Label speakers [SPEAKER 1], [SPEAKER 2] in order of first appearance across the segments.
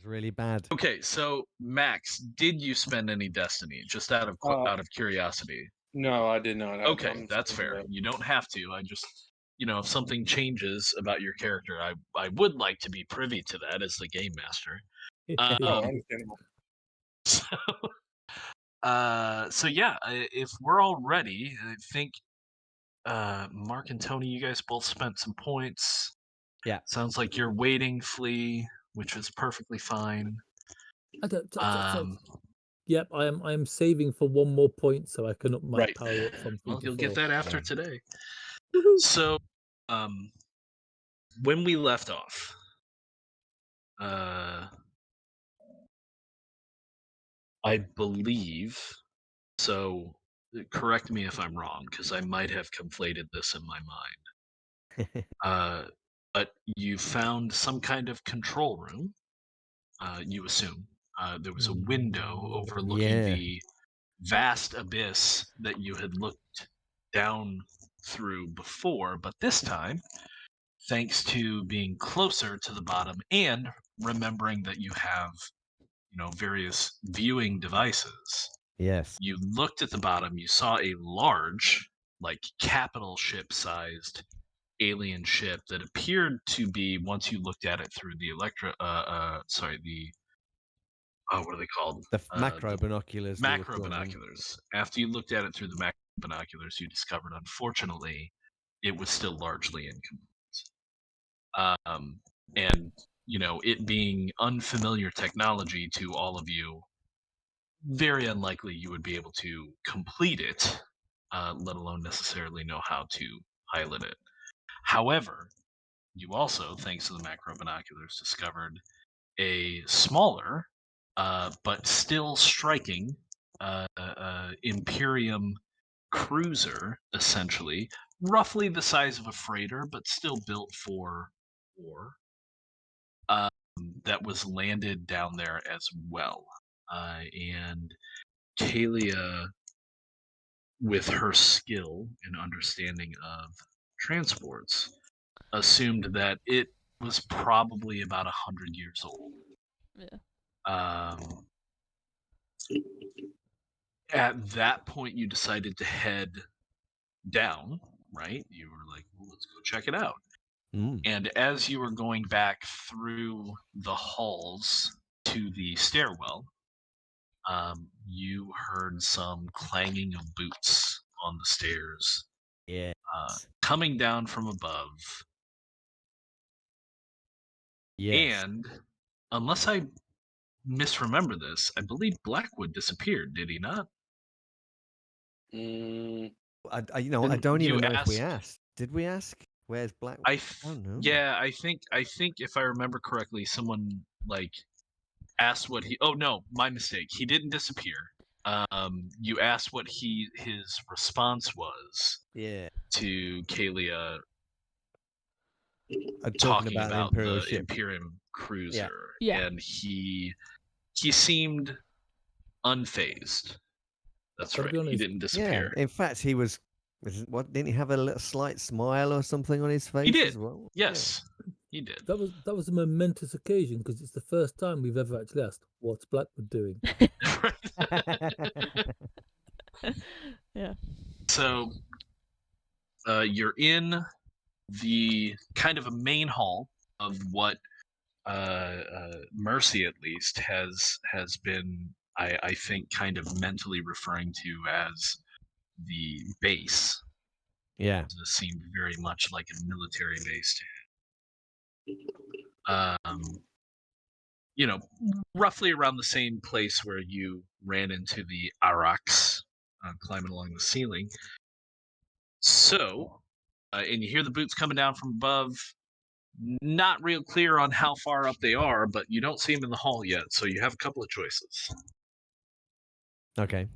[SPEAKER 1] was really bad.
[SPEAKER 2] Okay, so Max, did you spend any destiny just out of curiosity?
[SPEAKER 3] No, I did not.
[SPEAKER 2] Okay, that's fair. You don't have to. I just, if something changes about your character, I would like to be privy to that as the game master.
[SPEAKER 3] Understandable.
[SPEAKER 2] So yeah, if we're all ready, I think Mark and Tony, you guys both spent some points.
[SPEAKER 1] Yeah.
[SPEAKER 2] Sounds like you're waiting, Flea, which is perfectly fine.
[SPEAKER 4] Yep, I am saving for one more point so I can up my
[SPEAKER 2] Right.
[SPEAKER 4] power up from 3
[SPEAKER 2] Well,
[SPEAKER 4] to
[SPEAKER 2] you'll
[SPEAKER 4] 4.
[SPEAKER 2] get that after today.
[SPEAKER 4] Woohoo!
[SPEAKER 2] So, when we left off, I believe, so correct me if I'm wrong, because I might have conflated this in my mind. But you found some kind of control room, you assume. There was a window overlooking the vast abyss that you had looked down through before, but this time, thanks to being closer to the bottom and remembering that you have, various viewing devices.
[SPEAKER 1] Yes.
[SPEAKER 2] You looked at the bottom, you saw a large, like capital ship sized alien ship that appeared to be, once you looked at it through the what are they called?
[SPEAKER 1] The macro binoculars.
[SPEAKER 2] Macro binoculars. After you looked at it through the macro binoculars, you discovered, unfortunately, it was still largely incomplete. And it being unfamiliar technology to all of you, very unlikely you would be able to complete it, let alone necessarily know how to pilot it. However, you also, thanks to the macro binoculars, discovered a smaller, but still striking Imperium cruiser, essentially, roughly the size of a freighter, but still built for war, that was landed down there as well. And Kalia, with her skill and understanding of transports, assumed that it was probably about 100 years old.
[SPEAKER 5] Yeah.
[SPEAKER 2] At that point, you decided to head down, right? You were like, well, let's go check it out. And as you were going back through the halls to the stairwell, you heard some clanging of boots on the stairs.
[SPEAKER 1] Yeah.
[SPEAKER 2] Coming down from above.
[SPEAKER 1] Yes.
[SPEAKER 2] And unless I misremember this, I believe Blackwood disappeared, did he not?
[SPEAKER 1] I don't even know if we asked. Did we ask? Where's Blackwood?
[SPEAKER 2] I don't know. Yeah, I think if I remember correctly, someone asked what he. Oh no, my mistake. He didn't disappear. You asked what his response was.
[SPEAKER 1] Yeah.
[SPEAKER 2] To Kalia.
[SPEAKER 1] Talking about the
[SPEAKER 2] Imperium cruiser.
[SPEAKER 5] Yeah.
[SPEAKER 2] And he seemed unfazed. That's right. He didn't disappear.
[SPEAKER 1] Yeah. In fact, he was. Didn't he have a little slight smile or something on his face?
[SPEAKER 2] He did.
[SPEAKER 1] As well?
[SPEAKER 2] Yes, he did.
[SPEAKER 4] That was a momentous occasion because it's the first time we've ever actually asked, "What's Blackwood doing?"
[SPEAKER 5] Yeah.
[SPEAKER 2] So, you're in the kind of a main hall of what Mercy, at least, has been, I think, kind of mentally referring to as the base.
[SPEAKER 1] Yeah.
[SPEAKER 2] It seemed very much like a military base to him. Roughly around the same place where you ran into the Arax, climbing along the ceiling. So, and you hear the boots coming down from above. Not real clear on how far up they are, but you don't see them in the hall yet, so you have a couple of choices.
[SPEAKER 1] Okay.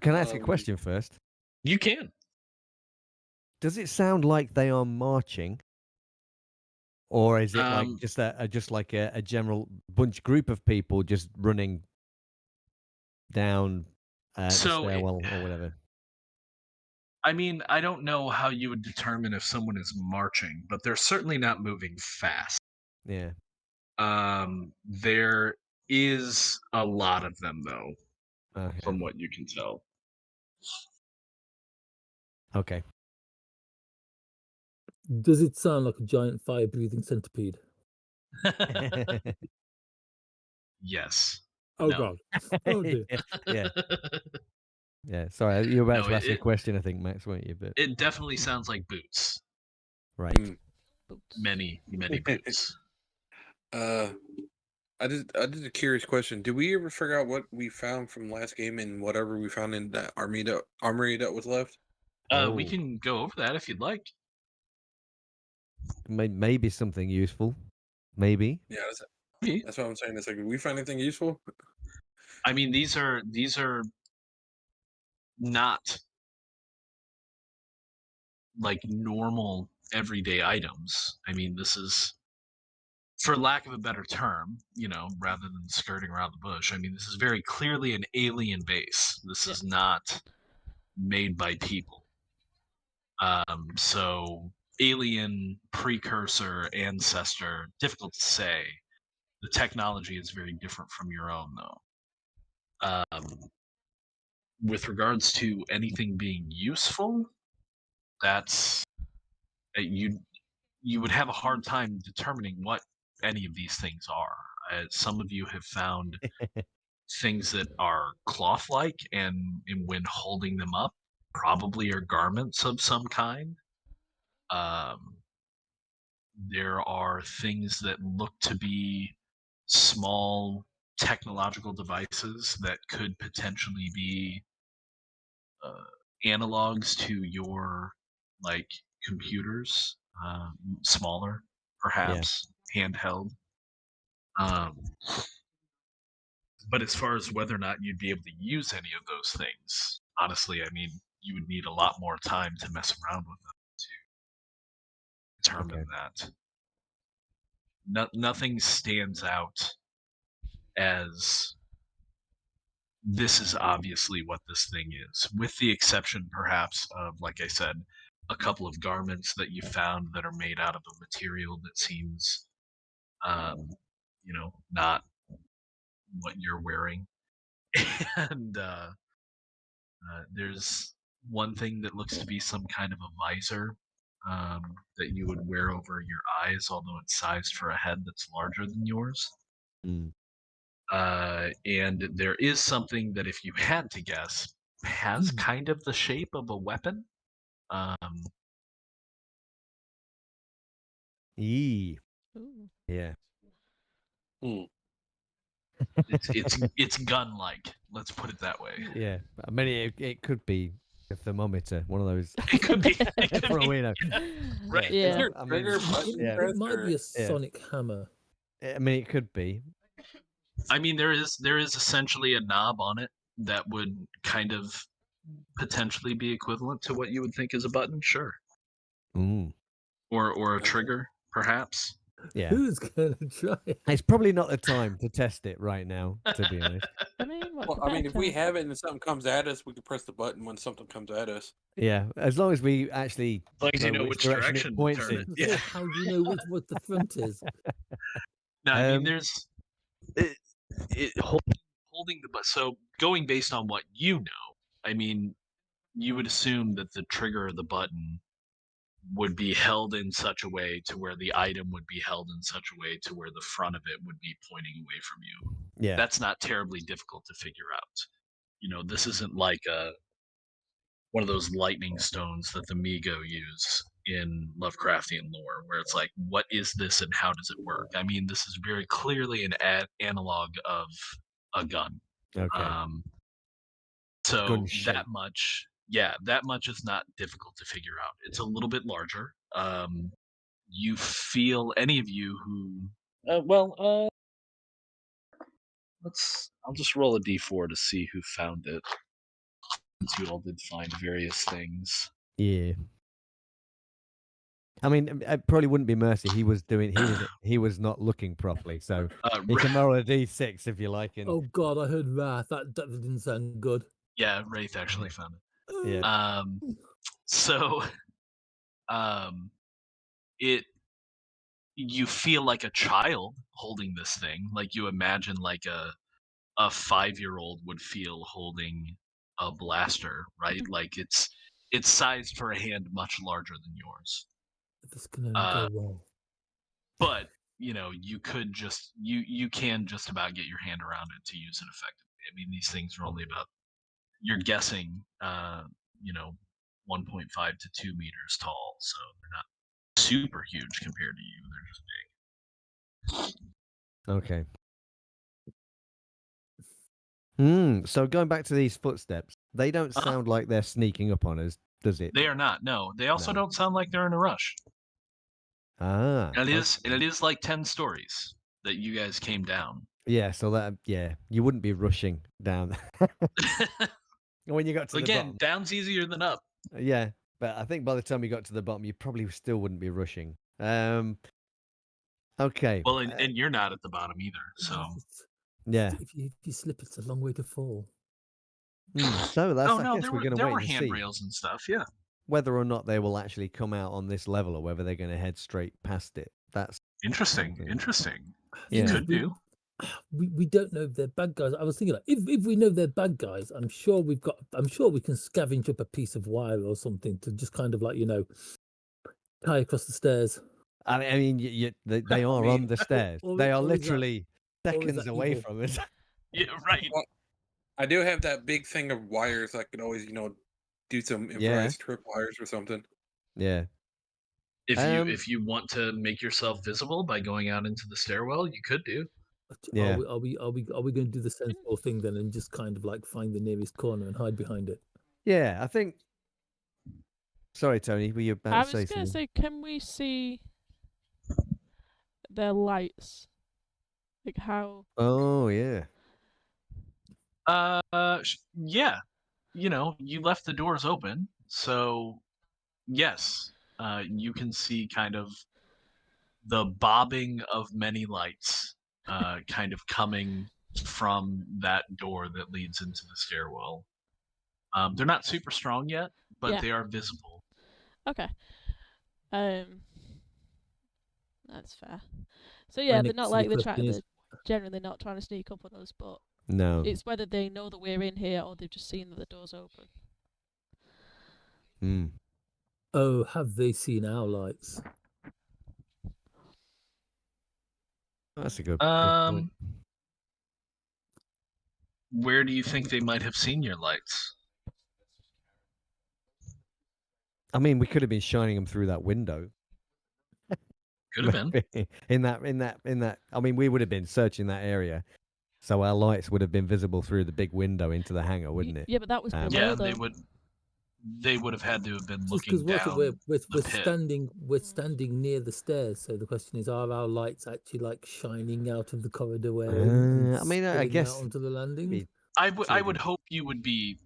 [SPEAKER 1] Can I ask a question first?
[SPEAKER 2] You can.
[SPEAKER 1] Does it sound like they are marching, or is it like just like a general group of people just running down the stairwell or whatever?
[SPEAKER 2] I mean, I don't know how you would determine if someone is marching, but they're certainly not moving fast.
[SPEAKER 1] Yeah.
[SPEAKER 2] There is a lot of them, though,
[SPEAKER 1] Okay.
[SPEAKER 2] from what you can tell.
[SPEAKER 1] Okay.
[SPEAKER 4] Does it sound like a giant fire-breathing centipede?
[SPEAKER 2] Yes.
[SPEAKER 4] Oh
[SPEAKER 2] No.
[SPEAKER 4] god. Oh dear.
[SPEAKER 1] Yeah. Yeah. Sorry, you were about
[SPEAKER 2] No,
[SPEAKER 1] to ask a question, I think, Max, weren't you? But
[SPEAKER 2] it definitely sounds like boots.
[SPEAKER 1] right.
[SPEAKER 5] Boots.
[SPEAKER 2] Many boots.
[SPEAKER 3] I did a curious question. Did we ever figure out what we found from last game and whatever we found in that armory that was left?
[SPEAKER 2] We
[SPEAKER 1] Oh.
[SPEAKER 2] can go over that if you'd like.
[SPEAKER 1] Maybe something useful. Maybe.
[SPEAKER 3] Yeah, that's what I'm saying. It's like, did we find anything useful?
[SPEAKER 2] I mean, these are not like normal everyday items. I mean, this is, for lack of a better term, rather than skirting around the bush, I mean, this is very clearly an alien base. This is not made by people. So alien, precursor, ancestor, difficult to say. The technology is very different from your own, though. With regards to anything being useful, that's you would have a hard time determining what any of these things are. Some of you have found things that are cloth-like, and when holding them up, probably are garments of some kind. There are things that look to be small technological devices that could potentially be analogs to your like computers, smaller, perhaps handheld. But as far as whether or not you'd be able to use any of those things, honestly, I mean, you would need a lot more time to mess around with them to determine that. Nothing stands out as this is obviously what this thing is, with the exception perhaps of, like I said, a couple of garments that you found that are made out of a material that seems, not what you're wearing. And there's one thing that looks to be some kind of a visor that you would wear over your eyes, although it's sized for a head that's larger than yours.
[SPEAKER 1] Mm.
[SPEAKER 2] And there is something that, if you had to guess, has kind of the shape of a weapon.
[SPEAKER 1] Ooh. Yeah.
[SPEAKER 2] It's gun-like. Let's put it that way.
[SPEAKER 1] Yeah. I mean, it could be a thermometer, one of those.
[SPEAKER 2] It could be.
[SPEAKER 1] For all we know.
[SPEAKER 2] Right.
[SPEAKER 5] Yeah.
[SPEAKER 3] I mean,
[SPEAKER 4] It might be a sonic hammer.
[SPEAKER 1] I mean, it could be.
[SPEAKER 2] I mean, there is essentially a knob on it that would kind of potentially be equivalent to what you would think is a button, sure.
[SPEAKER 1] Mm.
[SPEAKER 2] Or a trigger, perhaps.
[SPEAKER 1] Yeah.
[SPEAKER 4] Who's gonna try it?
[SPEAKER 1] It's probably not the time to test it right now, to be honest.
[SPEAKER 5] I mean,
[SPEAKER 3] if we have it and something comes at us, we can press the button when something comes at us.
[SPEAKER 1] Yeah, as long as we actually
[SPEAKER 2] know which direction
[SPEAKER 1] it points
[SPEAKER 2] to turn
[SPEAKER 1] in.
[SPEAKER 2] it. Yeah.
[SPEAKER 4] How do you know what the front is?
[SPEAKER 2] No, I mean, there's holding the button. So going based on what you know, I mean, you would assume that the trigger of the button would be held in such a way to where the item would be held in such a way to where the front of it would be pointing away from you.
[SPEAKER 1] Yeah.
[SPEAKER 2] That's not terribly difficult to figure out. This isn't like one of those lightning stones that the Migo use in Lovecraftian lore, where it's like, what is this and how does it work? I mean, this is very clearly an analog of a gun.
[SPEAKER 1] Okay.
[SPEAKER 2] So that much is not difficult to figure out. It's a little bit larger. You feel, any of you who, I'll just roll a d4 to see who found it, since you all did find various things.
[SPEAKER 1] Yeah. I mean, it probably wouldn't be Mercy. He was not looking properly, so he can roll a d6 if you like. And
[SPEAKER 4] Oh god, I heard Wrath. That didn't sound good.
[SPEAKER 2] Yeah, Wraith actually found it.
[SPEAKER 1] yeah.
[SPEAKER 2] So, it you feel like a child holding this thing. Like you imagine like a 5-year-old would feel holding a blaster, right? Like it's sized for a hand much larger than yours.
[SPEAKER 4] This can only go wrong.
[SPEAKER 2] But you could just you can just about get your hand around it to use it effectively. I mean, these things are only about, you're guessing 1.5 to 2 meters tall, so they're not super huge compared to you. They're just big.
[SPEAKER 1] Okay. So going back to these footsteps, they don't sound like they're sneaking up on us, does it?
[SPEAKER 2] They are not. No, they also
[SPEAKER 1] No.
[SPEAKER 2] don't sound like they're in a rush.
[SPEAKER 1] And
[SPEAKER 2] it is like 10 stories that you guys came down.
[SPEAKER 1] Yeah, so you wouldn't be rushing down when you got to the bottom.
[SPEAKER 2] Down's easier than up.
[SPEAKER 1] Yeah, but I think by the time you got to the bottom, you probably still wouldn't be rushing. Okay.
[SPEAKER 2] Well, and you're not at the bottom either, so
[SPEAKER 1] yeah.
[SPEAKER 4] If you slip, it's a long way to fall.
[SPEAKER 1] So that's. I guess
[SPEAKER 2] there
[SPEAKER 1] we're going to
[SPEAKER 2] wait
[SPEAKER 1] were
[SPEAKER 2] and see. Handrails and stuff. Yeah.
[SPEAKER 1] Whether or not they will actually come out on this level, or whether they're going to head straight past it. That's
[SPEAKER 2] interesting.
[SPEAKER 1] something.
[SPEAKER 2] Interesting.
[SPEAKER 1] Yeah.
[SPEAKER 2] You could do.
[SPEAKER 4] We don't know if they're bad guys. I was thinking, like, if we know they're bad guys, I'm sure we can scavenge up a piece of wire or something to just kind of like tie across the stairs.
[SPEAKER 1] I mean, they are on the stairs. They are literally seconds away
[SPEAKER 4] evil?
[SPEAKER 1] from us.
[SPEAKER 2] Yeah, right.
[SPEAKER 3] Well, I do have that big thing of wires. I could always, do some improvised trip wires or something.
[SPEAKER 1] Yeah.
[SPEAKER 2] If you want to make yourself visible by going out into the stairwell, you could do.
[SPEAKER 1] Yeah.
[SPEAKER 4] Are we going to do the sensible thing then and just kind of like find the nearest corner and hide behind it?
[SPEAKER 1] Yeah, I think. Sorry, Tony, were you about to say something?
[SPEAKER 5] I was going to say, can we see their lights? Like how?
[SPEAKER 1] Oh yeah.
[SPEAKER 2] Yeah. You left the doors open, so yes, you can see kind of the bobbing of many lights, kind of coming from that door that leads into the stairwell. They're not super strong yet, but they are visible.
[SPEAKER 5] Okay. That's fair. So yeah, they're not like they're generally not trying to sneak up on us, but
[SPEAKER 1] no,
[SPEAKER 5] it's whether they know that we're in here or they've just seen that the door's open.
[SPEAKER 4] Oh, have they seen our lights?
[SPEAKER 1] That's a good point.
[SPEAKER 2] Where do you think they might have seen your lights?
[SPEAKER 1] I mean, we could have been shining them through that window.
[SPEAKER 2] Could have been.
[SPEAKER 1] in that. I mean, we would have been searching that area, so our lights would have been visible through the big window into the hangar, wouldn't it?
[SPEAKER 5] Yeah, but that was below.
[SPEAKER 2] Yeah, they would have had to have been looking down.
[SPEAKER 4] We're standing near the stairs, so the question is, are our lights actually like shining out of the corridor
[SPEAKER 1] I mean, I guess
[SPEAKER 4] out onto the landing?
[SPEAKER 2] I would hope you would be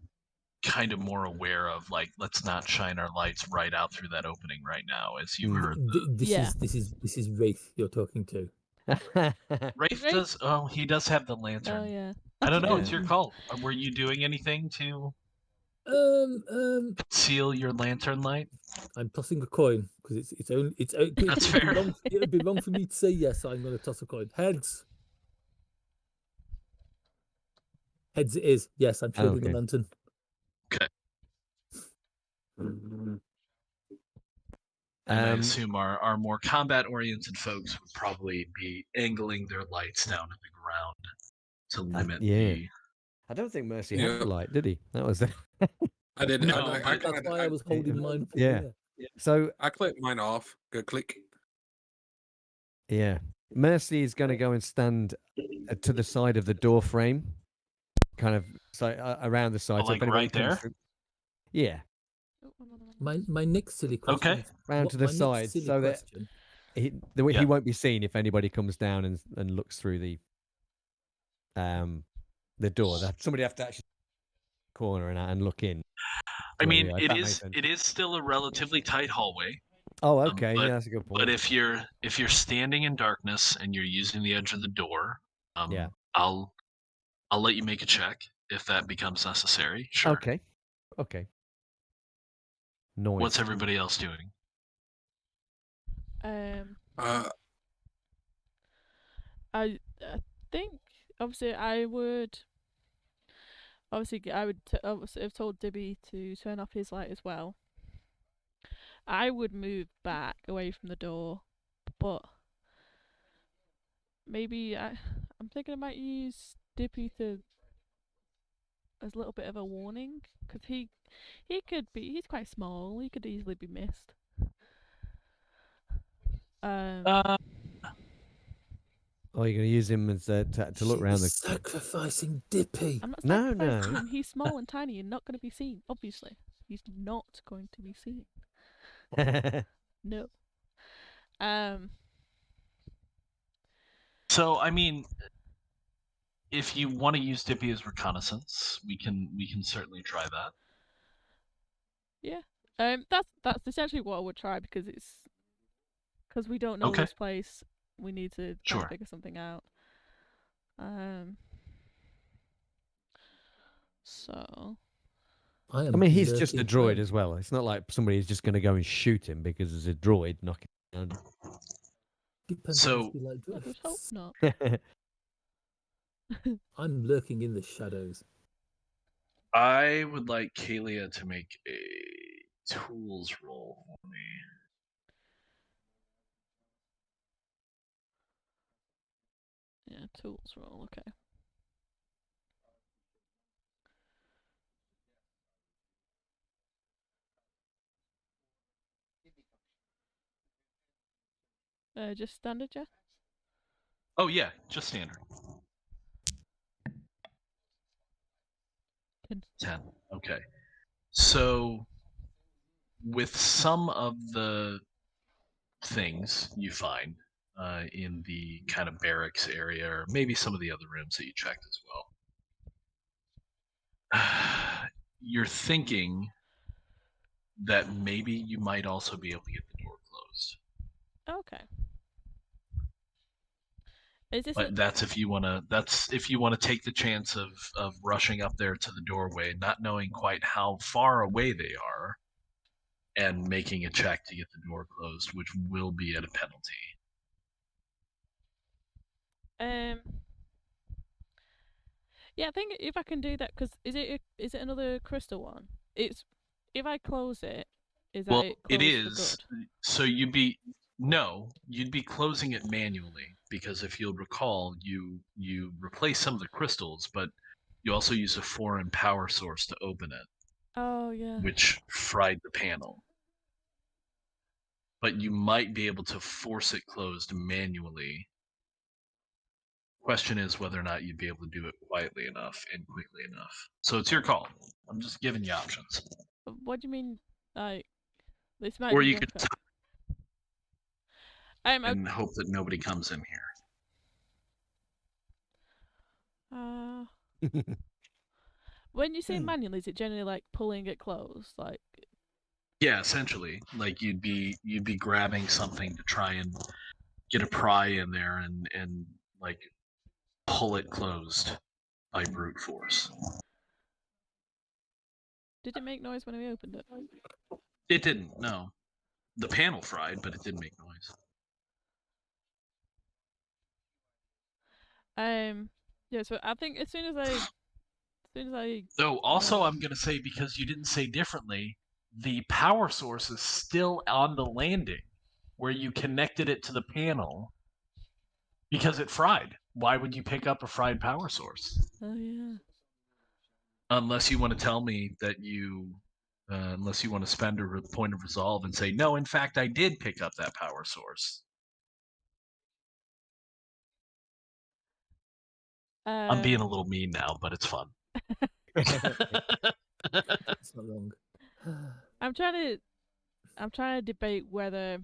[SPEAKER 2] kind of more aware of, like, let's not shine our lights right out through that opening right now, as you heard.
[SPEAKER 4] This is Wraith you're talking to.
[SPEAKER 2] Wraith does. Oh, he does have the lantern.
[SPEAKER 5] Oh yeah.
[SPEAKER 2] I don't know. It's your call. Were you doing anything to conceal your lantern light?
[SPEAKER 4] I'm tossing a coin because it's
[SPEAKER 2] That's fair.
[SPEAKER 4] It'd be wrong for me to say yes. So I'm going to toss a coin. Heads. Heads it is. Yes, I'm shielding the lantern.
[SPEAKER 2] Okay. And I assume our more combat-oriented folks would probably be angling their lights down at the ground to limit the...
[SPEAKER 1] I don't think Mercy had the light, did he? That was the...
[SPEAKER 3] I didn't.
[SPEAKER 2] No,
[SPEAKER 4] that's why I was holding mine.
[SPEAKER 1] Yeah. So
[SPEAKER 3] I clicked mine off. Good click.
[SPEAKER 1] Yeah. Mercy is going to go and stand to the side of the door frame, kind of around the side.
[SPEAKER 2] Like right there?
[SPEAKER 1] Yeah.
[SPEAKER 4] My next silly question.
[SPEAKER 2] Okay.
[SPEAKER 1] Round to the side, so that he won't be seen if anybody comes down and looks through the door. Somebody have to actually corner and look in.
[SPEAKER 2] I mean, it is still a relatively tight hallway.
[SPEAKER 1] Oh, okay. Yeah, that's a good point.
[SPEAKER 2] But if you're standing in darkness and you're using the edge of the door, I'll let you make a check if that becomes necessary. Sure.
[SPEAKER 1] Okay. Noise.
[SPEAKER 2] What's everybody else doing?
[SPEAKER 5] I think obviously I would obviously have told Dibby to turn off his light as well. I would move back away from the door, but maybe I'm thinking I might use Dippy as a little bit of a warning, because he's quite small. He could easily be missed.
[SPEAKER 1] Or you're going to use him as to look around the
[SPEAKER 4] sacrificing Dippy.
[SPEAKER 5] I'm not
[SPEAKER 1] No,
[SPEAKER 5] sacrificing
[SPEAKER 1] no.
[SPEAKER 5] him. He's small and tiny and not going to be seen. Obviously, he's not going to be seen. No.
[SPEAKER 2] So I mean, if you want to use Dippy as reconnaissance, we can certainly try that.
[SPEAKER 5] Yeah. That's essentially what I would try, because we don't know this place. We need to try to figure something out. So.
[SPEAKER 1] I mean, he's just a droid as well. It's not like somebody's just going to go and shoot him because there's a droid knocking around.
[SPEAKER 2] So.
[SPEAKER 5] I would hope not.
[SPEAKER 4] I'm lurking in the shadows.
[SPEAKER 2] I would like Kalia to make a tools roll for me.
[SPEAKER 5] Yeah, tools roll, okay. Just standard, yeah?
[SPEAKER 2] Oh yeah, just standard. 10. Okay. So with some of the things you find in the kind of barracks area, or maybe some of the other rooms that you checked as well, you're thinking that maybe you might also be able to get the door closed.
[SPEAKER 5] Okay.
[SPEAKER 2] But that's if you want to take the chance of rushing up there to the doorway, not knowing quite how far away they are, and making a check to get the door closed, which will be at a penalty.
[SPEAKER 5] Yeah, I think if I can do that, because is it another crystal one? It's if I close it, is that it closed
[SPEAKER 2] it is.
[SPEAKER 5] For good?
[SPEAKER 2] So you'd be closing it manually, because if you'll recall, you replace some of the crystals, but you also use a foreign power source to open it.
[SPEAKER 5] Oh yeah.
[SPEAKER 2] Which fried the panel. But you might be able to force it closed manually. Question is whether or not you'd be able to do it quietly enough and quickly enough. So it's your call. I'm just giving you options.
[SPEAKER 5] What do you mean, like, this might
[SPEAKER 2] or
[SPEAKER 5] be
[SPEAKER 2] you could
[SPEAKER 5] and
[SPEAKER 2] hope that nobody comes in here.
[SPEAKER 5] When you say manually, is it generally like pulling it closed, like?
[SPEAKER 2] Yeah, essentially, like you'd be grabbing something to try and get a pry in there and like pull it closed by brute force.
[SPEAKER 5] Did it make noise when we opened it?
[SPEAKER 2] It didn't. No, the panel fried, but it didn't make noise.
[SPEAKER 5] Yeah. So I think as soon as I.
[SPEAKER 2] So also, I'm gonna say, because you didn't say differently, the power source is still on the landing where you connected it to the panel because it fried. Why would you pick up a fried power source?
[SPEAKER 5] Oh yeah.
[SPEAKER 2] Unless you want to tell me that unless you want to spend a point of resolve and say, no, in fact, I did pick up that power source. I'm being a little mean now, but it's fun.
[SPEAKER 4] It's not wrong.
[SPEAKER 5] I'm trying to debate whether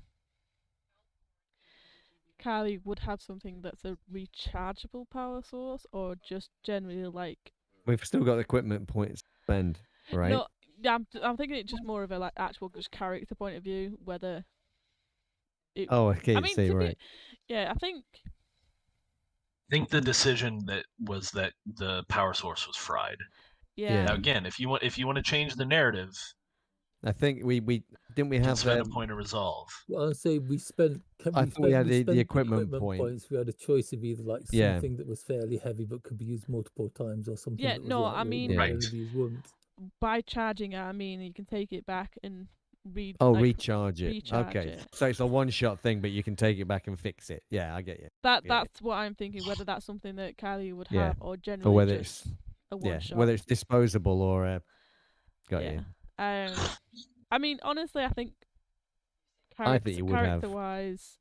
[SPEAKER 5] Carly would have something that's a rechargeable power source, or just generally like.
[SPEAKER 1] We've still got equipment points to spend, right?
[SPEAKER 5] No, I'm thinking it's just more of a like actual just character point of view, whether.
[SPEAKER 1] Okay,
[SPEAKER 5] I mean,
[SPEAKER 1] right.
[SPEAKER 5] Yeah, I think
[SPEAKER 2] the decision that was that the power source was fried.
[SPEAKER 5] Yeah.
[SPEAKER 2] Now again, if you want to change the narrative,
[SPEAKER 1] I think we didn't we have
[SPEAKER 2] spend a point of resolve.
[SPEAKER 4] Well, I'll say we spent
[SPEAKER 1] I thought we had
[SPEAKER 4] we
[SPEAKER 1] the
[SPEAKER 4] spent
[SPEAKER 1] equipment point.
[SPEAKER 4] points. We had a choice of either like
[SPEAKER 1] Yeah.
[SPEAKER 4] something that was fairly heavy but could be used multiple times, or something
[SPEAKER 5] Yeah,
[SPEAKER 4] that was
[SPEAKER 5] no,
[SPEAKER 4] like
[SPEAKER 5] I mean,
[SPEAKER 2] Right.
[SPEAKER 4] only be used once.
[SPEAKER 5] by charging it, I mean you can take it back and
[SPEAKER 1] Recharge it.
[SPEAKER 5] recharge
[SPEAKER 1] Okay.
[SPEAKER 5] it.
[SPEAKER 1] So it's a one-shot thing, but you can take it back and fix it. Yeah, I get you. Yeah.
[SPEAKER 5] That's what I'm thinking. Whether that's something that Kylie would
[SPEAKER 1] Yeah.
[SPEAKER 5] have, or
[SPEAKER 1] Or
[SPEAKER 5] generally
[SPEAKER 1] whether
[SPEAKER 5] just
[SPEAKER 1] it's
[SPEAKER 5] a one shot.
[SPEAKER 1] whether it's disposable or got
[SPEAKER 5] Yeah.
[SPEAKER 1] you.
[SPEAKER 5] I mean, honestly, I think
[SPEAKER 1] I think you would have.
[SPEAKER 5] character-wise,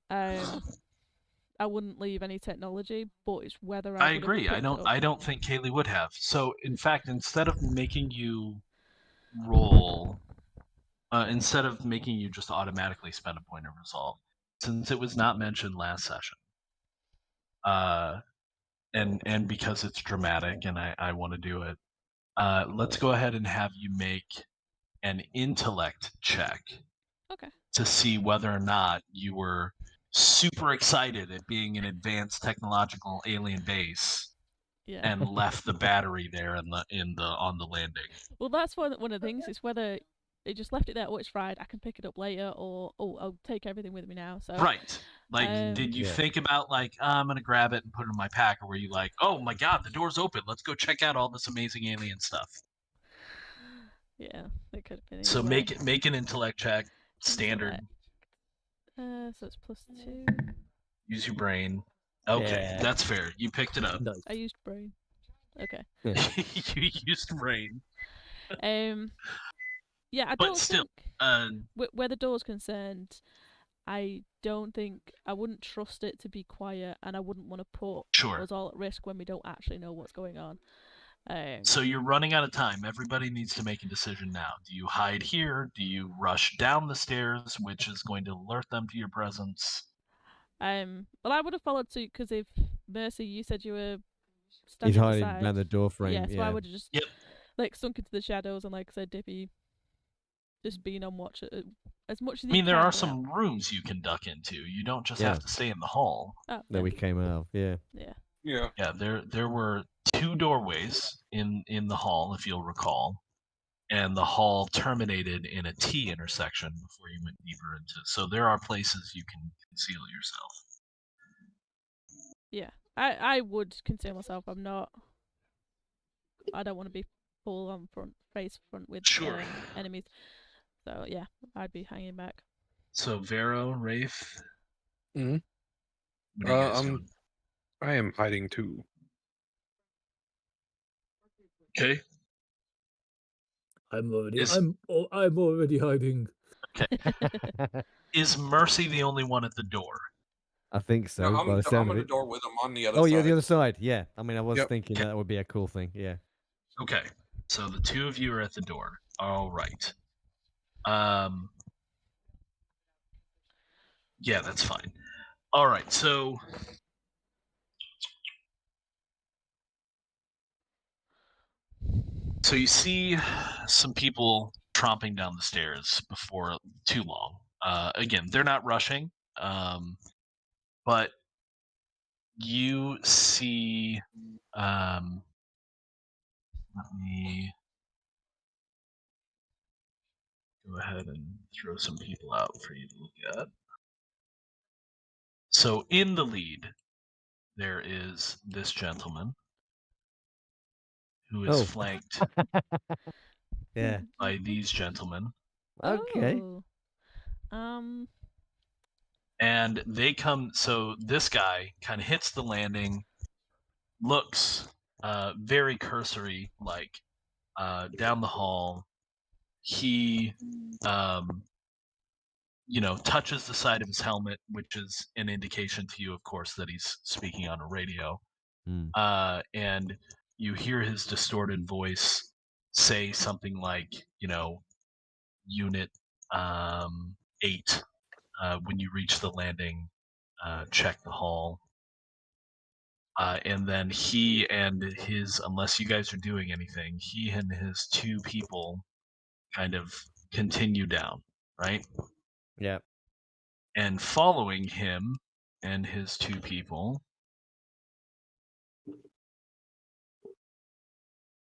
[SPEAKER 5] I wouldn't leave any technology, but it's whether
[SPEAKER 2] I
[SPEAKER 5] I would have
[SPEAKER 2] agree.
[SPEAKER 5] picked it up.
[SPEAKER 2] I don't think Kaylee would have. So in fact, instead of making you roll, instead of making you just automatically spend a point of resolve, since it was not mentioned last session, and because it's dramatic and I want to do it, let's go ahead and have you make an intellect check.
[SPEAKER 5] Okay.
[SPEAKER 2] To see whether or not you were super excited at being an advanced technological alien base
[SPEAKER 5] Yeah.
[SPEAKER 2] and left the battery there on the landing.
[SPEAKER 5] Well, that's one of the things. It's whether it just left it there. Oh, it's fried. I can pick it up later, or I'll take everything with me now. So
[SPEAKER 2] Right. Like, did you
[SPEAKER 1] Yeah.
[SPEAKER 2] think about like, I'm gonna grab it and put it in my pack, or were you like, oh my god, the door's open, let's go check out all this amazing alien stuff?
[SPEAKER 5] Yeah, it could have been.
[SPEAKER 2] So
[SPEAKER 5] either way.
[SPEAKER 2] make an intellect check, standard.
[SPEAKER 5] Intellect. So it's +2.
[SPEAKER 2] Use your brain. Okay,
[SPEAKER 1] Yeah.
[SPEAKER 2] that's fair. You picked it up.
[SPEAKER 4] Nice.
[SPEAKER 5] I used brain. Okay.
[SPEAKER 2] You used brain.
[SPEAKER 5] Yeah, I
[SPEAKER 2] But
[SPEAKER 5] don't
[SPEAKER 2] still,
[SPEAKER 5] think where the door's concerned, I don't think I wouldn't trust it to be quiet, and I wouldn't want to put
[SPEAKER 2] sure.
[SPEAKER 5] us all at risk when we don't actually know what's going on.
[SPEAKER 2] So you're running out of time. Everybody needs to make a decision now. Do you hide here? Do you rush down the stairs, which is going to alert them to your presence?
[SPEAKER 5] Well, I would have followed suit because if Mercy, you said you were
[SPEAKER 1] He's
[SPEAKER 5] standing
[SPEAKER 1] hiding
[SPEAKER 5] beside,
[SPEAKER 1] behind the door frame.
[SPEAKER 5] yeah, so I would have just
[SPEAKER 2] Yep.
[SPEAKER 5] like sunk into the shadows and like I said, Dippy, just being on watch as much as
[SPEAKER 2] I mean,
[SPEAKER 5] you
[SPEAKER 2] there
[SPEAKER 5] can
[SPEAKER 2] are
[SPEAKER 5] without-
[SPEAKER 2] some rooms you can duck into. You don't just
[SPEAKER 1] Yeah.
[SPEAKER 2] have to stay in the hall.
[SPEAKER 5] Oh,
[SPEAKER 1] That we came out of. Yeah.
[SPEAKER 5] yeah.
[SPEAKER 3] Yeah.
[SPEAKER 2] Yeah, there were two doorways in the hall, if you'll recall, and the hall terminated in a T intersection before you went deeper into. So there are places you can conceal yourself.
[SPEAKER 5] Yeah, I would conceal myself. I don't want to be full on face front with
[SPEAKER 2] Sure.
[SPEAKER 5] enemies. So yeah, I'd be hanging back.
[SPEAKER 2] So Vero, Wraith.
[SPEAKER 3] Mhm.
[SPEAKER 2] What are you guys doing?
[SPEAKER 3] I am hiding too.
[SPEAKER 2] Okay.
[SPEAKER 4] I'm already hiding.
[SPEAKER 2] Is Mercy the only one at the door?
[SPEAKER 1] I think so.
[SPEAKER 3] No,
[SPEAKER 1] by the
[SPEAKER 3] I'm
[SPEAKER 1] sound
[SPEAKER 3] at
[SPEAKER 1] of
[SPEAKER 3] the
[SPEAKER 1] it.
[SPEAKER 3] door with him on the other
[SPEAKER 1] Oh,
[SPEAKER 3] side.
[SPEAKER 1] you're the other side. Yeah. I mean, I was
[SPEAKER 3] Yep.
[SPEAKER 1] thinking that would be a cool thing. Yeah.
[SPEAKER 2] Okay. So the two of you are at the door. All right. Yeah, that's fine. All right. So you see some people tromping down the stairs before too long. Again, they're not rushing, but you see. Let me go ahead and throw some people out for you to look at. So in the lead, there is this gentleman who is flanked
[SPEAKER 1] Yeah.
[SPEAKER 2] by these gentlemen.
[SPEAKER 1] Okay.
[SPEAKER 5] Oh.
[SPEAKER 2] And they come, so this guy kind of hits the landing, looks very cursory, like down the hall. He, touches the side of his helmet, which is an indication to you, of course, that he's speaking on a radio. And you hear his distorted voice say something like, Unit 8, when you reach the landing, check the hall. And then he and his, unless you guys are doing anything, he and his two people kind of continue down, right?
[SPEAKER 1] Yeah.
[SPEAKER 2] And following him and his two people,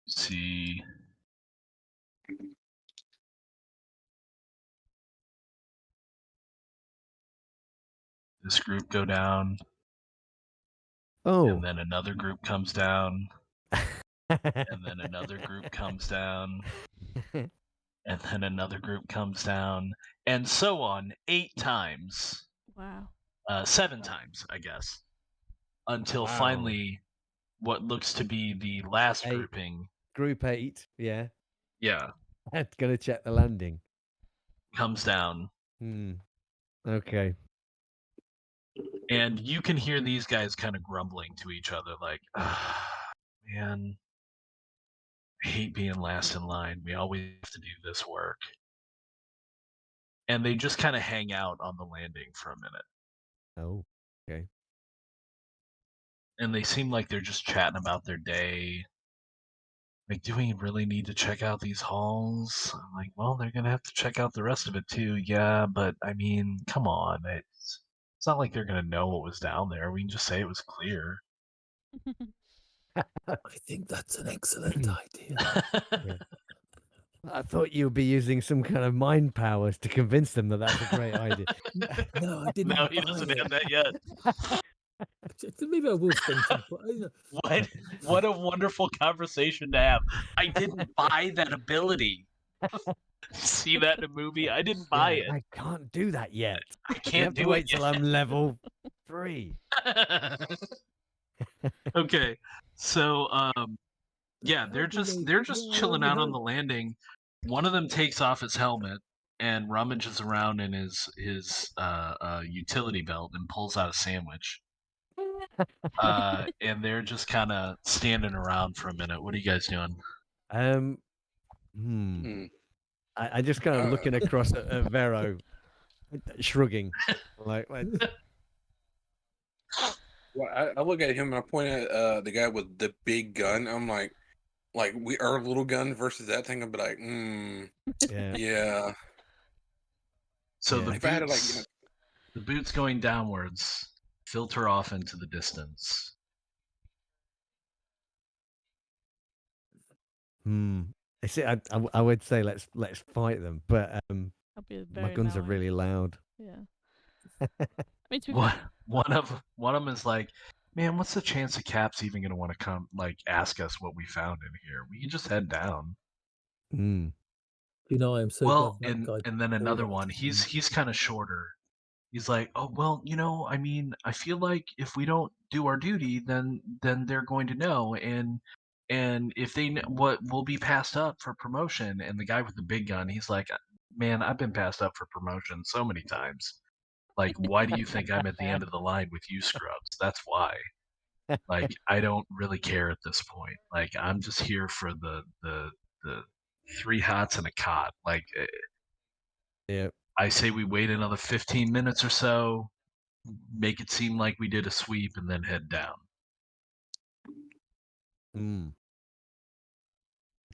[SPEAKER 2] see, this group go down,
[SPEAKER 1] Oh.
[SPEAKER 2] and then another group comes down, and then another group comes down, and then another group comes down, and so on 8 times.
[SPEAKER 5] Wow.
[SPEAKER 2] 7 times, I guess, until
[SPEAKER 1] Wow.
[SPEAKER 2] finally what looks to be the last
[SPEAKER 1] 8.
[SPEAKER 2] grouping.
[SPEAKER 1] Group 8, yeah.
[SPEAKER 2] Yeah.
[SPEAKER 1] Gonna check the landing.
[SPEAKER 2] Comes down.
[SPEAKER 1] Okay.
[SPEAKER 2] And you can hear these guys kind of grumbling to each other like, man, I hate being last in line. We always have to do this work. And they just kind of hang out on the landing for a minute.
[SPEAKER 1] Oh, okay.
[SPEAKER 2] And they seem like they're just chatting about their day. Like, do we really need to check out these halls? I'm like, well, they're going to have to check out the rest of it too. Yeah, but I mean, come on. It's not like they're going to know what was down there. We can just say it was clear.
[SPEAKER 4] I think that's an excellent idea.
[SPEAKER 1] Yeah. I thought you would be using some kind of mind powers to convince them that that's a great idea.
[SPEAKER 4] No, I didn't.
[SPEAKER 2] No, he doesn't have that yet.
[SPEAKER 4] Maybe I will spend some. You know.
[SPEAKER 2] What a wonderful conversation to have. I didn't buy that ability. See that in a movie? I didn't buy it.
[SPEAKER 1] I can't do that yet.
[SPEAKER 2] I
[SPEAKER 1] You
[SPEAKER 2] can't
[SPEAKER 1] have to
[SPEAKER 2] do
[SPEAKER 1] wait
[SPEAKER 2] it
[SPEAKER 1] till I'm level 3.
[SPEAKER 2] Okay, so yeah, they're
[SPEAKER 4] How
[SPEAKER 2] just chilling out on the landing. One of them takes off his helmet and rummages around in his utility belt and pulls out a sandwich. And they're just kind of standing around for a minute. What are you guys doing?
[SPEAKER 1] I just kind of looking across at Vero, shrugging, like.
[SPEAKER 3] Well, I look at him and I point at the guy with the big gun. I'm like we our little gun versus that thing. I'd be like, yeah.
[SPEAKER 2] So
[SPEAKER 1] Yeah.
[SPEAKER 3] If I had
[SPEAKER 2] the boots going downwards filter off into the distance.
[SPEAKER 1] I see. I would say let's fight them, but my guns are really loud.
[SPEAKER 5] Yeah. I mean, to be
[SPEAKER 2] one of them is like, man, what's the chance of Cap's even gonna want to come like ask us what we found in here? We can just head down.
[SPEAKER 4] You know, I'm so
[SPEAKER 2] well,
[SPEAKER 4] glad that
[SPEAKER 2] and then another one. He's kind of shorter. He's like, oh well, you know, I mean, I feel like if we don't do our duty, then they're going to know, and if they what we'll be passed up for promotion. And the guy with the big gun, he's like, man, I've been passed up for promotion so many times. Like, why do you think I'm at the end of the line with you scrubs? That's why. Like, I don't really care at this point. Like, I'm just here for the 3 hots and a cot. Like,
[SPEAKER 1] yeah.
[SPEAKER 2] I say we wait another 15 minutes or so, make it seem like we did a sweep, and then head down.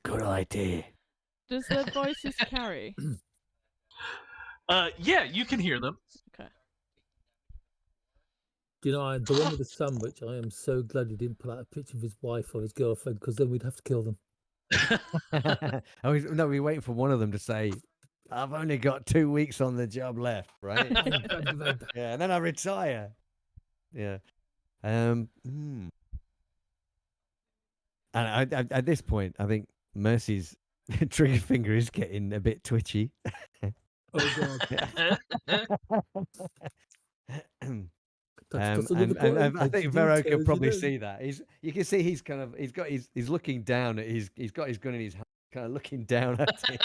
[SPEAKER 1] Good idea.
[SPEAKER 5] Does their voices carry?
[SPEAKER 2] Yeah, you can hear them.
[SPEAKER 5] Okay.
[SPEAKER 4] Do you know, the one with the sandwich, I am so glad he didn't pull out a picture of his wife or his girlfriend, because then we'd have to kill them.
[SPEAKER 1] We're waiting for one of them to say, I've only got 2 weeks on the job left, right? Yeah, and then I retire. Yeah. And at this point, I think Mercy's trigger finger is getting a bit twitchy.
[SPEAKER 4] Oh god.
[SPEAKER 1] I think Vero could probably see that. You can see he's looking down at he's got his gun in his hand, kind of looking down at it.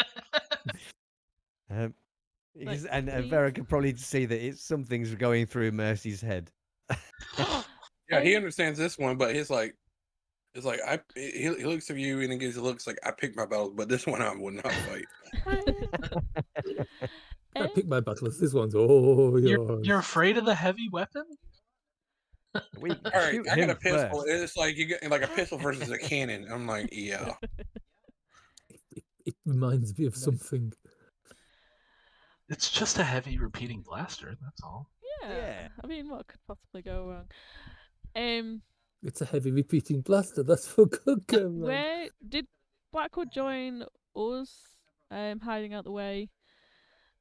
[SPEAKER 1] And Vero could probably see that something's going through Mercy's head.
[SPEAKER 3] Yeah, he understands this one, but he's like, he looks at you and he gives looks like I picked my battles, but this one I would not fight.
[SPEAKER 4] I pick my battles. This one's
[SPEAKER 2] You're afraid of the heavy weapon?
[SPEAKER 3] All right, I got a pistol. First. It's like you get like a pistol versus a cannon. I'm like, yeah.
[SPEAKER 4] It reminds me of something.
[SPEAKER 2] It's just a heavy repeating blaster. That's all.
[SPEAKER 5] Yeah. I mean, what could possibly go wrong?
[SPEAKER 4] It's a heavy repeating blaster. That's for good.
[SPEAKER 5] Where did Blackwood join us? Hiding out the way,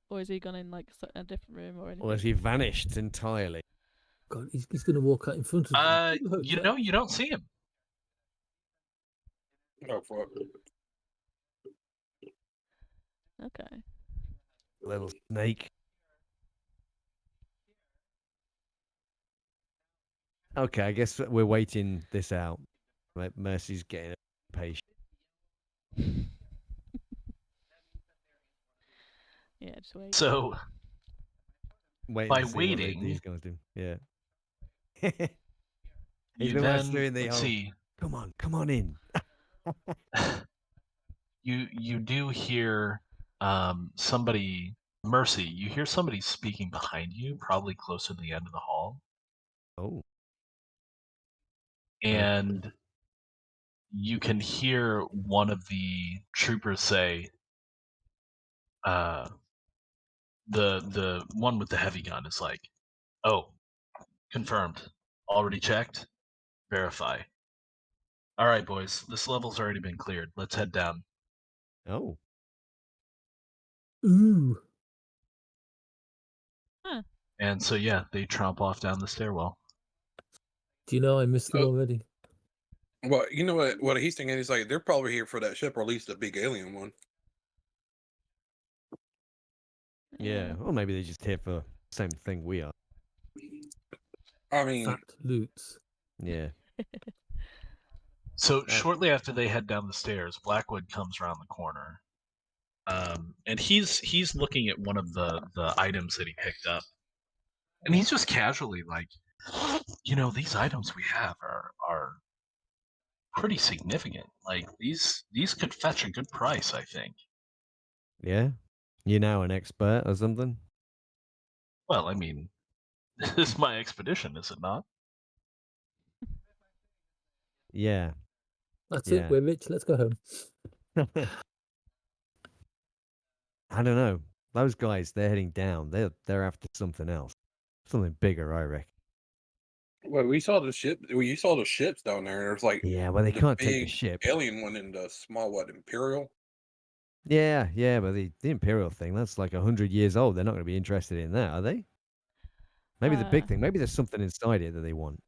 [SPEAKER 5] or is he gone in like a different room or anything?
[SPEAKER 1] Or has he vanished entirely?
[SPEAKER 4] God, he's going to walk out in front of them.
[SPEAKER 2] You don't see him.
[SPEAKER 3] Oh, fuck.
[SPEAKER 5] Okay.
[SPEAKER 1] Little snake. Okay, I guess we're waiting this out. Mercy's getting impatient.
[SPEAKER 5] Yeah, just wait.
[SPEAKER 2] So
[SPEAKER 1] Waiting
[SPEAKER 2] by
[SPEAKER 1] to see
[SPEAKER 2] waiting,
[SPEAKER 1] what these guys do. Yeah. He's
[SPEAKER 2] you
[SPEAKER 1] the one
[SPEAKER 2] then
[SPEAKER 1] doing the
[SPEAKER 2] let's
[SPEAKER 1] whole,
[SPEAKER 2] see.
[SPEAKER 1] come on in.
[SPEAKER 2] You do hear somebody, Mercy. You hear somebody speaking behind you, probably closer to the end of the hall,
[SPEAKER 1] Oh.
[SPEAKER 2] and you can hear one of the troopers say, the one with the heavy gun is like, "Oh, confirmed. Already checked. Verify. All right, boys. This level's already been cleared. Let's head down."
[SPEAKER 1] Oh.
[SPEAKER 4] Ooh.
[SPEAKER 5] Huh.
[SPEAKER 2] And so yeah, they tromp off down the stairwell.
[SPEAKER 4] Do you know I missed them already?
[SPEAKER 3] Well, you know what he's thinking? He's like, they're probably here for that ship, or at least the big alien one.
[SPEAKER 1] Yeah. Or maybe they're just here for the same thing we are.
[SPEAKER 3] I mean,
[SPEAKER 4] Fat loots.
[SPEAKER 1] Yeah.
[SPEAKER 2] So shortly after they head down the stairs, Blackwood comes around the corner, and he's looking at one of the items that he picked up, and he's just casually like, these items we have are pretty significant. Like these could fetch a good price, I think.
[SPEAKER 1] Yeah. You're now an expert or something?
[SPEAKER 2] Well, I mean, this is my expedition, is it not?
[SPEAKER 1] Yeah.
[SPEAKER 4] That's
[SPEAKER 1] Yeah.
[SPEAKER 4] it. We're rich. Let's go home.
[SPEAKER 1] I don't know. Those guys, they're heading down. They're after something else. Something bigger, I reckon.
[SPEAKER 3] well, we saw the ship. Well, you saw the ships down there. There's like
[SPEAKER 1] Yeah, well, they
[SPEAKER 3] the
[SPEAKER 1] can't take the
[SPEAKER 3] big
[SPEAKER 1] ship.
[SPEAKER 3] alien one and the small Imperial.
[SPEAKER 1] Yeah, but the Imperial thing, that's like 100 years old. They're not going to be interested in that, are they? Maybe the big thing. Maybe there's something inside it that they want.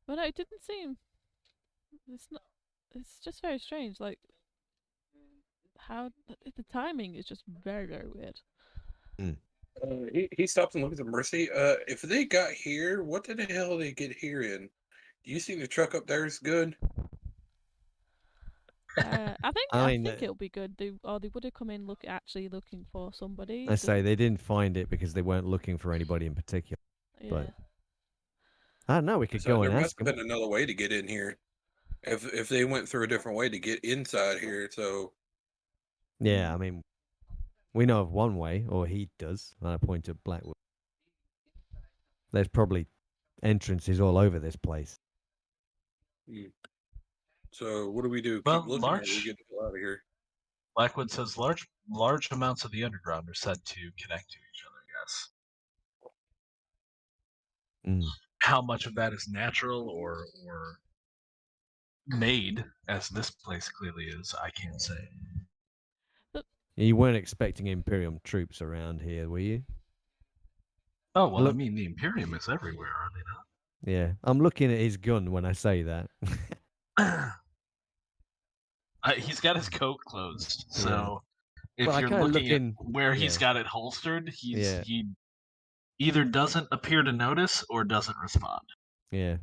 [SPEAKER 5] Well, no, it didn't seem. It's not. It's just very strange. Like how the timing is just very, very weird.
[SPEAKER 1] Mm.
[SPEAKER 3] He stops and looks at Mercy. If they got here, what the hell did they get here in? Do you think the truck up there is good?
[SPEAKER 5] I think
[SPEAKER 1] I mean,
[SPEAKER 5] it'll be good. They would have come in actually looking for somebody.
[SPEAKER 1] I say they didn't find it because they weren't looking for anybody in particular.
[SPEAKER 5] Yeah.
[SPEAKER 1] But I don't know. We could
[SPEAKER 3] So
[SPEAKER 1] go
[SPEAKER 3] there
[SPEAKER 1] and
[SPEAKER 3] must
[SPEAKER 1] ask
[SPEAKER 3] have
[SPEAKER 1] them.
[SPEAKER 3] been another way to get in here. If they went through a different way to get inside here, so
[SPEAKER 1] Yeah, I mean, we know of one way, or he does. And I point to Blackwood. There's probably entrances all over this place.
[SPEAKER 3] So what do we do?
[SPEAKER 2] Well,
[SPEAKER 3] Keep looking, or we get the hell out of here?
[SPEAKER 2] Blackwood says large amounts of the underground are said to connect to each other. Yes. How much of that is natural or made, as this place clearly is, I can't say.
[SPEAKER 1] You weren't expecting Imperium troops around here, were you?
[SPEAKER 2] Oh, well, I mean, the Imperium is everywhere, are they not?
[SPEAKER 1] Yeah, I'm looking at his gun when I say that.
[SPEAKER 2] He's got his coat closed, so if
[SPEAKER 1] Well,
[SPEAKER 2] you're looking at where he's got it holstered, he either doesn't appear to notice or doesn't respond.
[SPEAKER 1] Yeah.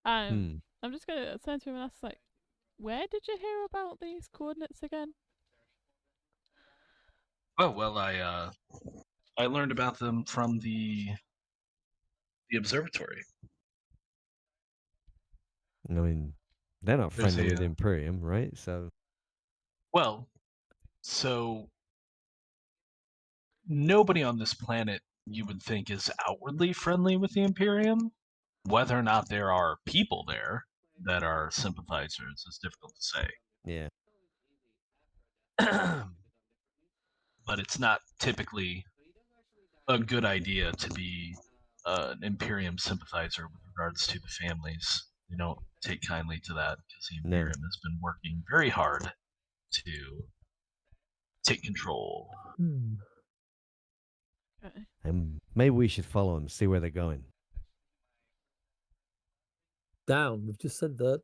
[SPEAKER 5] I'm just gonna turn to him and ask, like, where did you hear about these coordinates again?
[SPEAKER 2] Oh well, I learned about them from the observatory.
[SPEAKER 1] I mean, they're not friendly with Imperium, right? So.
[SPEAKER 2] Well, so nobody on this planet you would think is outwardly friendly with the Imperium. Whether or not there are people there that are sympathizers is difficult to say.
[SPEAKER 1] Yeah.
[SPEAKER 2] But it's not typically a good idea to be an Imperium sympathizer with regards to the families. They don't take kindly to that because the Imperium has been working very hard to take control.
[SPEAKER 5] Okay.
[SPEAKER 1] And maybe we should follow them, see where they're going.
[SPEAKER 4] Down. We've just said that.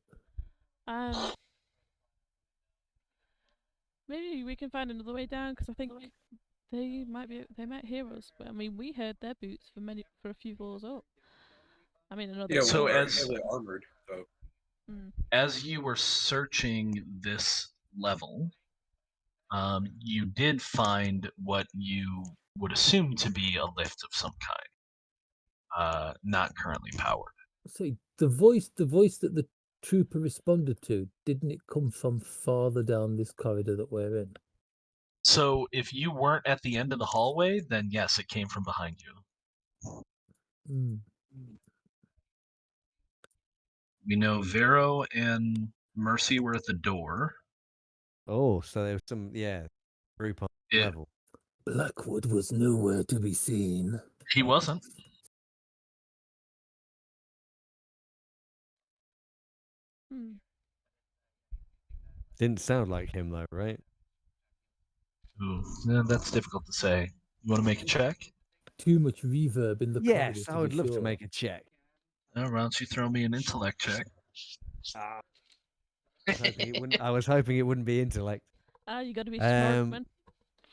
[SPEAKER 5] Maybe we can find another way down because I think they might hear us. But I mean, we heard their boots for a few floors up. I mean, another.
[SPEAKER 3] Yeah,
[SPEAKER 2] So
[SPEAKER 3] we're
[SPEAKER 2] as
[SPEAKER 3] heavily armored. So
[SPEAKER 2] as you were searching this level, you did find what you would assume to be a lift of some kind, not currently powered.
[SPEAKER 4] So the voice that the trooper responded to, didn't it come from farther down this corridor that we're in?
[SPEAKER 2] So if you weren't at the end of the hallway, then yes, it came from behind you.
[SPEAKER 4] Mm.
[SPEAKER 2] We know Vero and Mercy were at the door.
[SPEAKER 1] Oh, so there was some group on level.
[SPEAKER 4] Blackwood was nowhere to be seen.
[SPEAKER 2] He wasn't.
[SPEAKER 1] Didn't sound like him though, right?
[SPEAKER 2] Ooh, yeah, that's difficult to say. You want to make a check?
[SPEAKER 4] Too much reverb in the corridor.
[SPEAKER 1] Yes, I would love to make a check.
[SPEAKER 2] Oh, why don't you throw me an intellect check?
[SPEAKER 1] I was hoping it wouldn't be intellect.
[SPEAKER 5] You got to be smart, man.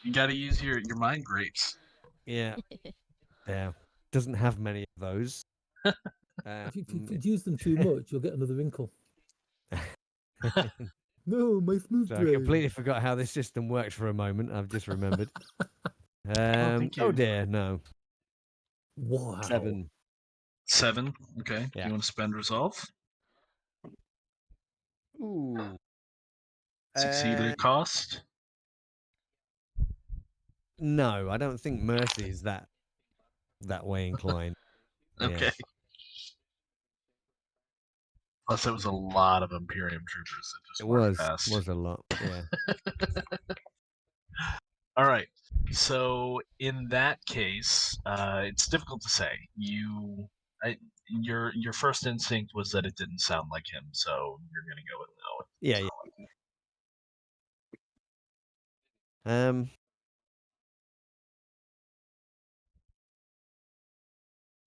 [SPEAKER 2] You got to use your mind grapes.
[SPEAKER 1] Yeah. Yeah. Doesn't have many of those.
[SPEAKER 4] If you use them too much, you'll get another wrinkle. No, my smooth brain.
[SPEAKER 1] I completely forgot how this system works for a moment. I've just remembered. Oh dear, no.
[SPEAKER 4] Wow.
[SPEAKER 2] 7. Okay.
[SPEAKER 1] Yeah.
[SPEAKER 2] You want to spend resolve?
[SPEAKER 1] Ooh.
[SPEAKER 2] Succeed at cost?
[SPEAKER 1] No, I don't think Mercy is that way inclined.
[SPEAKER 2] Okay.
[SPEAKER 1] Yeah.
[SPEAKER 2] Plus, it was a lot of Imperium troopers that just
[SPEAKER 1] It
[SPEAKER 2] past.
[SPEAKER 1] was a lot. Yeah.
[SPEAKER 2] All right. So in that case, it's difficult to say. Your first instinct was that it didn't sound like him, so you're gonna go with no.
[SPEAKER 1] Yeah.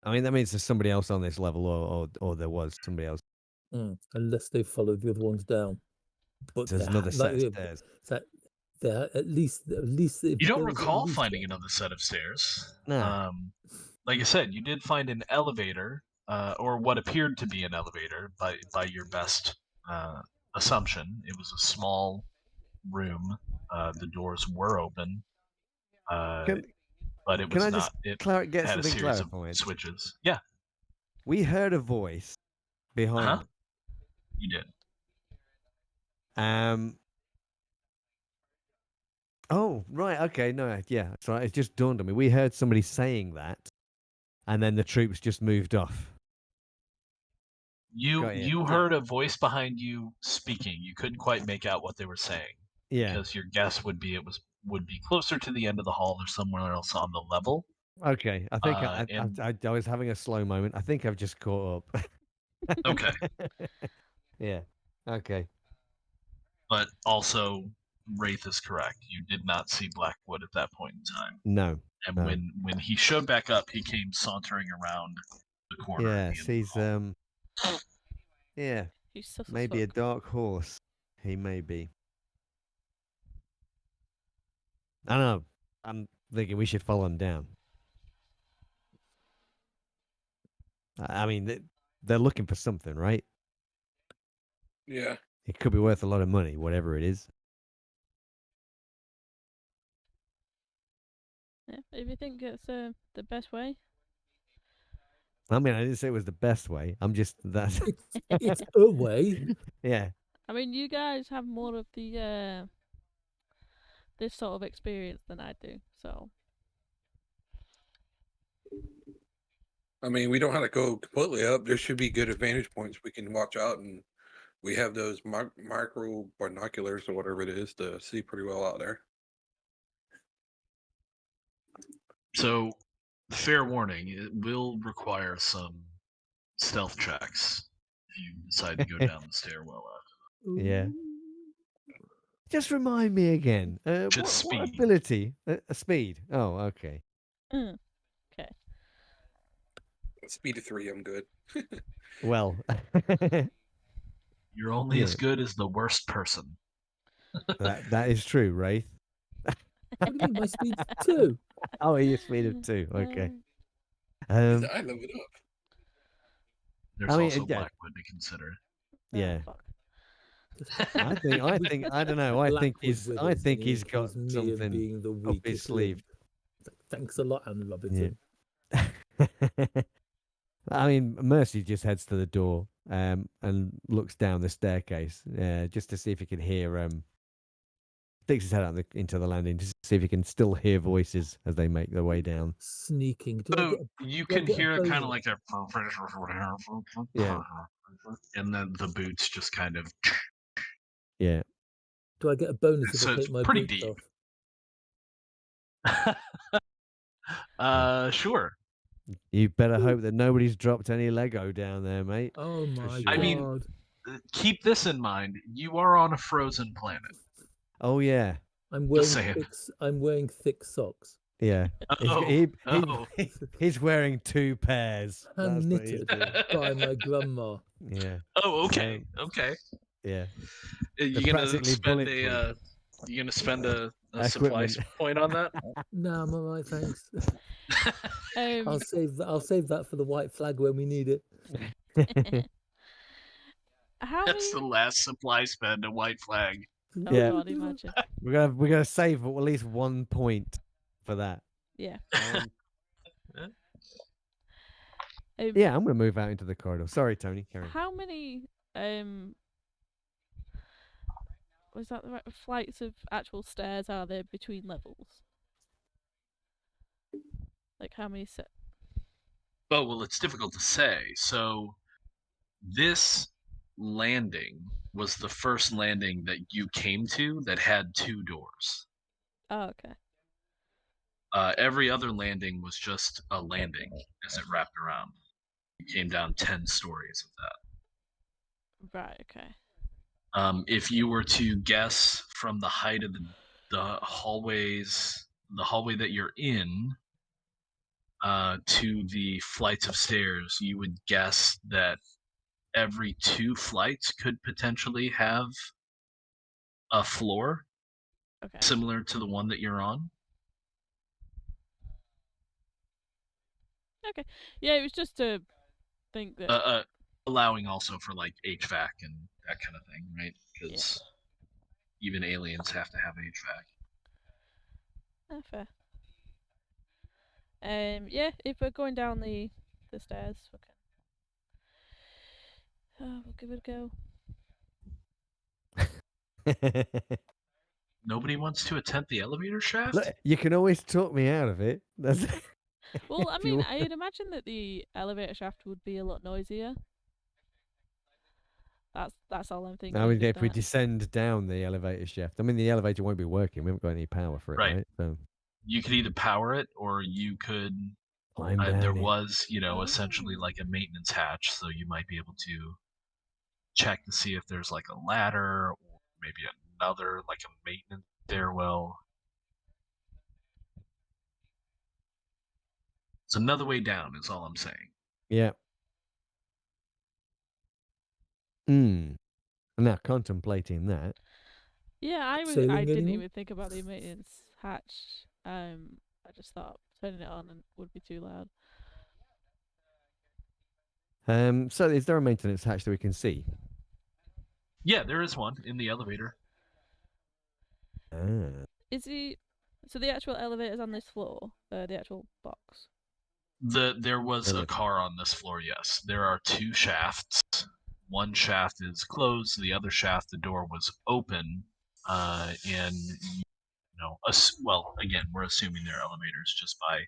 [SPEAKER 1] I mean, that means there's somebody else on this level, or there was somebody else.
[SPEAKER 4] Unless they followed the other ones down. But
[SPEAKER 1] there's another set of stairs.
[SPEAKER 4] At least.
[SPEAKER 2] You don't recall finding another set of stairs.
[SPEAKER 1] No.
[SPEAKER 2] Like I said, you did find an elevator, or what appeared to be an elevator by your best assumption. It was a small room. The doors were open, but it was
[SPEAKER 1] can I
[SPEAKER 2] not.
[SPEAKER 1] Just get
[SPEAKER 2] had
[SPEAKER 1] something
[SPEAKER 2] a series
[SPEAKER 1] clarified?
[SPEAKER 2] of switches. Yeah.
[SPEAKER 1] We heard a voice behind.
[SPEAKER 2] You did.
[SPEAKER 1] Oh, right. Okay. No. Yeah. That's right. It just dawned on me. We heard somebody saying that, and then the troops just moved off.
[SPEAKER 2] You heard a voice behind you speaking. You couldn't quite make out what they were saying.
[SPEAKER 1] Yeah.
[SPEAKER 2] Because your guess would be would be closer to the end of the hall or somewhere else on the level.
[SPEAKER 1] Okay. I think I was having a slow moment. I think I've just caught up.
[SPEAKER 2] Okay.
[SPEAKER 1] Yeah. Okay.
[SPEAKER 2] But also, Wraith is correct. You did not see Blackwood at that point in time.
[SPEAKER 1] No.
[SPEAKER 2] And
[SPEAKER 1] no.
[SPEAKER 2] when he showed back up, he came sauntering around the corner.
[SPEAKER 1] Yes, he's yeah.
[SPEAKER 5] He's sus
[SPEAKER 1] maybe a dark horse. He may be. I don't know. I'm thinking we should follow him down. I mean, they're looking for something, right?
[SPEAKER 3] Yeah.
[SPEAKER 1] It could be worth a lot of money, whatever it is.
[SPEAKER 5] Yeah, if you think it's the best way.
[SPEAKER 1] I mean, I didn't say it was the best way. I'm just that's.
[SPEAKER 4] It's a way.
[SPEAKER 1] Yeah.
[SPEAKER 5] I mean, you guys have more of the this sort of experience than I do, so.
[SPEAKER 3] I mean, we don't have to go completely up. There should be good advantage points we can watch out, and we have those micro binoculars or whatever it is to see pretty well out there.
[SPEAKER 2] So, fair warning, it will require some stealth checks if you decide to go down the stairwell after that.
[SPEAKER 1] Yeah. Just remind me again. What ability? Speed. Oh, okay.
[SPEAKER 3] Speed of 3, I'm good.
[SPEAKER 1] Well,
[SPEAKER 2] You're only
[SPEAKER 1] Yeah.
[SPEAKER 2] as good as the worst person.
[SPEAKER 1] that is true, Wraith.
[SPEAKER 4] What do you mean? My speed's 2.
[SPEAKER 1] Oh, you're speed of 2. Okay.
[SPEAKER 3] I leveled up.
[SPEAKER 2] There's
[SPEAKER 1] I mean,
[SPEAKER 2] also
[SPEAKER 1] yeah.
[SPEAKER 2] Blackwood to consider.
[SPEAKER 1] Yeah.
[SPEAKER 5] Fuck.
[SPEAKER 1] I think, I don't know. I think
[SPEAKER 4] Blackwood
[SPEAKER 1] he's,
[SPEAKER 4] with
[SPEAKER 1] I
[SPEAKER 4] us,
[SPEAKER 1] think
[SPEAKER 4] and he
[SPEAKER 1] he's got
[SPEAKER 4] accused me of
[SPEAKER 1] something
[SPEAKER 4] being the
[SPEAKER 1] up his
[SPEAKER 4] weakest
[SPEAKER 1] sleeve.
[SPEAKER 4] link. It's like, thanks a lot, Anne Robinson.
[SPEAKER 1] I mean, Mercy just heads to the door and looks down the staircase just to see if he can hear. Sticks his head out into the landing just to see if he can still hear voices as they make their way down.
[SPEAKER 4] Sneaking. Do I
[SPEAKER 2] So
[SPEAKER 4] get a,
[SPEAKER 2] you
[SPEAKER 4] do I
[SPEAKER 2] can
[SPEAKER 4] get a
[SPEAKER 2] hear kind of
[SPEAKER 4] bonus?
[SPEAKER 2] like a
[SPEAKER 1] Yeah.
[SPEAKER 2] and then the boots just kind of.
[SPEAKER 1] Yeah.
[SPEAKER 4] Do I get a bonus if
[SPEAKER 2] So
[SPEAKER 4] I
[SPEAKER 2] it's
[SPEAKER 4] take my
[SPEAKER 2] pretty
[SPEAKER 4] boots
[SPEAKER 2] deep.
[SPEAKER 4] off?
[SPEAKER 2] Sure.
[SPEAKER 1] You better hope that nobody's dropped any Lego down there, mate.
[SPEAKER 4] Oh my
[SPEAKER 1] sure.
[SPEAKER 2] I mean,
[SPEAKER 4] god.
[SPEAKER 2] keep this in mind. You are on a frozen planet.
[SPEAKER 1] Oh yeah,
[SPEAKER 4] I'm
[SPEAKER 2] Just
[SPEAKER 4] wearing
[SPEAKER 2] saying.
[SPEAKER 4] I'm wearing thick socks.
[SPEAKER 1] yeah.
[SPEAKER 2] Oh.
[SPEAKER 1] He's wearing 2 pairs. That's
[SPEAKER 4] Hand
[SPEAKER 1] what he's
[SPEAKER 4] knitted
[SPEAKER 1] doing.
[SPEAKER 4] by my grandma.
[SPEAKER 1] Yeah.
[SPEAKER 2] Oh, okay. Okay.
[SPEAKER 1] Yeah.
[SPEAKER 2] You
[SPEAKER 1] They're
[SPEAKER 2] gonna
[SPEAKER 1] practically
[SPEAKER 2] spend
[SPEAKER 1] bulletproof.
[SPEAKER 2] you gonna spend a supply
[SPEAKER 1] Equipment.
[SPEAKER 2] point on that?
[SPEAKER 4] No, I'm alright, thanks.
[SPEAKER 5] Um,
[SPEAKER 4] I'll save that for the white flag when we need it.
[SPEAKER 5] how
[SPEAKER 2] That's the
[SPEAKER 5] many?
[SPEAKER 2] last supply spend, a white flag.
[SPEAKER 5] Oh
[SPEAKER 1] Yeah.
[SPEAKER 5] god, imagine.
[SPEAKER 1] we're gonna save at least 1 point for that.
[SPEAKER 5] Yeah.
[SPEAKER 1] Yeah, I'm gonna move out into the corridor. Sorry, Tony. Carry on.
[SPEAKER 5] How many was that the right flights of actual stairs are there between levels? Like how many set?
[SPEAKER 2] Oh, well, it's difficult to say. So this landing was the first landing that you came to that had 2 doors.
[SPEAKER 5] Oh, okay.
[SPEAKER 2] Every other landing was just a landing as it wrapped around. You came down 10 stories of that.
[SPEAKER 5] Right, okay.
[SPEAKER 2] If you were to guess from the height of the hallways, the hallway that you're in, to the flights of stairs, you would guess that every 2 flights could potentially have a floor
[SPEAKER 5] Okay.
[SPEAKER 2] similar to the one that you're on.
[SPEAKER 5] Okay. Yeah, it was just to think that.
[SPEAKER 2] Allowing also for like HVAC and that kind of thing, right? Because even aliens have to have HVAC.
[SPEAKER 5] Fair. Yeah, if we're going down the stairs, we'll give it a go.
[SPEAKER 2] Nobody wants to attempt the elevator shaft?
[SPEAKER 1] Look, you can always talk me out of it. That's
[SPEAKER 5] Well, I
[SPEAKER 1] if you
[SPEAKER 5] mean,
[SPEAKER 1] want.
[SPEAKER 5] I'd imagine that the elevator shaft would be a lot noisier. That's all I'm thinking.
[SPEAKER 1] I mean,
[SPEAKER 5] with
[SPEAKER 1] if we
[SPEAKER 5] that.
[SPEAKER 1] descend down the elevator shaft, I mean, the elevator won't be working. We haven't got any power for it,
[SPEAKER 2] Right.
[SPEAKER 1] right? So
[SPEAKER 2] You could either power it or you could.
[SPEAKER 1] climb down
[SPEAKER 2] There
[SPEAKER 1] it.
[SPEAKER 2] was, essentially like a maintenance hatch, so you might be able to check to see if there's like a ladder or maybe another, like a maintenance stairwell. It's another way down, is all I'm saying.
[SPEAKER 1] Yeah. Now contemplating that.
[SPEAKER 5] Yeah, I
[SPEAKER 4] Sailing
[SPEAKER 5] didn't
[SPEAKER 4] anyone?
[SPEAKER 5] even think about the maintenance hatch. I just thought turning it on and would be too loud.
[SPEAKER 1] So is there a maintenance hatch that we can see?
[SPEAKER 2] Yeah, there is one in the elevator.
[SPEAKER 1] Ah.
[SPEAKER 5] Is so the actual elevator's on this floor? The actual box.
[SPEAKER 2] There was a car on this floor, yes. There are 2 shafts. One shaft is closed, the other shaft, the door was open. And, well, again, we're assuming they're elevators just by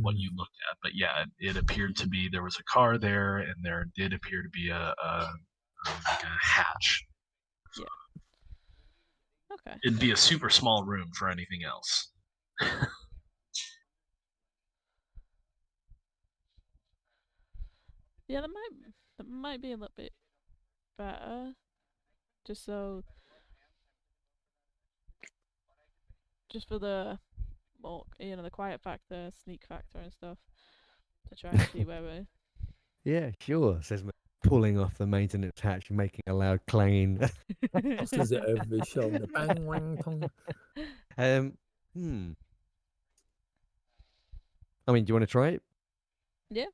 [SPEAKER 2] what you looked at. But yeah, it appeared to be there was a car there, and there did appear to be a hatch.
[SPEAKER 5] Yeah. Okay.
[SPEAKER 2] It'd be a super small room for anything else.
[SPEAKER 5] Yeah, that might be a little bit better. Just for the more, the quiet factor, sneak factor, and stuff. to try and see where we're.
[SPEAKER 1] Yeah, sure, says pulling off the maintenance hatch and making a loud clanging.
[SPEAKER 4] Just as it every show, the bang, wang, tong.
[SPEAKER 1] Hmm. I mean, do you want to try it?
[SPEAKER 5] Yeah.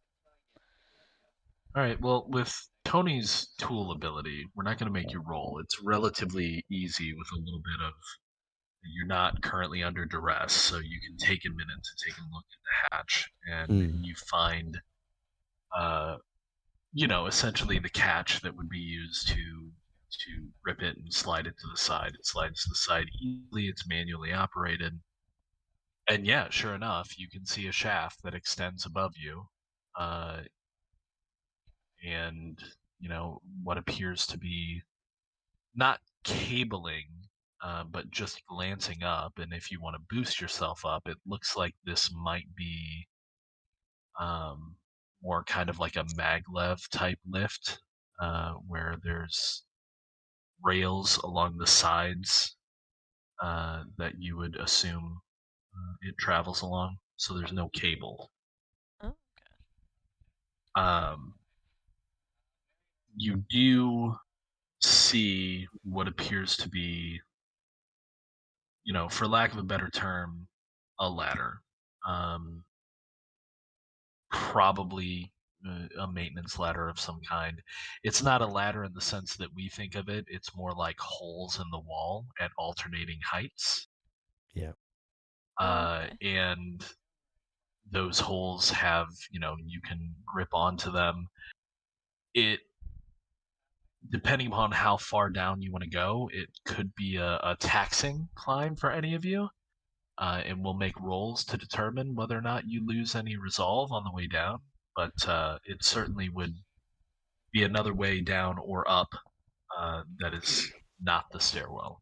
[SPEAKER 2] All right. Well, with Tony's tool ability, we're not going to make you roll. It's relatively easy with a little bit of. You're not currently under duress, so you can take a minute to take a look at the hatch, and you find, essentially the catch that would be used to rip it and slide it to the side. It slides to the side easily. It's manually operated, and yeah, sure enough, you can see a shaft that extends above you, and what appears to be not cabling, but just glancing up. And if you want to boost yourself up, it looks like this might be um, more kind of like a maglev type lift, where there's rails along the sides that you would assume it travels along. So there's no cable.
[SPEAKER 5] Oh,
[SPEAKER 2] Um, you do see what appears to be, for lack of a better term, a ladder. Probably a maintenance ladder of some kind. It's not a ladder in the sense that we think of it. It's more like holes in the wall at alternating heights.
[SPEAKER 1] Yeah.
[SPEAKER 5] okay.
[SPEAKER 2] And those holes have, you can grip onto them. It, depending upon how far down you want to go, it could be a taxing climb for any of you. And we'll make rolls to determine whether or not you lose any resolve on the way down. But it certainly would be another way down or up that is not the stairwell.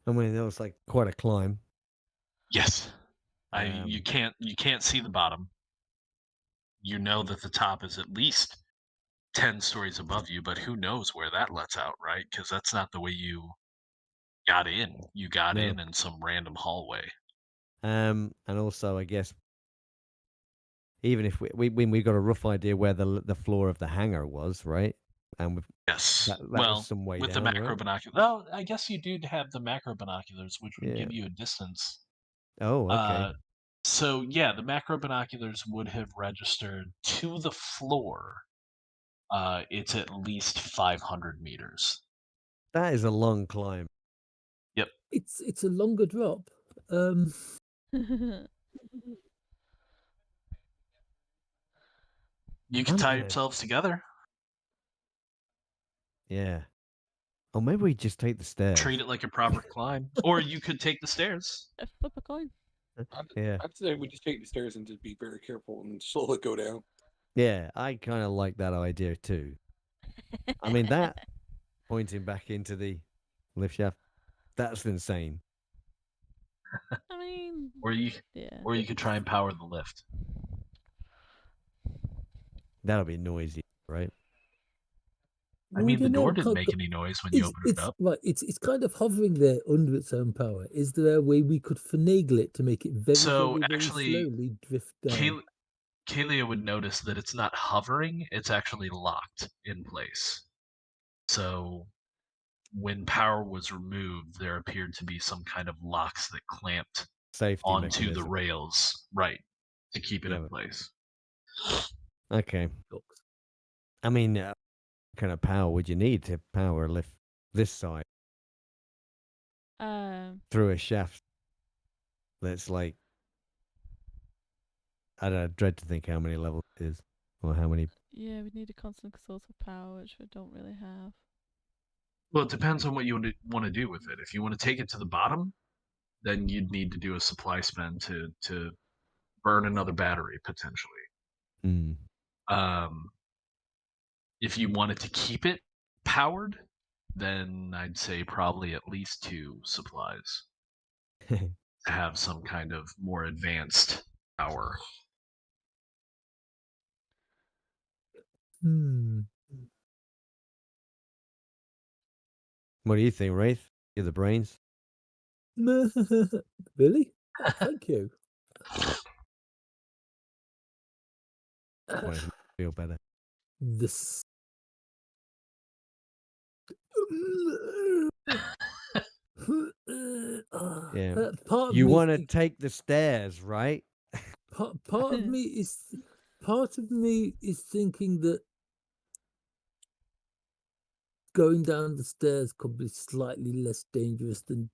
[SPEAKER 1] I mean, that was like quite a climb.
[SPEAKER 2] Yes, you can't see the bottom. You know that the top is at least 10 stories above you, but who knows where that lets out, right? Because that's not the way you got in. You got
[SPEAKER 1] No.
[SPEAKER 2] in some random hallway.
[SPEAKER 1] And also, I guess, even if we got a rough idea where the floor of the hangar was, right? And
[SPEAKER 2] Yes.
[SPEAKER 1] that was
[SPEAKER 2] Well,
[SPEAKER 1] some way
[SPEAKER 2] with the
[SPEAKER 1] down,
[SPEAKER 2] macro
[SPEAKER 1] right?
[SPEAKER 2] binoculars. Well, I guess you do have the macro binoculars, which would
[SPEAKER 1] Yeah.
[SPEAKER 2] give you a distance.
[SPEAKER 1] Oh, okay.
[SPEAKER 2] So yeah, the macro binoculars would have registered to the floor. It's at least 500 meters.
[SPEAKER 1] That is a long climb.
[SPEAKER 2] Yep.
[SPEAKER 4] It's a longer drop.
[SPEAKER 2] You can tie yourselves together.
[SPEAKER 1] Yeah. Or maybe we just take the stairs.
[SPEAKER 2] Treat it like a proper climb. Or you could take the stairs.
[SPEAKER 5] Flip a coin.
[SPEAKER 1] Yeah.
[SPEAKER 3] I'd say we just take the stairs and just be very careful and slowly go down.
[SPEAKER 1] Yeah, I kind of like that idea too. I mean, that pointing back into the lift shaft, that's insane.
[SPEAKER 5] I mean,
[SPEAKER 2] Or you
[SPEAKER 5] yeah.
[SPEAKER 2] could try and power the lift.
[SPEAKER 1] That'll be noisy, right?
[SPEAKER 2] I mean, the door didn't make any noise when you opened it up.
[SPEAKER 4] Right, it's kind of hovering there under its own power. Is there a way we could finagle it to make it very,
[SPEAKER 2] So,
[SPEAKER 4] very, very
[SPEAKER 2] actually,
[SPEAKER 4] slowly drift down?
[SPEAKER 2] Kalia would notice that it's not hovering, it's actually locked in place. So when power was removed, there appeared to be some kind of locks that clamped
[SPEAKER 1] Safety
[SPEAKER 2] onto
[SPEAKER 1] mechanism.
[SPEAKER 2] the rails, right, to keep it
[SPEAKER 1] Yeah,
[SPEAKER 2] in place.
[SPEAKER 1] Okay. I mean, what kind of power would you need to power lift this side through a shaft that's like, I don't know, dread to think how many levels it is or how many.
[SPEAKER 5] Yeah, we need a constant source of power, which we don't really have.
[SPEAKER 2] Well, it depends on what you want to do with it. If you want to take it to the bottom, then you'd need to do a supply spend to burn another battery potentially.
[SPEAKER 1] Mm.
[SPEAKER 2] If you wanted to keep it powered, then I'd say probably at least 2 supplies to have some kind of more advanced power.
[SPEAKER 1] What do you think, Wraith? You're the brains.
[SPEAKER 4] Really? Oh, thank you.
[SPEAKER 1] Wanted to feel better.
[SPEAKER 4] This.
[SPEAKER 1] Yeah.
[SPEAKER 4] Part of
[SPEAKER 1] You
[SPEAKER 4] me
[SPEAKER 1] want to take the stairs, right?
[SPEAKER 4] part of me is thinking that going down the stairs could be slightly less dangerous than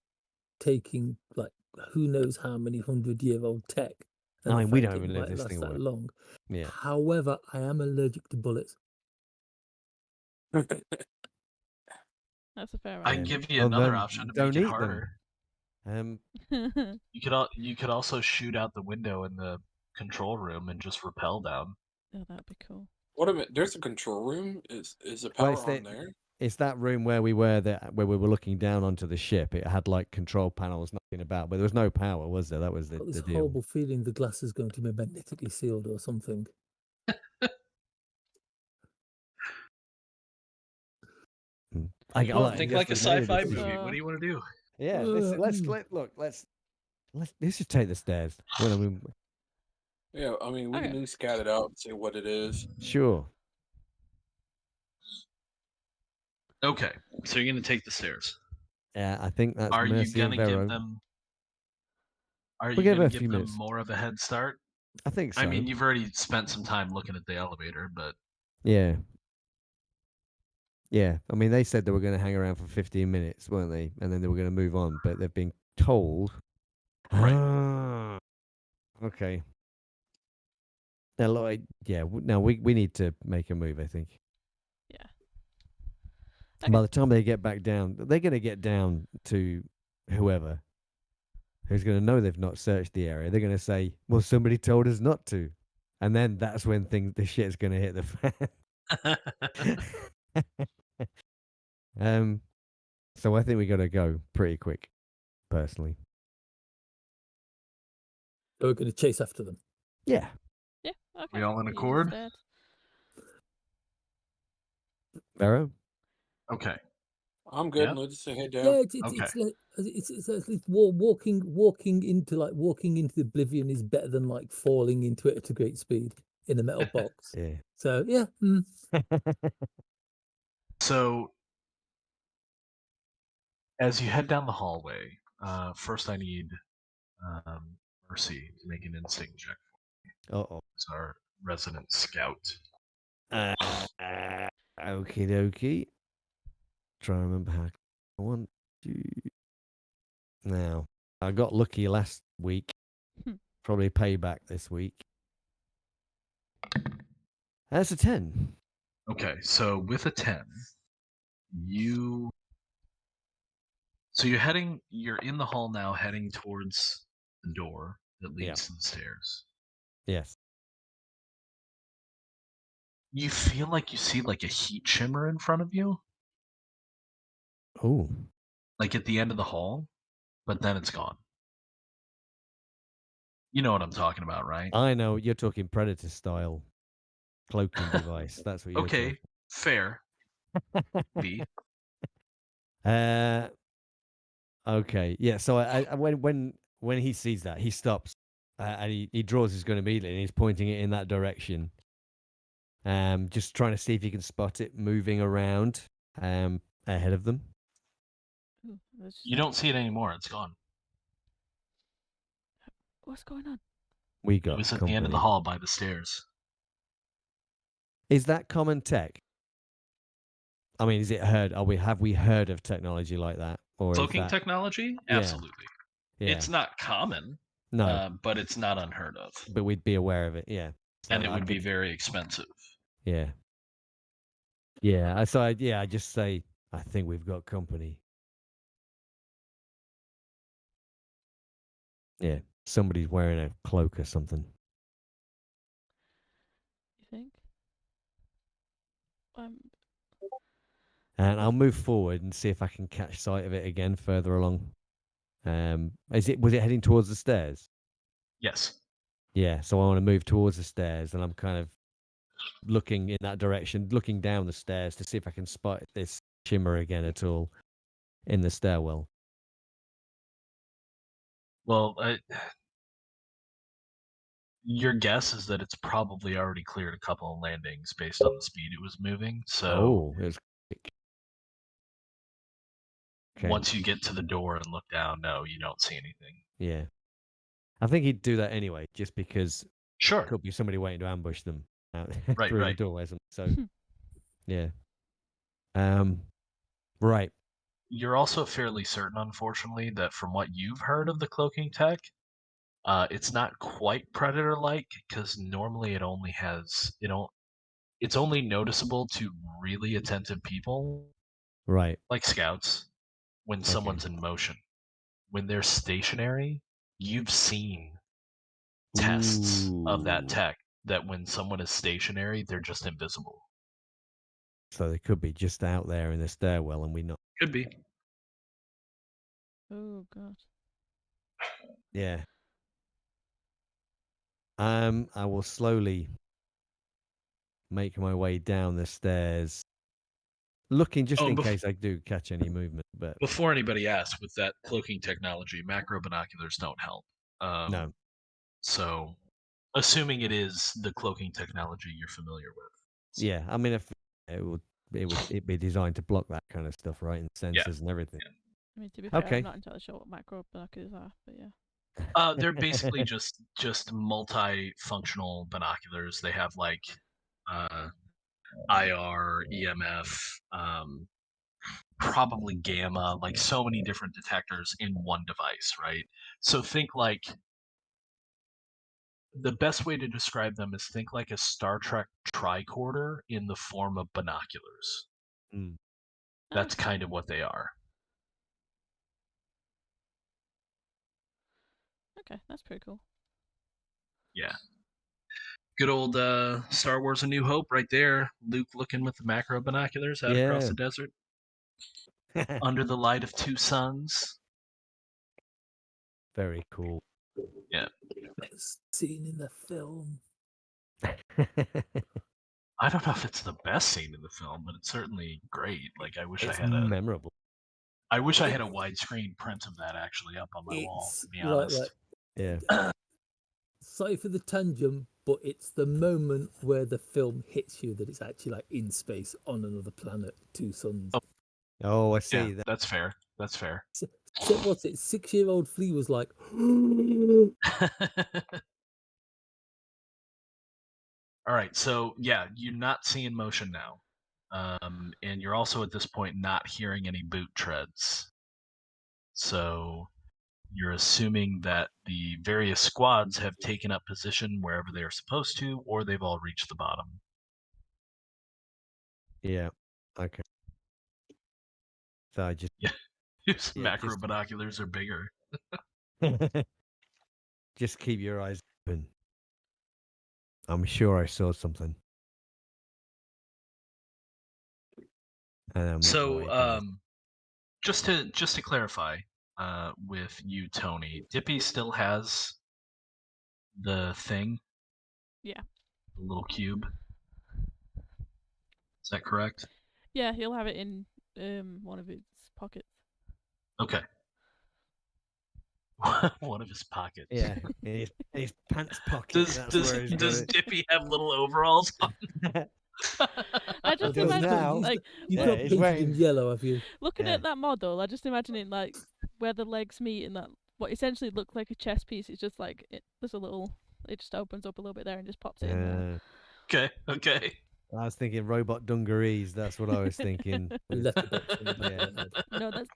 [SPEAKER 4] taking like who knows how many 100-year-old tech, and
[SPEAKER 1] I
[SPEAKER 4] the
[SPEAKER 1] mean, we
[SPEAKER 4] fact
[SPEAKER 1] don't
[SPEAKER 4] it
[SPEAKER 1] even know if
[SPEAKER 4] might
[SPEAKER 1] this
[SPEAKER 4] last
[SPEAKER 1] thing
[SPEAKER 4] that
[SPEAKER 1] works.
[SPEAKER 4] long.
[SPEAKER 1] Yeah.
[SPEAKER 4] However, I am allergic to bullets.
[SPEAKER 5] That's a fair
[SPEAKER 2] I
[SPEAKER 1] Yeah.
[SPEAKER 5] argument.
[SPEAKER 2] give you
[SPEAKER 1] Well,
[SPEAKER 2] another
[SPEAKER 1] then
[SPEAKER 2] option to
[SPEAKER 1] don't
[SPEAKER 2] make it
[SPEAKER 1] eat them.
[SPEAKER 2] harder. You could also shoot out the window in the control room and just rappel down.
[SPEAKER 5] Oh, that'd be cool.
[SPEAKER 3] What a minute, there's a control room. Is the
[SPEAKER 1] Well,
[SPEAKER 3] power on there?
[SPEAKER 1] it's that room where we were where we were looking down onto the ship. It had like control panels, nothing about, but there was no power, was there? That was
[SPEAKER 4] Got this
[SPEAKER 1] the deal.
[SPEAKER 4] horrible feeling the glass is going to be magnetically sealed or something.
[SPEAKER 1] I
[SPEAKER 2] Think
[SPEAKER 1] guess
[SPEAKER 2] like a
[SPEAKER 1] we've made
[SPEAKER 2] sci-fi
[SPEAKER 1] decision.
[SPEAKER 2] movie. What do you want to do?
[SPEAKER 1] Yeah, let's just take the stairs. Well, I mean,
[SPEAKER 3] Yeah, I mean, we can
[SPEAKER 5] Okay.
[SPEAKER 3] at least scout it out and see what it is.
[SPEAKER 1] sure.
[SPEAKER 2] Okay, so you're gonna take the stairs.
[SPEAKER 1] Yeah, I think that's
[SPEAKER 2] Are you
[SPEAKER 1] Mercy and
[SPEAKER 2] gonna give
[SPEAKER 1] Vero.
[SPEAKER 2] them? Are
[SPEAKER 1] We'll
[SPEAKER 2] you
[SPEAKER 1] give her
[SPEAKER 2] gonna
[SPEAKER 1] a
[SPEAKER 2] give
[SPEAKER 1] few
[SPEAKER 2] them
[SPEAKER 1] minutes.
[SPEAKER 2] more of a head start?
[SPEAKER 1] I think so.
[SPEAKER 2] I mean, you've already spent some time looking at the elevator, but
[SPEAKER 1] Yeah. Yeah. I mean, they said they were going to hang around for 15 minutes, weren't they? And then they were going to move on, but they've been told.
[SPEAKER 2] Right.
[SPEAKER 1] Ah, okay. Now, Lloyd, yeah, no, we need to make a move, I think.
[SPEAKER 5] Yeah.
[SPEAKER 1] By
[SPEAKER 5] Okay.
[SPEAKER 1] the time they get back down, they're going to get down to whoever who's going to know they've not searched the area. They're going to say, well, somebody told us not to. And then that's when the shit's going to hit the fan. So I think we got to go pretty quick, personally.
[SPEAKER 4] So we're going to chase after them.
[SPEAKER 1] Yeah.
[SPEAKER 5] Yeah. Okay.
[SPEAKER 2] We all in
[SPEAKER 5] You just
[SPEAKER 2] accord?
[SPEAKER 5] stairs.
[SPEAKER 1] Vero?
[SPEAKER 2] Okay.
[SPEAKER 3] I'm good.
[SPEAKER 2] Yeah.
[SPEAKER 3] Let's just head down.
[SPEAKER 4] Yeah,
[SPEAKER 2] Okay.
[SPEAKER 4] it's at least walking into the oblivion is better than like falling into it at a great speed in a metal box.
[SPEAKER 1] Yeah.
[SPEAKER 4] So yeah.
[SPEAKER 2] So as you head down the hallway, first I need Mercy to make an instinct check.
[SPEAKER 1] Uh-oh.
[SPEAKER 2] It's our resident scout.
[SPEAKER 1] Okie dokie. Try to remember how. I want to. Now, I got lucky last week. Probably payback this week. That's a 10.
[SPEAKER 2] Okay, so with a 10, so you're in the hall now, heading towards the door that leads to the stairs.
[SPEAKER 1] Yes.
[SPEAKER 2] You feel like you see like a heat shimmer in front of you,
[SPEAKER 1] Oh.
[SPEAKER 2] like at the end of the hall, but then it's gone. You know what I'm talking about, right?
[SPEAKER 1] I know. You're talking Predator style cloaking device. That's what you're
[SPEAKER 2] Okay, fair.
[SPEAKER 1] talking.
[SPEAKER 2] B.
[SPEAKER 1] Okay. Yeah. So I when he sees that, he stops and he draws his gun immediately and he's pointing it in that direction. Just trying to see if he can spot it moving around ahead of them.
[SPEAKER 5] Ooh,
[SPEAKER 2] You don't see it anymore. It's gone.
[SPEAKER 5] What's going on?
[SPEAKER 1] We
[SPEAKER 2] It
[SPEAKER 1] got
[SPEAKER 2] was at
[SPEAKER 1] company.
[SPEAKER 2] the end of the hall by the stairs.
[SPEAKER 1] Is that common tech? I mean, is it heard? Have we heard of technology like that? Or
[SPEAKER 2] Cloaking
[SPEAKER 1] is that
[SPEAKER 2] technology?
[SPEAKER 1] Yeah.
[SPEAKER 2] Absolutely.
[SPEAKER 1] Yeah.
[SPEAKER 2] It's not common,
[SPEAKER 1] No,
[SPEAKER 2] but it's not unheard of.
[SPEAKER 1] but we'd be aware of it. Yeah. So
[SPEAKER 2] And it
[SPEAKER 1] I
[SPEAKER 2] would be
[SPEAKER 1] could-
[SPEAKER 2] very expensive.
[SPEAKER 1] Yeah. Yeah. I just say I think we've got company. Yeah. Somebody's wearing a cloak or something.
[SPEAKER 5] You think?
[SPEAKER 1] And I'll move forward and see if I can catch sight of it again further along. Was it heading towards the stairs?
[SPEAKER 2] Yes.
[SPEAKER 1] Yeah, so I want to move towards the stairs and I'm kind of looking in that direction, looking down the stairs to see if I can spot this shimmer again at all in the stairwell.
[SPEAKER 2] Well, your guess is that it's probably already cleared a couple of landings based on the speed it was moving. So
[SPEAKER 1] Oh, it was quick. Okay.
[SPEAKER 2] once you get to the door and look down, no, you don't see anything.
[SPEAKER 1] Yeah. I think he'd do that anyway, just because
[SPEAKER 2] Sure.
[SPEAKER 1] could be somebody waiting to ambush them out
[SPEAKER 2] Right,
[SPEAKER 1] through the
[SPEAKER 2] right.
[SPEAKER 1] doorway. So, yeah. Right.
[SPEAKER 2] You're also fairly certain, unfortunately, that from what you've heard of the cloaking tech, it's not quite predator-like because normally it's only noticeable to really attentive people,
[SPEAKER 1] Right.
[SPEAKER 2] like scouts, when someone's in motion. When they're stationary, you've seen tests of that
[SPEAKER 1] Ooh.
[SPEAKER 2] tech that when someone is stationary, they're just invisible.
[SPEAKER 1] So they could be just out there in the stairwell, and we not.
[SPEAKER 2] Could be.
[SPEAKER 5] Oh god.
[SPEAKER 1] Yeah. I will slowly make my way down the stairs, looking just in case I do catch any movement. But
[SPEAKER 2] Before anybody asks, with that cloaking technology, macro binoculars don't help.
[SPEAKER 1] no.
[SPEAKER 2] So, assuming it is the cloaking technology you're familiar with.
[SPEAKER 1] Yeah. I mean, if it'd be designed to block that kind of stuff, right? And
[SPEAKER 2] Yeah.
[SPEAKER 1] sensors and everything.
[SPEAKER 2] Yeah.
[SPEAKER 5] I mean, to be fair,
[SPEAKER 1] Okay.
[SPEAKER 5] I'm not entirely sure what micro binoculars are, but yeah.
[SPEAKER 2] They're basically just multi-functional binoculars. They have like IR, EMF, probably gamma, like so many different detectors in one device, right? So think like the best way to describe them is think like a Star Trek tricorder in the form of binoculars.
[SPEAKER 1] Mm.
[SPEAKER 2] That's kind of what they are.
[SPEAKER 5] Okay, that's pretty cool.
[SPEAKER 2] Yeah. Good old Star Wars A New Hope right there. Luke looking with the macro binoculars out across the desert. Under the light of two suns.
[SPEAKER 1] Very cool.
[SPEAKER 2] Yeah.
[SPEAKER 4] Best scene in the film.
[SPEAKER 2] I don't know if it's the best scene in the film, but it's certainly great. Like I wish
[SPEAKER 1] It's
[SPEAKER 2] I had a
[SPEAKER 1] memorable.
[SPEAKER 2] I wish I had a widescreen print of that actually up on my wall, to be honest.
[SPEAKER 1] Yeah.
[SPEAKER 4] Sorry for the tangent, but it's the moment where the film hits you that it's actually like in space on another planet, two suns.
[SPEAKER 1] Oh, I see
[SPEAKER 2] Yeah,
[SPEAKER 1] that.
[SPEAKER 2] that's fair. That's fair.
[SPEAKER 4] So what's it? 6-year-old Flea was like,
[SPEAKER 2] All right, so yeah, you're not seeing motion now. And you're also at this point not hearing any boot treads. So you're assuming that the various squads have taken up position wherever they're supposed to, or they've all reached the bottom.
[SPEAKER 1] Yeah. Okay. So I just
[SPEAKER 2] Macro binoculars are bigger.
[SPEAKER 1] just keep your eyes open. I'm sure I saw something.
[SPEAKER 2] So, just to clarify, with you, Tony, Dippy still has the thing.
[SPEAKER 5] Yeah.
[SPEAKER 2] The little cube. Is that correct?
[SPEAKER 5] Yeah, he'll have it in one of his pockets.
[SPEAKER 2] Okay. One of his pockets.
[SPEAKER 1] Yeah, in his pants pocket.
[SPEAKER 2] Does Dippy have little overalls on?
[SPEAKER 5] I just imagine like
[SPEAKER 4] you've got painted in yellow, have you?
[SPEAKER 5] Looking at that model, I just imagine it like where the legs meet and that what essentially looks like a chess piece. It's just like there's a little. It just opens up a little bit there and just pops it in there.
[SPEAKER 2] Okay.
[SPEAKER 1] I was thinking robot dungarees. That's what I was thinking.
[SPEAKER 5] No,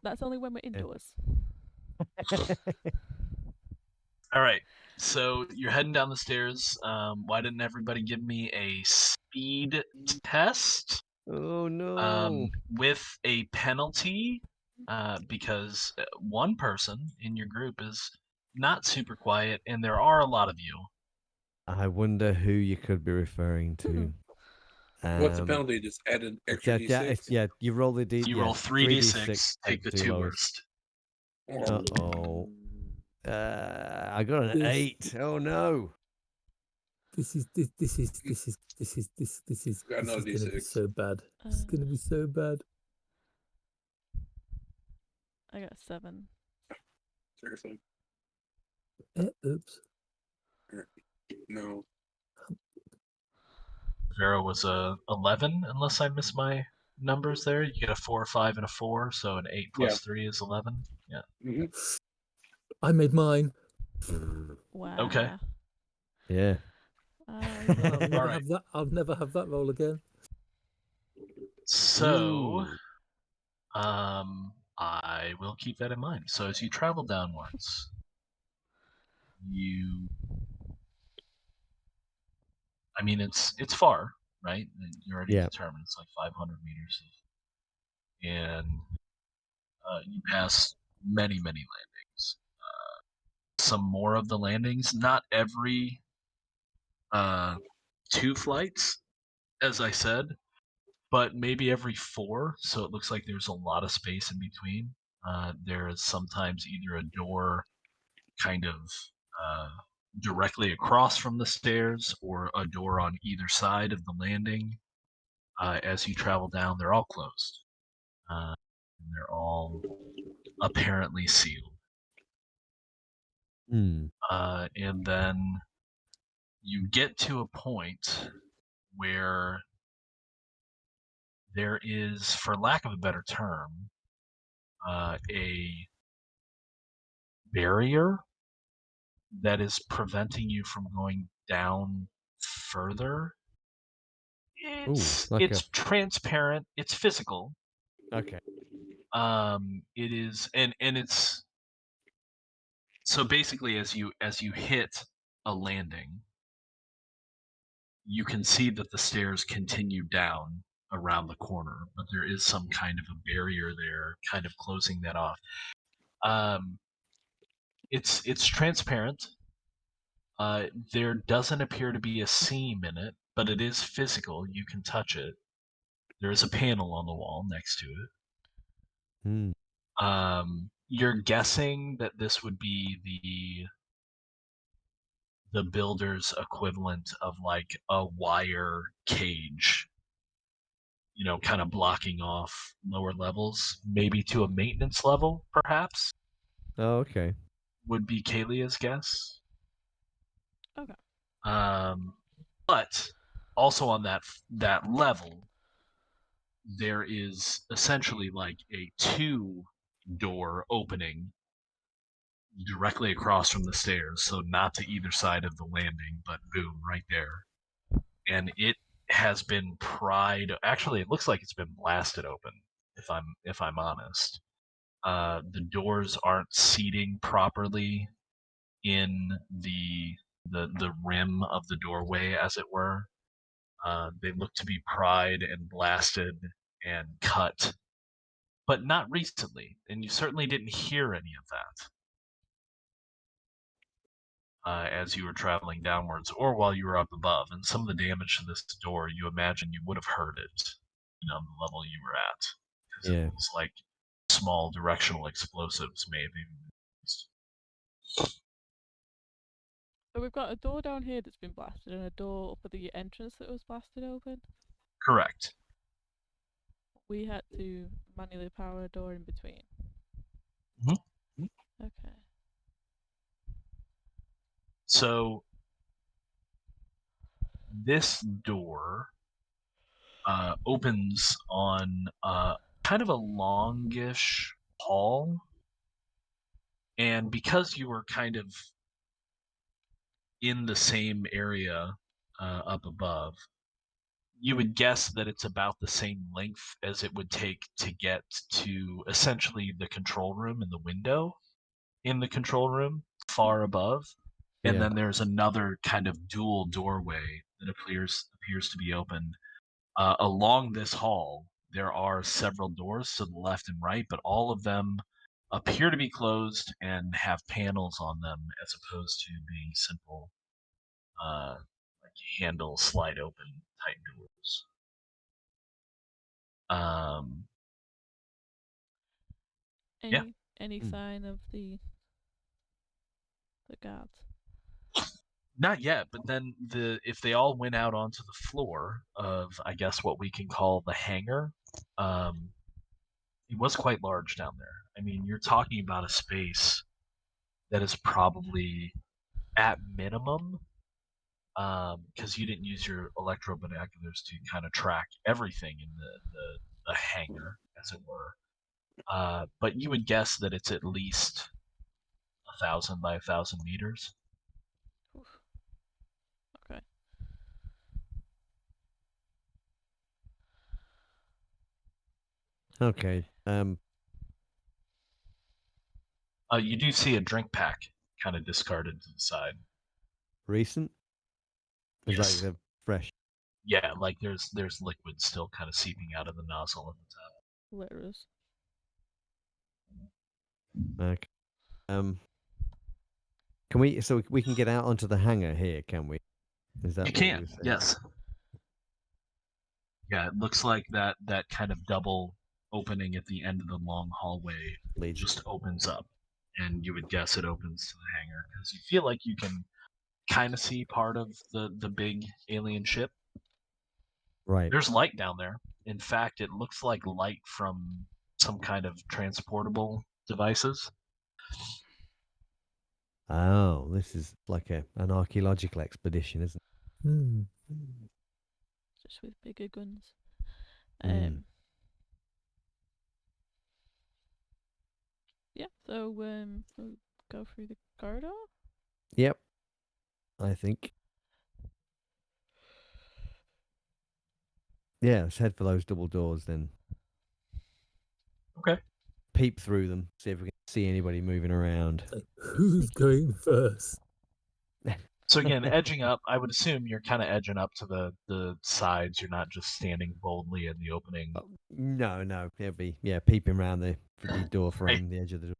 [SPEAKER 5] that's only when we're indoors.
[SPEAKER 2] All right. So you're heading down the stairs. Why didn't everybody give me a speed test?
[SPEAKER 1] Oh no!
[SPEAKER 2] With a penalty, because one person in your group is not super quiet, and there are a lot of you.
[SPEAKER 1] I wonder who you could be referring to.
[SPEAKER 3] What's the penalty? Just add an extra D6?
[SPEAKER 1] Yeah, you roll the D.
[SPEAKER 2] You roll 3d6, take the two worst.
[SPEAKER 1] Uh-oh. I got an 8. Oh no.
[SPEAKER 4] This is gonna be so bad. It's gonna be so bad.
[SPEAKER 5] I got 7.
[SPEAKER 3] Seriously.
[SPEAKER 4] Oops.
[SPEAKER 3] No.
[SPEAKER 2] Vera was a 11, unless I miss my numbers there. You get a 4, a 5, and a 4, so an 8 plus 3 is 11. Yeah.
[SPEAKER 3] Mm-hmm.
[SPEAKER 4] I made mine.
[SPEAKER 5] Wow.
[SPEAKER 2] Okay.
[SPEAKER 1] Yeah.
[SPEAKER 4] And I'll never
[SPEAKER 2] All right.
[SPEAKER 4] have that. I'll never have that roll again.
[SPEAKER 2] So,
[SPEAKER 1] Ooh.
[SPEAKER 2] I will keep that in mind. So as you travel downwards, I mean, it's far, right? You already
[SPEAKER 1] Yeah.
[SPEAKER 2] determined it's like 500 meters, and you pass many landings. Some more of the landings, not every 2 flights, as I said, but maybe every 4. So it looks like there's a lot of space in between. There is sometimes either a door kind of directly across from the stairs or a door on either side of the landing. As you travel down, they're all closed. And they're all apparently sealed.
[SPEAKER 1] Hmm.
[SPEAKER 2] And then you get to a point where there is, for lack of a better term, a barrier that is preventing you from going down further.
[SPEAKER 1] Ooh, like
[SPEAKER 2] It's transparent. It's physical.
[SPEAKER 1] okay.
[SPEAKER 2] It is, and it's so basically as you hit a landing, you can see that the stairs continue down around the corner, but there is some kind of a barrier there, kind of closing that off. It's transparent. There doesn't appear to be a seam in it, but it is physical. You can touch it. There is a panel on the wall next to it.
[SPEAKER 1] Hmm.
[SPEAKER 2] You're guessing that this would be the builder's equivalent of like a wire cage, kind of blocking off lower levels, maybe to a maintenance level, perhaps,
[SPEAKER 1] Oh, okay.
[SPEAKER 2] would be Kalia's guess.
[SPEAKER 5] Okay.
[SPEAKER 2] But also on that level, there is essentially like a 2-door opening directly across from the stairs, so not to either side of the landing, but boom, right there. And it has been pried. Actually, it looks like it's been blasted open. If I'm honest, the doors aren't seating properly in the rim of the doorway, as it were. They look to be pried and blasted and cut, but not recently, and you certainly didn't hear any of that as you were traveling downwards or while you were up above. And some of the damage to this door, you imagine you would have heard it, the level you were at, because
[SPEAKER 1] Yeah.
[SPEAKER 2] it was like small directional explosives may have even been used.
[SPEAKER 5] So we've got a door down here that's been blasted and a door up at the entrance that was blasted open.
[SPEAKER 2] Correct.
[SPEAKER 5] We had to manually power a door in between.
[SPEAKER 2] Mm-hmm.
[SPEAKER 5] Okay.
[SPEAKER 2] So this door opens on kind of a longish hall, and because you were kind of in the same area up above, you would guess that it's about the same length as it would take to get to essentially the control room and the window in the control room far above. And
[SPEAKER 1] Yeah.
[SPEAKER 2] then there's another kind of dual doorway that appears to be open. Along this hall, there are several doors to the left and right, but all of them appear to be closed and have panels on them as opposed to being simple like handle slide open type doors.
[SPEAKER 5] Any
[SPEAKER 1] Hmm.
[SPEAKER 5] sign of the guards?
[SPEAKER 2] Not yet, but then if they all went out onto the floor of, I guess, what we can call the hangar, it was quite large down there. I mean, you're talking about a space that is probably at minimum, because you didn't use your electro binoculars to kind of track everything in the hangar, as it were. But you would guess that it's at least 1,000 by 1,000 meters.
[SPEAKER 5] Oof. Okay.
[SPEAKER 1] Okay.
[SPEAKER 2] You do see a drink pack kind of discarded to the side.
[SPEAKER 1] Recent? Is
[SPEAKER 2] Yes.
[SPEAKER 1] like the fresh?
[SPEAKER 2] Yeah, like there's liquid still kind of seeping out of the nozzle at the top.
[SPEAKER 5] Letters.
[SPEAKER 1] Okay. Can we? So we can get out onto the hangar here, can we? Is that
[SPEAKER 2] You
[SPEAKER 1] what
[SPEAKER 2] can,
[SPEAKER 1] you're saying?
[SPEAKER 2] yes. Yeah, it looks like that kind of double opening at the end of the long hallway
[SPEAKER 1] Leads.
[SPEAKER 2] just opens up, and you would guess it opens to the hangar because you feel like you can kind of see part of the big alien ship.
[SPEAKER 1] Right.
[SPEAKER 2] There's light down there. In fact, it looks like light from some kind of transportable devices.
[SPEAKER 1] Oh, this is like an archaeological expedition, isn't it?
[SPEAKER 4] Hmm.
[SPEAKER 5] Just with bigger guns.
[SPEAKER 1] Mm.
[SPEAKER 5] Yeah, so we'll go through the corridor.
[SPEAKER 1] Yep. I think. Yeah, let's head for those double doors then.
[SPEAKER 2] Okay.
[SPEAKER 1] Peep through them, see if we can see anybody moving around.
[SPEAKER 4] Like, who's going first?
[SPEAKER 2] So again, edging up, I would assume you're kind of edging up to the sides. You're not just standing boldly in the opening.
[SPEAKER 1] Oh, no, it'll be peeping around the door frame, the edge of the door.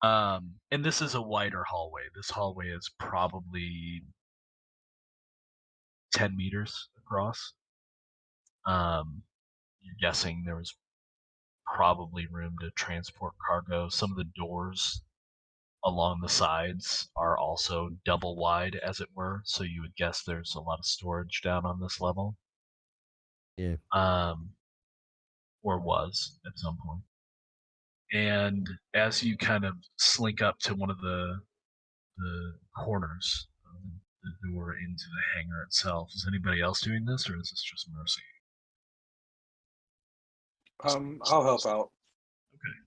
[SPEAKER 2] And this is a wider hallway. This hallway is probably 10 meters across. You're guessing there was probably room to transport cargo. Some of the doors along the sides are also double wide, as it were. So you would guess there's a lot of storage down on this level.
[SPEAKER 1] Yeah.
[SPEAKER 2] Or was at some point. And as you kind of slink up to one of the corners of the door into the hangar itself, is anybody else doing this, or is this just Mercy?
[SPEAKER 3] I'll help out.
[SPEAKER 2] Okay.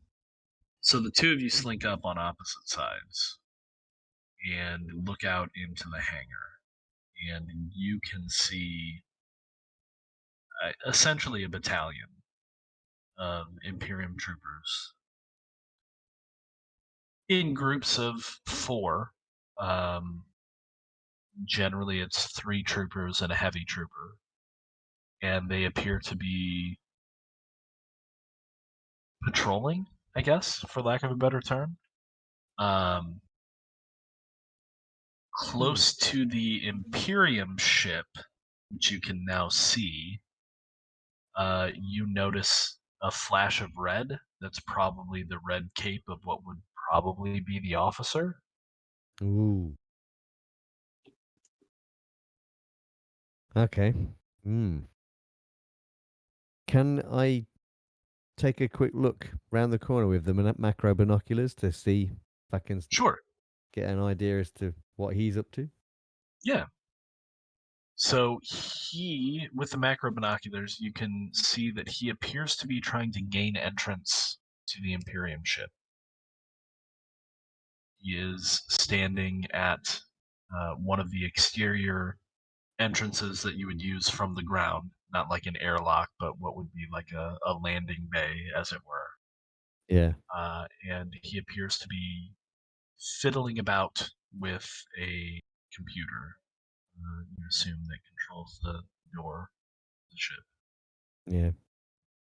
[SPEAKER 2] So the two of you slink up on opposite sides and look out into the hangar, and you can see essentially a battalion of Imperium troopers in groups of 4. Generally, it's 3 troopers and a heavy trooper, and they appear to be patrolling, I guess, for lack of a better term. Close to the Imperium ship, which you can now see, you notice a flash of red. That's probably the red cape of what would probably be the officer.
[SPEAKER 1] Ooh. Okay. Can I take a quick look round the corner with the macro binoculars to see if I can
[SPEAKER 2] Sure.
[SPEAKER 1] get an idea as to what he's up to?
[SPEAKER 2] Yeah. So he, with the macro binoculars, you can see that he appears to be trying to gain entrance to the Imperium ship. He is standing at one of the exterior entrances that you would use from the ground, not like an airlock, but what would be like a landing bay, as it were.
[SPEAKER 1] Yeah.
[SPEAKER 2] And he appears to be fiddling about with a computer. You assume that controls the door of the ship.
[SPEAKER 1] Yeah.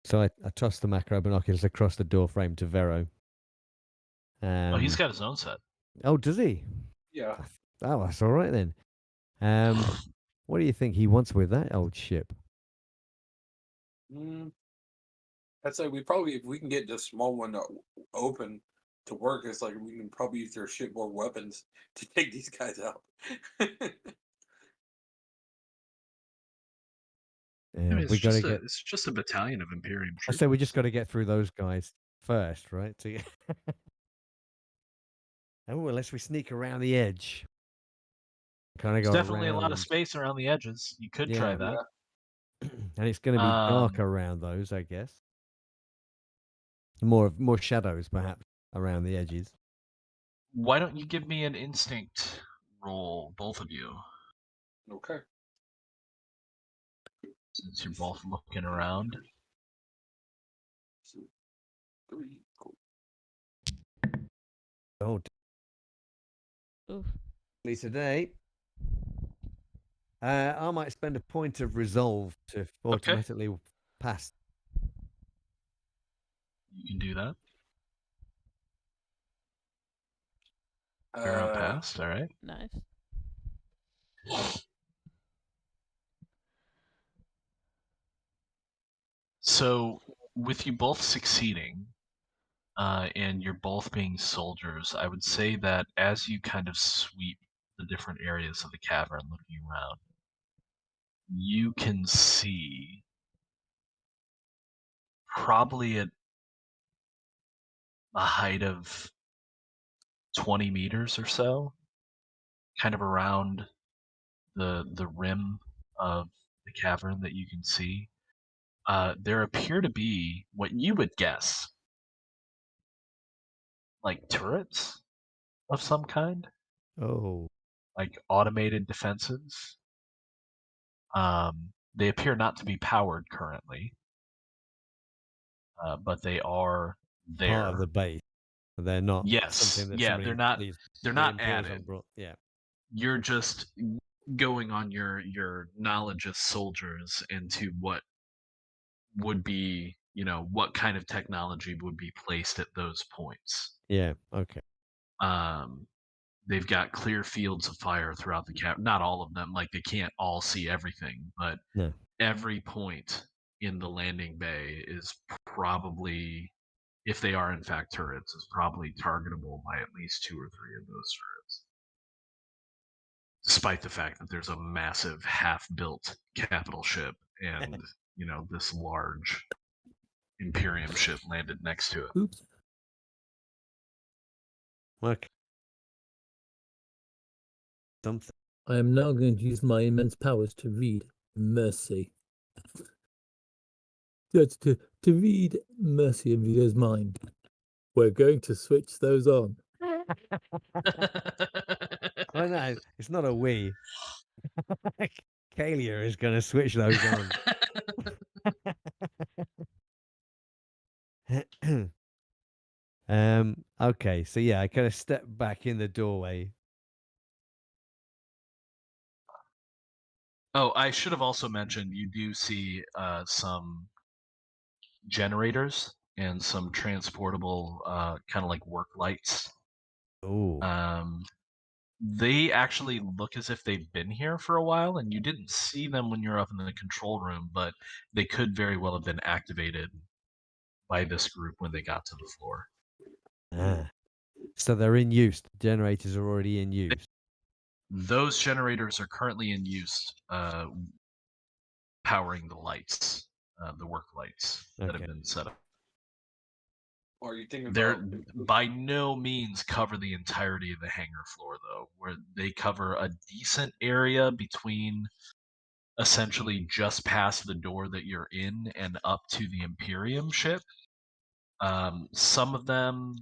[SPEAKER 1] So I toss the macro binoculars across the door frame to Vero.
[SPEAKER 2] Oh, he's got his own set.
[SPEAKER 1] Oh, does he?
[SPEAKER 3] Yeah.
[SPEAKER 1] Oh, that's all right then. What do you think he wants with that old ship?
[SPEAKER 3] I'd say we probably, if we can get the small one open to work, it's like we can probably use their shipboard weapons to take these guys out.
[SPEAKER 1] Yeah,
[SPEAKER 2] it's
[SPEAKER 1] we got to get.
[SPEAKER 2] it's just a battalion of Imperium
[SPEAKER 1] I
[SPEAKER 2] troopers.
[SPEAKER 1] say we just got to get through those guys first, right? Oh, unless we sneak around the edge. Kind of
[SPEAKER 2] There's
[SPEAKER 1] go
[SPEAKER 2] definitely a lot of
[SPEAKER 1] around.
[SPEAKER 2] space around the edges. You could try
[SPEAKER 1] Yeah.
[SPEAKER 2] that.
[SPEAKER 1] And it's going to be dark around those, I guess. More shadows, perhaps, around the edges.
[SPEAKER 2] Why don't you give me an instinct roll, both of you,
[SPEAKER 3] Okay.
[SPEAKER 2] since you're both looking around?
[SPEAKER 3] 3. Cool.
[SPEAKER 1] Oh,
[SPEAKER 5] Oof.
[SPEAKER 1] today, I might spend a point of resolve to automatically pass.
[SPEAKER 2] You can do that. You're on past, all right.
[SPEAKER 5] Nice.
[SPEAKER 2] So, with you both succeeding, and you're both being soldiers, I would say that as you kind of sweep the different areas of the cavern looking around, you can see probably at a height of 20 meters or so, kind of around the rim of the cavern that you can see, there appear to be what you would guess like turrets of some kind,
[SPEAKER 1] Oh,
[SPEAKER 2] like automated defenses. They appear not to be powered currently, but they are
[SPEAKER 1] part of
[SPEAKER 2] there.
[SPEAKER 1] the base. They're not
[SPEAKER 2] Yes,
[SPEAKER 1] something that
[SPEAKER 2] yeah,
[SPEAKER 1] somebody
[SPEAKER 2] they're
[SPEAKER 1] the
[SPEAKER 2] not
[SPEAKER 1] Imperials
[SPEAKER 2] added.
[SPEAKER 1] have brought. Yeah.
[SPEAKER 2] You're just going on your knowledge as soldiers into what would be, what kind of technology would be placed at those points.
[SPEAKER 1] Yeah. Okay.
[SPEAKER 2] Um, they've got clear fields of fire throughout the cap. Not all of them, like they can't all see everything, but
[SPEAKER 1] No.
[SPEAKER 2] every point in the landing bay is probably, if they are in fact turrets, is probably targetable by at least 2 or 3 of those turrets. Despite the fact that there's a massive half-built capital ship and this large Imperium ship landed next to it.
[SPEAKER 4] Oops.
[SPEAKER 1] Okay. Something.
[SPEAKER 4] I am now going to use my immense powers to read mercy. That's to read mercy in Vito's mind. We're going to switch those on.
[SPEAKER 1] Oh no, it's not a we. Kalia is going to switch those on. Okay, so yeah, I kind of step back in the doorway.
[SPEAKER 2] Oh, I should have also mentioned you do see some generators and some transportable kind of like work lights.
[SPEAKER 1] Oh.
[SPEAKER 2] They actually look as if they've been here for a while, and you didn't see them when you're up in the control room, but they could very well have been activated by this group when they got to the floor.
[SPEAKER 1] Ah. So they're in use. The generators are already in use.
[SPEAKER 2] Those generators are currently in use, powering the lights, the work lights that have been set up.
[SPEAKER 3] Are you thinking
[SPEAKER 2] They're
[SPEAKER 3] about
[SPEAKER 2] by no means cover the entirety of the hangar floor, though, where they cover a decent area between essentially just past the door that you're in and up to the Imperium ship. Some of them,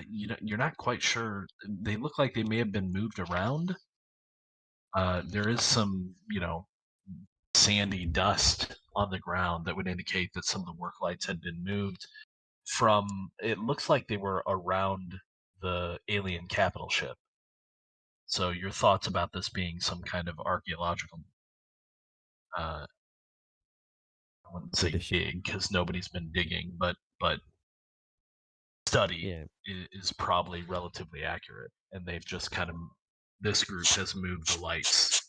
[SPEAKER 2] you're not quite sure. They look like they may have been moved around. There is some, sandy dust on the ground that would indicate that some of the work lights had been moved from, it looks like they were around the alien capital ship. So your thoughts about this being some kind of archaeological, I wouldn't say dig because nobody's been digging, but study is probably relatively accurate. And they've just kind of, this group has moved the lights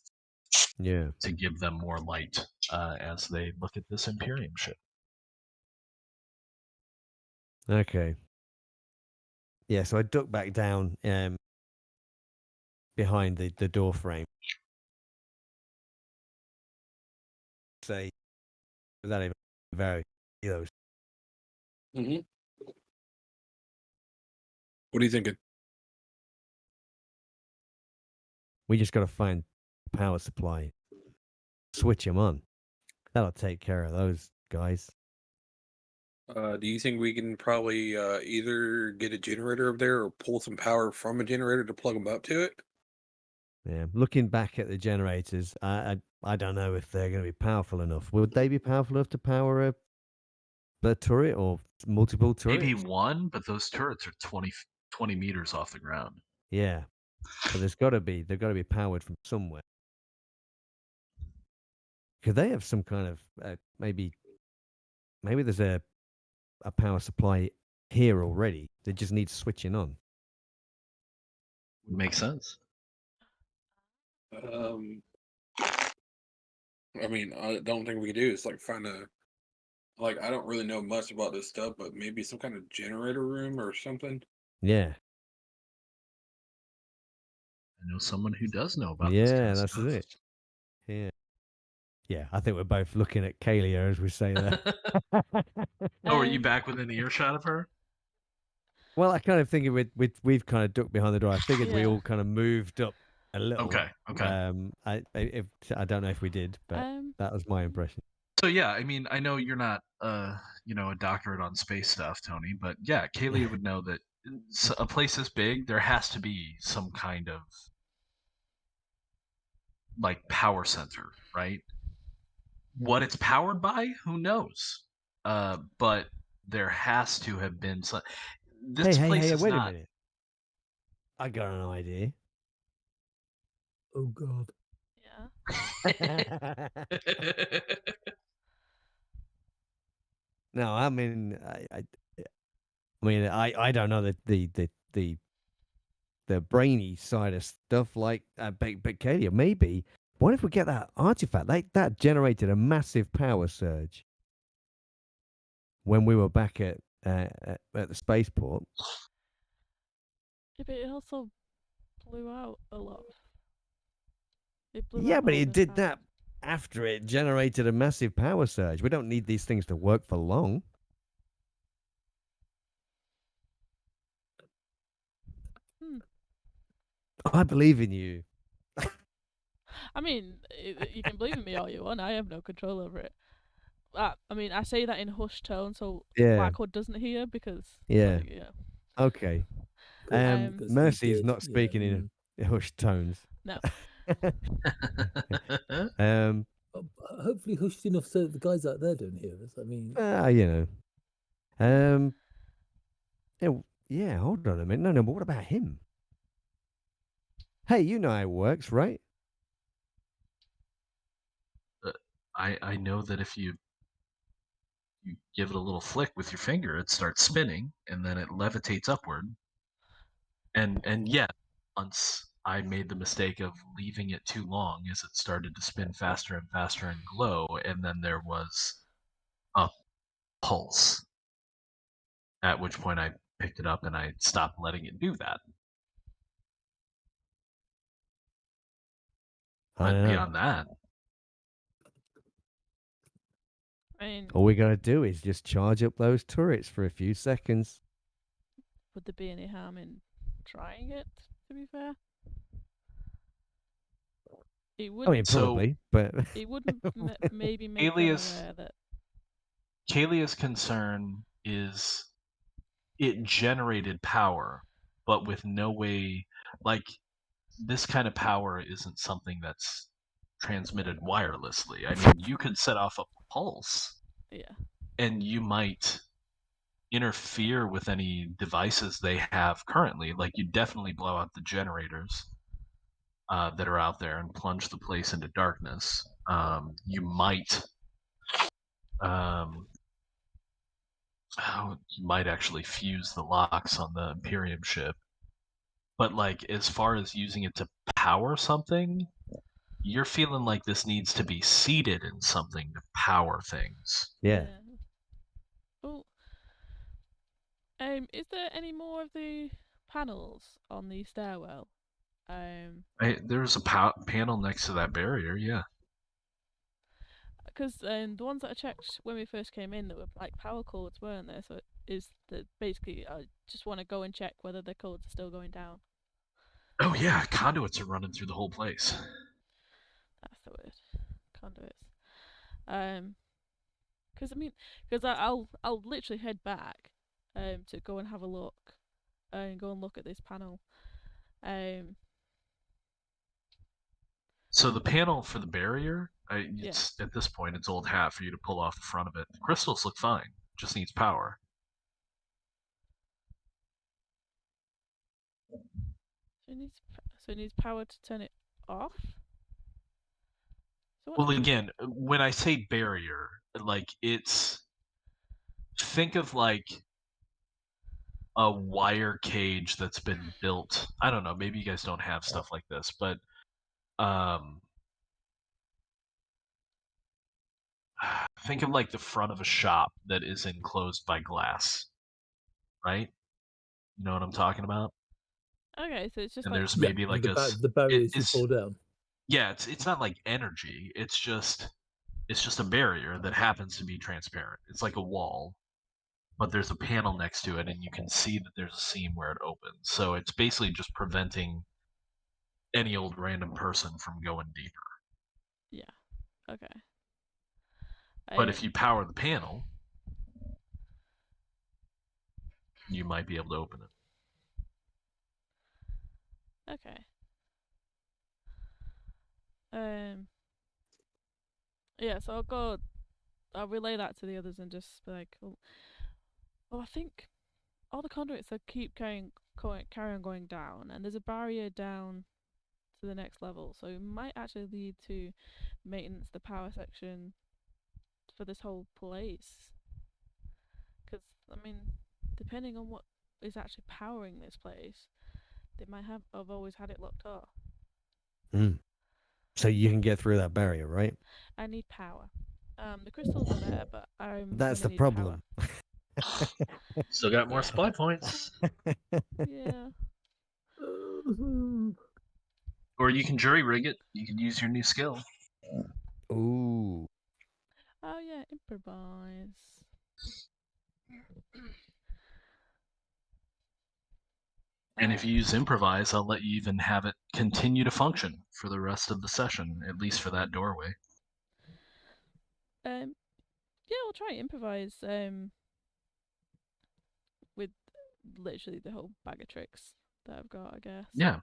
[SPEAKER 2] to give them more light as they look at this Imperium ship.
[SPEAKER 1] Okay. Yeah, so I duck back down behind the door frame. Say, without even very those.
[SPEAKER 3] What are you thinking?
[SPEAKER 1] We just got to find power supply, switch them on. That'll take care of those guys.
[SPEAKER 3] Do you think we can probably either get a generator up there or pull some power from a generator to plug them up to it?
[SPEAKER 1] Yeah, looking back at the generators, I don't know if they're going to be powerful enough. Would they be powerful enough to power a turret or multiple turrets?
[SPEAKER 2] Maybe one, but those turrets are 20 meters off the ground.
[SPEAKER 1] Yeah, but they've got to be powered from somewhere. Could they have some kind of maybe there's a power supply here already that just needs switching on?
[SPEAKER 2] Would make sense.
[SPEAKER 3] I mean, I don't think we could do is like find a I don't really know much about this stuff, but maybe some kind of generator room or something.
[SPEAKER 1] Yeah,
[SPEAKER 2] I know someone who does know about this kind of
[SPEAKER 1] that's
[SPEAKER 2] stuff.
[SPEAKER 1] it. Yeah. Yeah, I think we're both looking at Kalia as we say that.
[SPEAKER 2] Oh, are you back within earshot of her?
[SPEAKER 1] Well, I kind of think we've kind of ducked behind the door. I figured we
[SPEAKER 5] Yeah.
[SPEAKER 1] all kind of moved up a little.
[SPEAKER 2] Okay.
[SPEAKER 1] I don't know if we did, but that was my impression.
[SPEAKER 2] So yeah, I mean, I know you're not a doctorate on space stuff, Tony, but yeah, Kaylee would know that a place this big, there has to be some kind of like power center, right? What it's powered by, who knows? But there has to have been some. This place
[SPEAKER 1] Hey,
[SPEAKER 2] is
[SPEAKER 1] wait
[SPEAKER 2] not.
[SPEAKER 1] a minute. I got an idea.
[SPEAKER 4] Oh God.
[SPEAKER 5] Yeah.
[SPEAKER 1] No, I mean, I don't know the brainy side of stuff like but Kalia, maybe. What if we get that artifact? That generated a massive power surge when we were back at the spaceport.
[SPEAKER 5] Yeah, but it also blew out a lot. It blew
[SPEAKER 1] Yeah,
[SPEAKER 5] out
[SPEAKER 1] but
[SPEAKER 5] all
[SPEAKER 1] it
[SPEAKER 5] the
[SPEAKER 1] did
[SPEAKER 5] power.
[SPEAKER 1] that after it generated a massive power surge. We don't need these things to work for long. I believe in you.
[SPEAKER 5] I mean, you can believe in me all you want. I have no control over it. I mean, I say that in hushed tone, so
[SPEAKER 1] Yeah.
[SPEAKER 5] Blackwood doesn't hear because.
[SPEAKER 1] Yeah.
[SPEAKER 5] Like, yeah.
[SPEAKER 1] Okay.
[SPEAKER 4] Because
[SPEAKER 1] Mercy's
[SPEAKER 4] did,
[SPEAKER 1] not speaking in hushed tones.
[SPEAKER 5] No.
[SPEAKER 4] Hopefully hushed enough so that the guys out there don't hear us. I mean,
[SPEAKER 1] yeah. Hold on a minute. No. But what about him? Hey, you know how it works, right?
[SPEAKER 2] I know that if you give it a little flick with your finger, it starts spinning, and then it levitates upward. And yeah, once I made the mistake of leaving it too long, as it started to spin faster and faster and glow, and then there was a pulse. At which point I picked it up and I stopped letting it do that. But beyond that,
[SPEAKER 5] I mean,
[SPEAKER 1] all we gotta do is just charge up those turrets for a few seconds.
[SPEAKER 5] would there be any harm in trying it, to be fair? It wouldn't.
[SPEAKER 1] I mean, probably, but
[SPEAKER 5] it wouldn't maybe make them aware that.
[SPEAKER 2] Kalia's concern is it generated power, but with no way, like, this kind of power isn't something that's transmitted wirelessly. I mean, you could set off a pulse.
[SPEAKER 5] Yeah.
[SPEAKER 2] And you might interfere with any devices they have currently. Like, you definitely blow out the generators that are out there and plunge the place into darkness. You might you might actually fuse the locks on the Imperium ship. But like, as far as using it to power something, you're feeling like this needs to be seated in something to power things.
[SPEAKER 1] Yeah.
[SPEAKER 5] Oh. Is there any more of the panels on the stairwell?
[SPEAKER 2] There's a panel next to that barrier, yeah.
[SPEAKER 5] Because the ones that I checked when we first came in, there were like power cords, weren't there? So is that basically I just want to go and check whether the cords are still going down.
[SPEAKER 2] Oh yeah, conduits are running through the whole place.
[SPEAKER 5] That's the word. Conduits. Because I'll literally head back, to go and have a look, and go and look at this panel.
[SPEAKER 2] So the panel for the barrier,
[SPEAKER 5] Yeah.
[SPEAKER 2] it's at this point it's old hat for you to pull off the front of it. The crystals look fine, just needs power.
[SPEAKER 5] So it needs power to turn it off. So
[SPEAKER 2] Well, again, when I say barrier, like think of like a wire cage that's been built. I don't know, maybe you guys don't have stuff like this, but think of like the front of a shop that is enclosed by glass, right? You know what I'm talking about?
[SPEAKER 5] Okay, so it's just
[SPEAKER 2] And
[SPEAKER 5] like
[SPEAKER 2] there's maybe like
[SPEAKER 4] the barriers you pull down.
[SPEAKER 2] Yeah, it's not like energy. It's just a barrier that happens to be transparent. It's like a wall, but there's a panel next to it, and you can see that there's a seam where it opens. So it's basically just preventing any old random person from going deeper.
[SPEAKER 5] Yeah. Okay.
[SPEAKER 2] But if you power the panel, you might be able to open it.
[SPEAKER 5] Okay. Yeah, so I'll relay that to the others and just be like, well, I think all the conduits that keep carry on going down, and there's a barrier down to the next level, so it might actually lead to maintenance the power section for this whole place. Because, I mean, depending on what is actually powering this place, they might have always had it locked off.
[SPEAKER 1] So you can get through that barrier, right?
[SPEAKER 5] I need power. The crystals are there, but
[SPEAKER 1] That's the problem.
[SPEAKER 2] Still got more supply points.
[SPEAKER 5] Yeah.
[SPEAKER 2] Or you can jury rig it. You can use your new skill.
[SPEAKER 1] Ooh.
[SPEAKER 5] Oh yeah, improvise.
[SPEAKER 2] And if you use improvise, I'll let you even have it continue to function for the rest of the session, at least for that doorway.
[SPEAKER 5] Yeah, we'll try improvise. With literally the whole bag of tricks that I've got, I guess.
[SPEAKER 2] Yeah.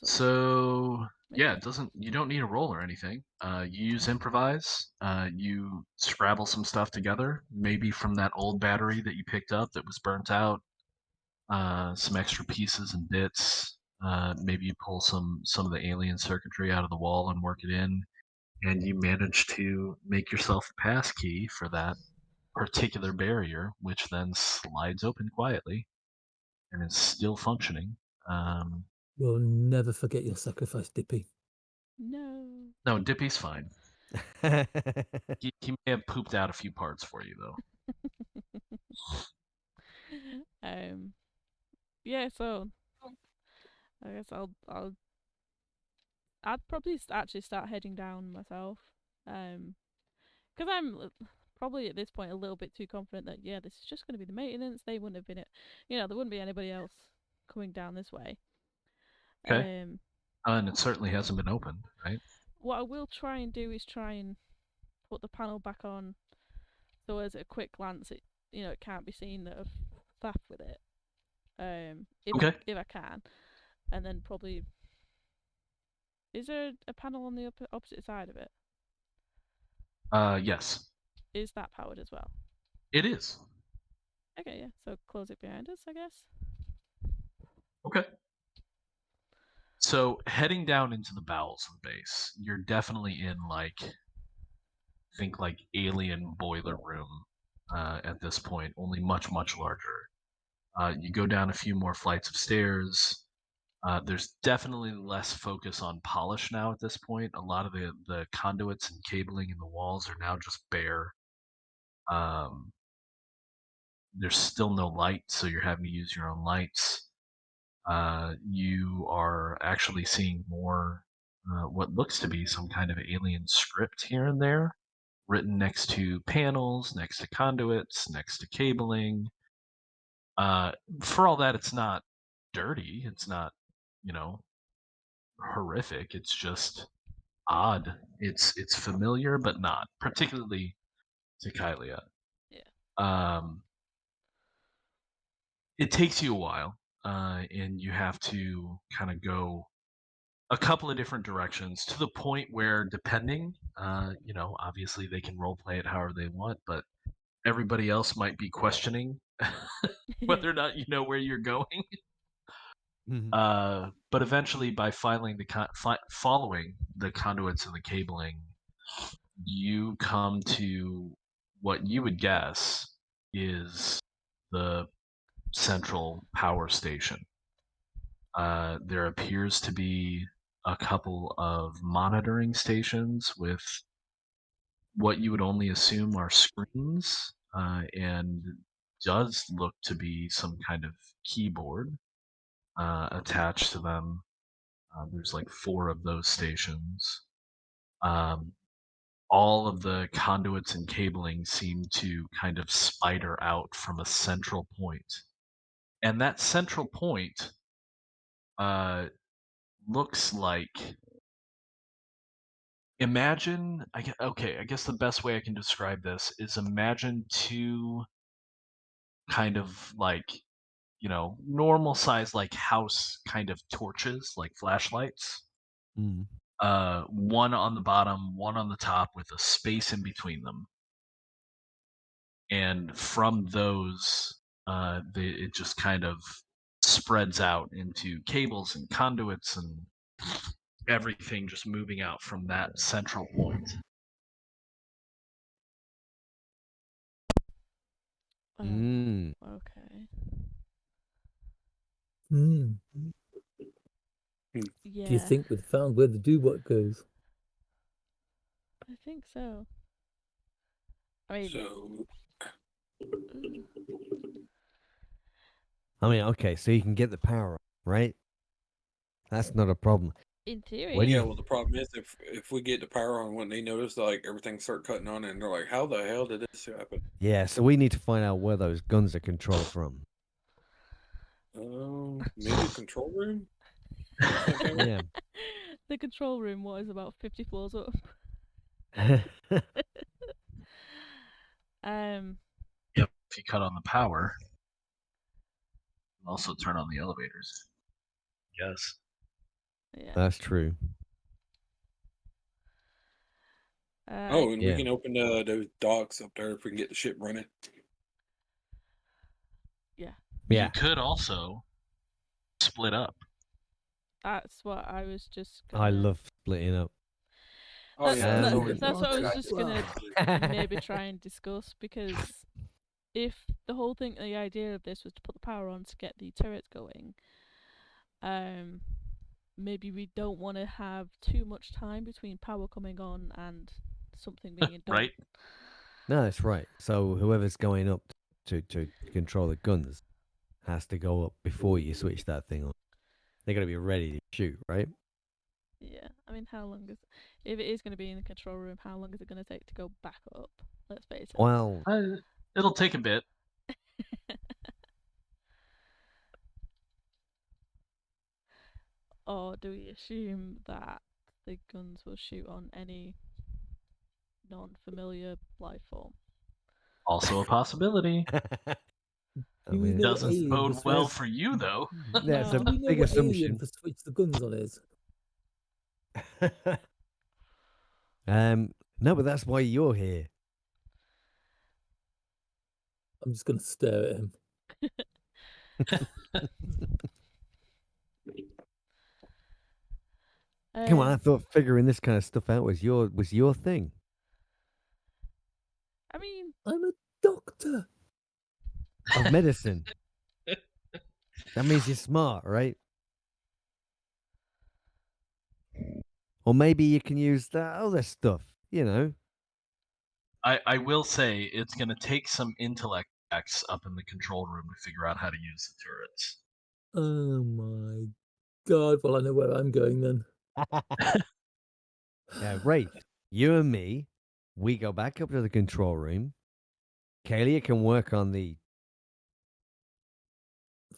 [SPEAKER 2] So yeah,
[SPEAKER 5] it
[SPEAKER 2] you don't need a roll or anything. You use improvise. You scrabble some stuff together, maybe from that old battery that you picked up that was burnt out. Some extra pieces and bits. Maybe you pull some of the alien circuitry out of the wall and work it in, and you manage to make yourself a pass key for that particular barrier, which then slides open quietly and is still functioning.
[SPEAKER 4] We'll never forget your sacrifice, Dippy.
[SPEAKER 5] No,
[SPEAKER 2] Dippy's fine. he may have pooped out a few parts for you though.
[SPEAKER 5] Yeah, so I guess I'd probably actually start heading down myself, because I'm probably at this point a little bit too confident that this is just going to be the maintenance. They wouldn't have been there wouldn't be anybody else coming down this way.
[SPEAKER 2] Okay. And it certainly hasn't been opened, right?
[SPEAKER 5] What I will try and do is try and put the panel back on, so as a quick glance, it can't be seen that I've faffed with it. If I can, and then probably, is there a panel on the opposite side of it?
[SPEAKER 2] Yes.
[SPEAKER 5] Is that powered as well?
[SPEAKER 2] It is.
[SPEAKER 5] Okay, yeah. So close it behind us, I guess.
[SPEAKER 2] Okay. So heading down into the bowels of the base, you're definitely in think alien boiler room at this point, only much, much larger. You go down a few more flights of stairs. There's definitely less focus on polish now at this point. A lot of the conduits and cabling in the walls are now just bare. There's still no light, so you're having to use your own lights. You are actually seeing more what looks to be some kind of alien script here and there, written next to panels, next to conduits, next to cabling. For all that, it's not dirty. It's not you know, horrific. It's just odd. It's familiar but not, particularly to Kylia.
[SPEAKER 5] Yeah.
[SPEAKER 2] It takes you a while, and you have to kind of go a couple of different directions to the point where, depending, obviously they can role play it however they want, but everybody else might be questioning whether or not you know where you're going. But eventually, by following the conduits and the cabling, you come to what you would guess is the central power station. There appears to be a couple of monitoring stations with what you would only assume are screens, and does look to be some kind of keyboard attached to them. There's like 4 of those stations. Um, all of the conduits and cabling seem to kind of spider out from a central point. And that central point uh, looks like, imagine, I guess the best way I can describe this is, imagine 2 kind of like, normal size, like house kind of torches, like flashlights. One on the bottom, one on the top, with a space in between them. And from those, it just kind of spreads out into cables and conduits and everything just moving out from that central point.
[SPEAKER 5] Okay.
[SPEAKER 4] Do you
[SPEAKER 5] Yeah,
[SPEAKER 4] think we've found where the do-what goes?
[SPEAKER 5] I think so. I mean,
[SPEAKER 3] So
[SPEAKER 1] Okay, so you can get the power, right? That's not a problem.
[SPEAKER 5] in
[SPEAKER 1] Where
[SPEAKER 5] theory,
[SPEAKER 1] do
[SPEAKER 3] yeah,
[SPEAKER 1] you?
[SPEAKER 3] well, the problem is if we get the power on when they notice like everything start cutting on, and they're like, "How the hell did this happen?"
[SPEAKER 1] Yeah, so we need to find out where those guns are controlled from.
[SPEAKER 3] Maybe a control room.
[SPEAKER 1] Yeah.
[SPEAKER 5] the control room was about 50 floors up.
[SPEAKER 2] Yep. If you cut on the power, also turn on the elevators. Yes.
[SPEAKER 5] Yeah.
[SPEAKER 1] That's true.
[SPEAKER 3] And we
[SPEAKER 1] Yeah.
[SPEAKER 3] can open those docks up there if we can get the ship running.
[SPEAKER 5] Yeah.
[SPEAKER 1] Yeah.
[SPEAKER 2] You could also split up.
[SPEAKER 5] That's what I was just
[SPEAKER 1] I
[SPEAKER 5] gonna.
[SPEAKER 1] love splitting up.
[SPEAKER 3] Oh yeah, that's always
[SPEAKER 5] That's what I was
[SPEAKER 3] good.
[SPEAKER 5] just gonna maybe try and discuss, because if the idea of this was to put the power on to get the turrets going, maybe we don't want to have too much time between power coming on and something being done.
[SPEAKER 2] Right?
[SPEAKER 1] No, that's right. So whoever's going up to control the guns has to go up before you switch that thing on. They're gonna be ready to shoot, right?
[SPEAKER 5] Yeah. I mean, how long is if it is going to be in the control room? How long is it going to take to go back up? Let's face it.
[SPEAKER 1] Well,
[SPEAKER 2] It'll take a bit.
[SPEAKER 5] Or do we assume that the guns will shoot on any non-familiar life form?
[SPEAKER 2] Also a possibility.
[SPEAKER 4] Do we know what
[SPEAKER 2] Doesn't
[SPEAKER 4] alien
[SPEAKER 2] bode
[SPEAKER 4] the
[SPEAKER 2] well
[SPEAKER 4] switch?
[SPEAKER 2] for you, though.
[SPEAKER 1] That's
[SPEAKER 5] No.
[SPEAKER 1] a
[SPEAKER 4] Do we know
[SPEAKER 1] big
[SPEAKER 4] what alien
[SPEAKER 1] assumption.
[SPEAKER 4] the switch the guns on is?
[SPEAKER 1] No, but that's why you're here.
[SPEAKER 4] I'm just gonna stare at him.
[SPEAKER 1] Come on, I thought figuring this kind of stuff out was your thing.
[SPEAKER 5] I mean,
[SPEAKER 4] I'm a doctor.
[SPEAKER 1] Of medicine. That means you're smart, right? Or maybe you can use that other stuff, you know.
[SPEAKER 2] I will say it's going to take some intellect checks up in the control room to figure out how to use the turrets.
[SPEAKER 4] Oh my god! Well, I know where I'm going then.
[SPEAKER 1] Yeah, Rafe, you and me, we go back up to the control room. Kalia can work on the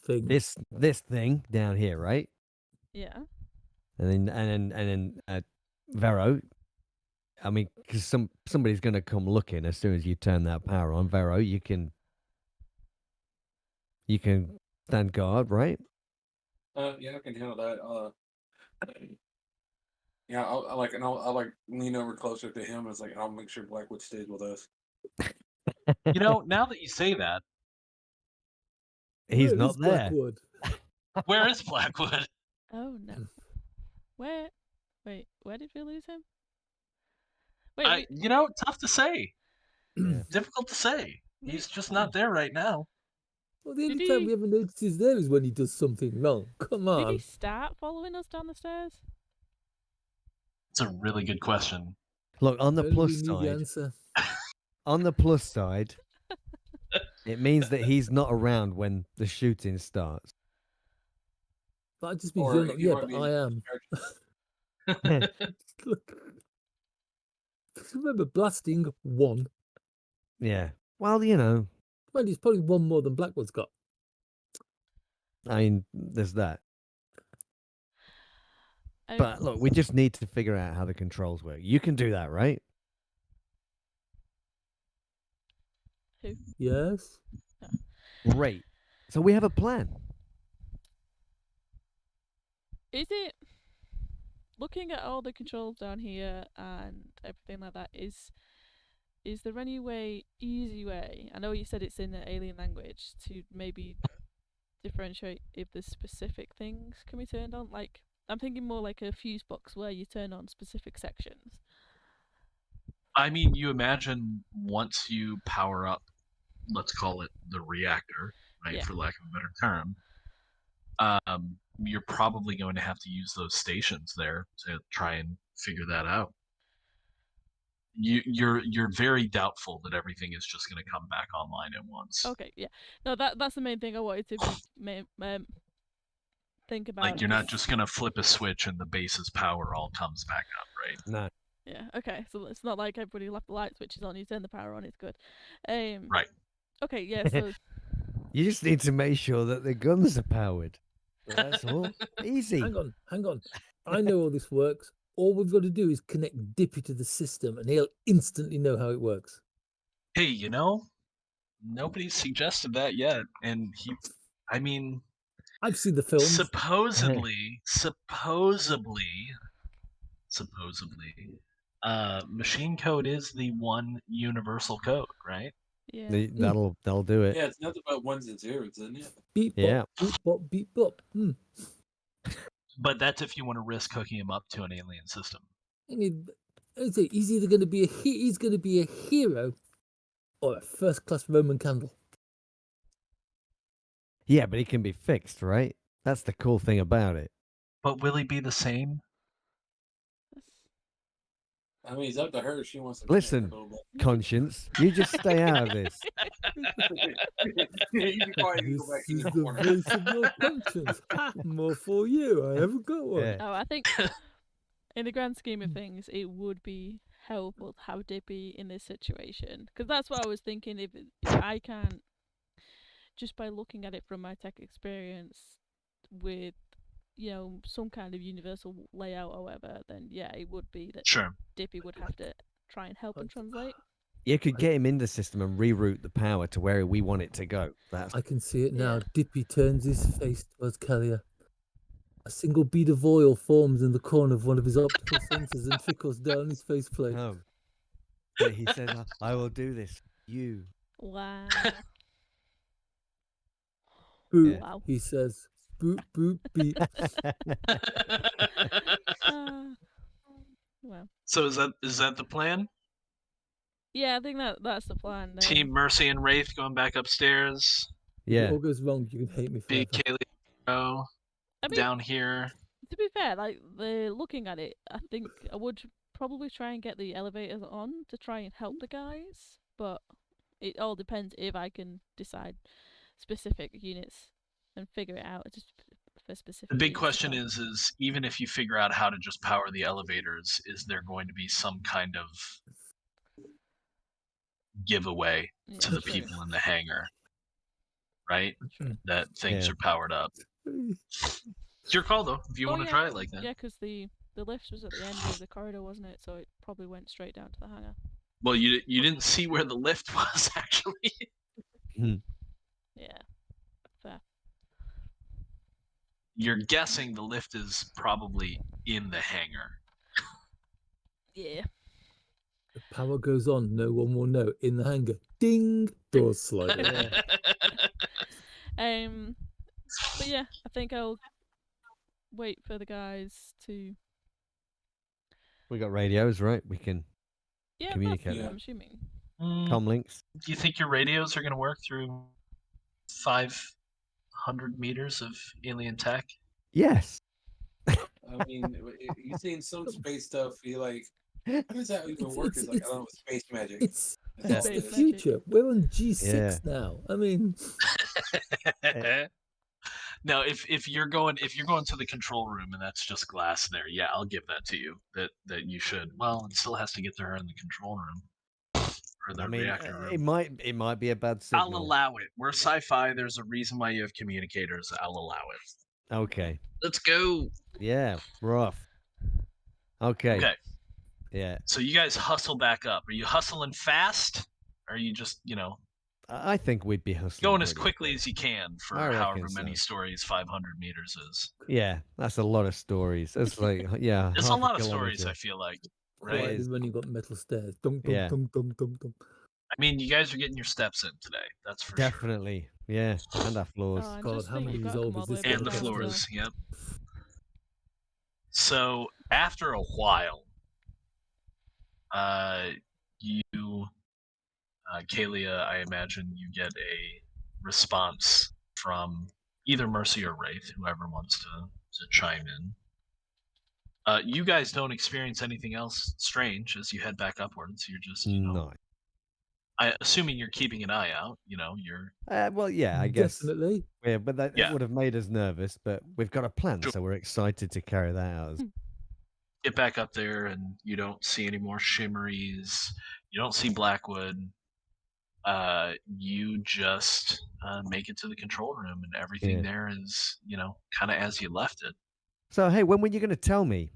[SPEAKER 4] Thing.
[SPEAKER 1] this thing down here, right?
[SPEAKER 5] Yeah.
[SPEAKER 1] And then Vero. I mean, because somebody's going to come looking as soon as you turn that power on. Vero, you can stand guard, right?
[SPEAKER 3] Yeah, I can handle that. Yeah, I'll lean over closer to him. It's like I'll make sure Blackwood stays with us.
[SPEAKER 2] You know, now that you say that,
[SPEAKER 1] He's
[SPEAKER 4] Where
[SPEAKER 1] not
[SPEAKER 4] is
[SPEAKER 1] there.
[SPEAKER 4] Blackwood?
[SPEAKER 2] where is Blackwood?
[SPEAKER 5] Oh no. Where? Wait, where did we lose him? Wait,
[SPEAKER 2] You know, tough to say.
[SPEAKER 1] Yeah.
[SPEAKER 2] Difficult to say.
[SPEAKER 5] we,
[SPEAKER 2] He's just not there right now.
[SPEAKER 4] Well, the only
[SPEAKER 5] Did
[SPEAKER 4] time
[SPEAKER 5] he-
[SPEAKER 4] we ever notice he's there is when he does something wrong. Come
[SPEAKER 5] did he
[SPEAKER 4] on.
[SPEAKER 5] start following us down the stairs?
[SPEAKER 2] It's a really good question.
[SPEAKER 1] Look, on the
[SPEAKER 4] Only
[SPEAKER 1] plus
[SPEAKER 4] we need the
[SPEAKER 1] side,
[SPEAKER 4] answer.
[SPEAKER 1] it means that he's not around when the shooting starts.
[SPEAKER 4] That just means
[SPEAKER 3] Or
[SPEAKER 4] you're not.
[SPEAKER 3] if you
[SPEAKER 4] Yeah,
[SPEAKER 3] want
[SPEAKER 4] but
[SPEAKER 3] to be
[SPEAKER 4] I am. Look. Remember blasting one.
[SPEAKER 1] Yeah. Well, you know,
[SPEAKER 4] Mind, it's probably one more than Blackwood's got.
[SPEAKER 1] I mean, there's that.
[SPEAKER 5] I,
[SPEAKER 1] But look, we just need to figure out how the controls work. You can do that, right?
[SPEAKER 4] Yes.
[SPEAKER 1] Great. So we have a plan.
[SPEAKER 5] Is it looking at all the controls down here and everything like that? Is there any easy way? I know you said it's in an alien language to maybe differentiate if there's specific things can be turned on. Like I'm thinking more like a fuse box where you turn on specific sections.
[SPEAKER 2] I mean, you imagine once you power up, let's call it the reactor, right,
[SPEAKER 5] Yeah.
[SPEAKER 2] for lack of a better term, you're probably going to have to use those stations there to try and figure that out. You're very doubtful that everything is just going to come back online at once.
[SPEAKER 5] Okay, yeah. No, that's the main thing I wanted to think about.
[SPEAKER 2] Like you're not just going to flip a switch and the base's power all comes back up, right?
[SPEAKER 1] No.
[SPEAKER 5] Yeah. Okay. So it's not like everybody left the light switches on. You turn the power on. It's good.
[SPEAKER 2] Right.
[SPEAKER 5] Okay. Yeah. So
[SPEAKER 1] You just need to make sure that the guns are powered. That's all. Easy.
[SPEAKER 4] Hang on. I know all this works. All we've got to do is connect Dippy to the system and he'll instantly know how it works.
[SPEAKER 2] Hey, you know, nobody's suggested that yet, and I mean,
[SPEAKER 4] I've seen the films.
[SPEAKER 2] supposedly, machine code is the one universal code, right?
[SPEAKER 5] yeah.
[SPEAKER 1] That'll do it.
[SPEAKER 3] Yeah, it's nothing but ones and zeros, isn't it?
[SPEAKER 4] Beep,
[SPEAKER 1] Yeah.
[SPEAKER 4] bop, boop, bop, beep, bop.
[SPEAKER 2] But that's if you want to risk hooking him up to an alien system.
[SPEAKER 4] I mean, I'd say he's either going to be he's going to be a hero or a first-class Roman candle.
[SPEAKER 1] Yeah, but it can be fixed, right? That's the cool thing about it.
[SPEAKER 2] But will he be the same?
[SPEAKER 3] I mean, it's up to her. She wants to
[SPEAKER 1] Listen, Conscience, you just stay out of this.
[SPEAKER 3] You can probably
[SPEAKER 4] This
[SPEAKER 3] go back
[SPEAKER 4] is
[SPEAKER 3] in
[SPEAKER 4] the
[SPEAKER 3] corner.
[SPEAKER 4] voice of your conscience. Ha, more for you. I haven't got one.
[SPEAKER 1] Yeah.
[SPEAKER 5] Oh, I think in the grand scheme of things, it would be helpful to have Dippy in this situation because that's what I was thinking. If I can't, just by looking at it from my tech experience, with some kind of universal layout or whatever, then yeah, it would be that
[SPEAKER 2] Sure.
[SPEAKER 5] Dippy would have to try and help and translate.
[SPEAKER 1] You could get him in the system and reroute the power to where we want it to go. That's
[SPEAKER 4] I can see it now.
[SPEAKER 5] Yeah.
[SPEAKER 4] Dippy turns his face towards Kalia. A single bead of oil forms in the corner of one of his optical sensors and trickles down his faceplate.
[SPEAKER 1] But he says, I will do this for you.
[SPEAKER 5] Wow.
[SPEAKER 4] Boop,
[SPEAKER 1] Yeah.
[SPEAKER 5] Wow.
[SPEAKER 4] he says. Boop, boop, beep.
[SPEAKER 5] Well,
[SPEAKER 2] So is that the plan?
[SPEAKER 5] yeah, I think that's the plan.
[SPEAKER 2] Team Mercy and Wraith going back upstairs.
[SPEAKER 4] If it
[SPEAKER 1] Yeah.
[SPEAKER 4] all goes wrong, you can hate me
[SPEAKER 2] Big
[SPEAKER 4] forever.
[SPEAKER 2] Kaylee
[SPEAKER 5] I mean,
[SPEAKER 2] down here.
[SPEAKER 5] to be fair, like looking at it, I think I would probably try and get the elevators on to try and help the guys, but it all depends if I can decide specific units and figure it out just for specific.
[SPEAKER 2] The big
[SPEAKER 5] units to
[SPEAKER 2] question
[SPEAKER 5] help.
[SPEAKER 2] is even if you figure out how to just power the elevators, is there going to be some kind of giveaway
[SPEAKER 5] Yeah,
[SPEAKER 2] to the
[SPEAKER 5] true.
[SPEAKER 2] people in the hangar? Right?
[SPEAKER 4] True.
[SPEAKER 2] That things
[SPEAKER 1] Yeah.
[SPEAKER 2] are powered up. It's your call though. If you
[SPEAKER 5] Oh,
[SPEAKER 2] want to
[SPEAKER 5] yeah.
[SPEAKER 2] try it like that.
[SPEAKER 5] Yeah, because the lift was at the end of the corridor, wasn't it? So it probably went straight down to the hangar.
[SPEAKER 2] Well, you didn't see where the lift was actually.
[SPEAKER 5] Yeah, fair.
[SPEAKER 2] You're guessing the lift is probably in the hangar.
[SPEAKER 5] Yeah.
[SPEAKER 4] The power goes on. No one will know. In the hangar, ding, doors slide open.
[SPEAKER 5] But yeah, I think I'll wait for the guys to.
[SPEAKER 1] We got radios, right? We can
[SPEAKER 5] Yeah,
[SPEAKER 1] communicate.
[SPEAKER 5] I'm assuming.
[SPEAKER 1] Com links.
[SPEAKER 2] Do you think your radios are going to work through 500 meters of alien tech?
[SPEAKER 1] Yes.
[SPEAKER 3] I mean, you've seen some space stuff. You like, how does that even work? It's like, I don't know, space magic.
[SPEAKER 4] It's
[SPEAKER 3] That's
[SPEAKER 4] the
[SPEAKER 3] all it is.
[SPEAKER 4] future. We're on G6
[SPEAKER 1] Yeah.
[SPEAKER 4] now. I mean,
[SPEAKER 2] No, if you're going to the control room and that's just glass there, yeah, I'll give that to you. That you should. Well, it still has to get there in the control room or the
[SPEAKER 1] I mean,
[SPEAKER 2] reactor room.
[SPEAKER 1] it might be a bad signal.
[SPEAKER 2] I'll allow it. We're sci-fi. There's a reason why you have communicators. I'll allow it.
[SPEAKER 1] Okay.
[SPEAKER 2] Let's go.
[SPEAKER 1] Yeah. Rough. Okay.
[SPEAKER 2] Okay.
[SPEAKER 1] Yeah.
[SPEAKER 2] So you guys hustle back up. Are you hustling fast? Or are you just,
[SPEAKER 1] I think we'd be hustling.
[SPEAKER 2] going as
[SPEAKER 1] pretty
[SPEAKER 2] quickly
[SPEAKER 1] quick.
[SPEAKER 2] as you can for
[SPEAKER 1] I reckon
[SPEAKER 2] however many
[SPEAKER 1] so.
[SPEAKER 2] stories 500 meters is?
[SPEAKER 1] Yeah, that's a lot of stories. It's like, yeah,
[SPEAKER 2] It's a
[SPEAKER 1] half
[SPEAKER 2] lot of
[SPEAKER 1] kilometer.
[SPEAKER 2] stories, I feel like.
[SPEAKER 4] quietly
[SPEAKER 2] Right?
[SPEAKER 4] when you got metal stairs. Dum, dum,
[SPEAKER 1] Yeah.
[SPEAKER 4] dum, dum, dum, dum.
[SPEAKER 2] I mean, you guys are getting your steps in today. That's for sure.
[SPEAKER 1] Definitely. Yeah. And our floors.
[SPEAKER 5] Oh, and
[SPEAKER 4] God,
[SPEAKER 5] just
[SPEAKER 4] how
[SPEAKER 5] think
[SPEAKER 4] many
[SPEAKER 5] you've got to come
[SPEAKER 4] resolvers
[SPEAKER 5] all the way
[SPEAKER 4] this
[SPEAKER 5] back
[SPEAKER 2] And the
[SPEAKER 4] gonna
[SPEAKER 5] down as
[SPEAKER 2] floors,
[SPEAKER 5] well.
[SPEAKER 2] yep. So after a while, you, Kalia, I imagine you get a response from either Mercy or Wraith, whoever wants to chime in. You guys don't experience anything else strange as you head back upwards. You're just,
[SPEAKER 1] No.
[SPEAKER 2] assuming you're keeping an eye out. You're.
[SPEAKER 1] Well, yeah, I guess.
[SPEAKER 4] Definitely.
[SPEAKER 1] Yeah, but that
[SPEAKER 2] Yeah.
[SPEAKER 1] it would have made us nervous. But we've got a plan,
[SPEAKER 2] Sure.
[SPEAKER 1] so we're excited to carry that out.
[SPEAKER 2] Get back up there, and you don't see any more shimmeries. You don't see Blackwood. You just make it to the control room, and everything there is, kind of as you left it.
[SPEAKER 1] So, hey, when were you going to tell me?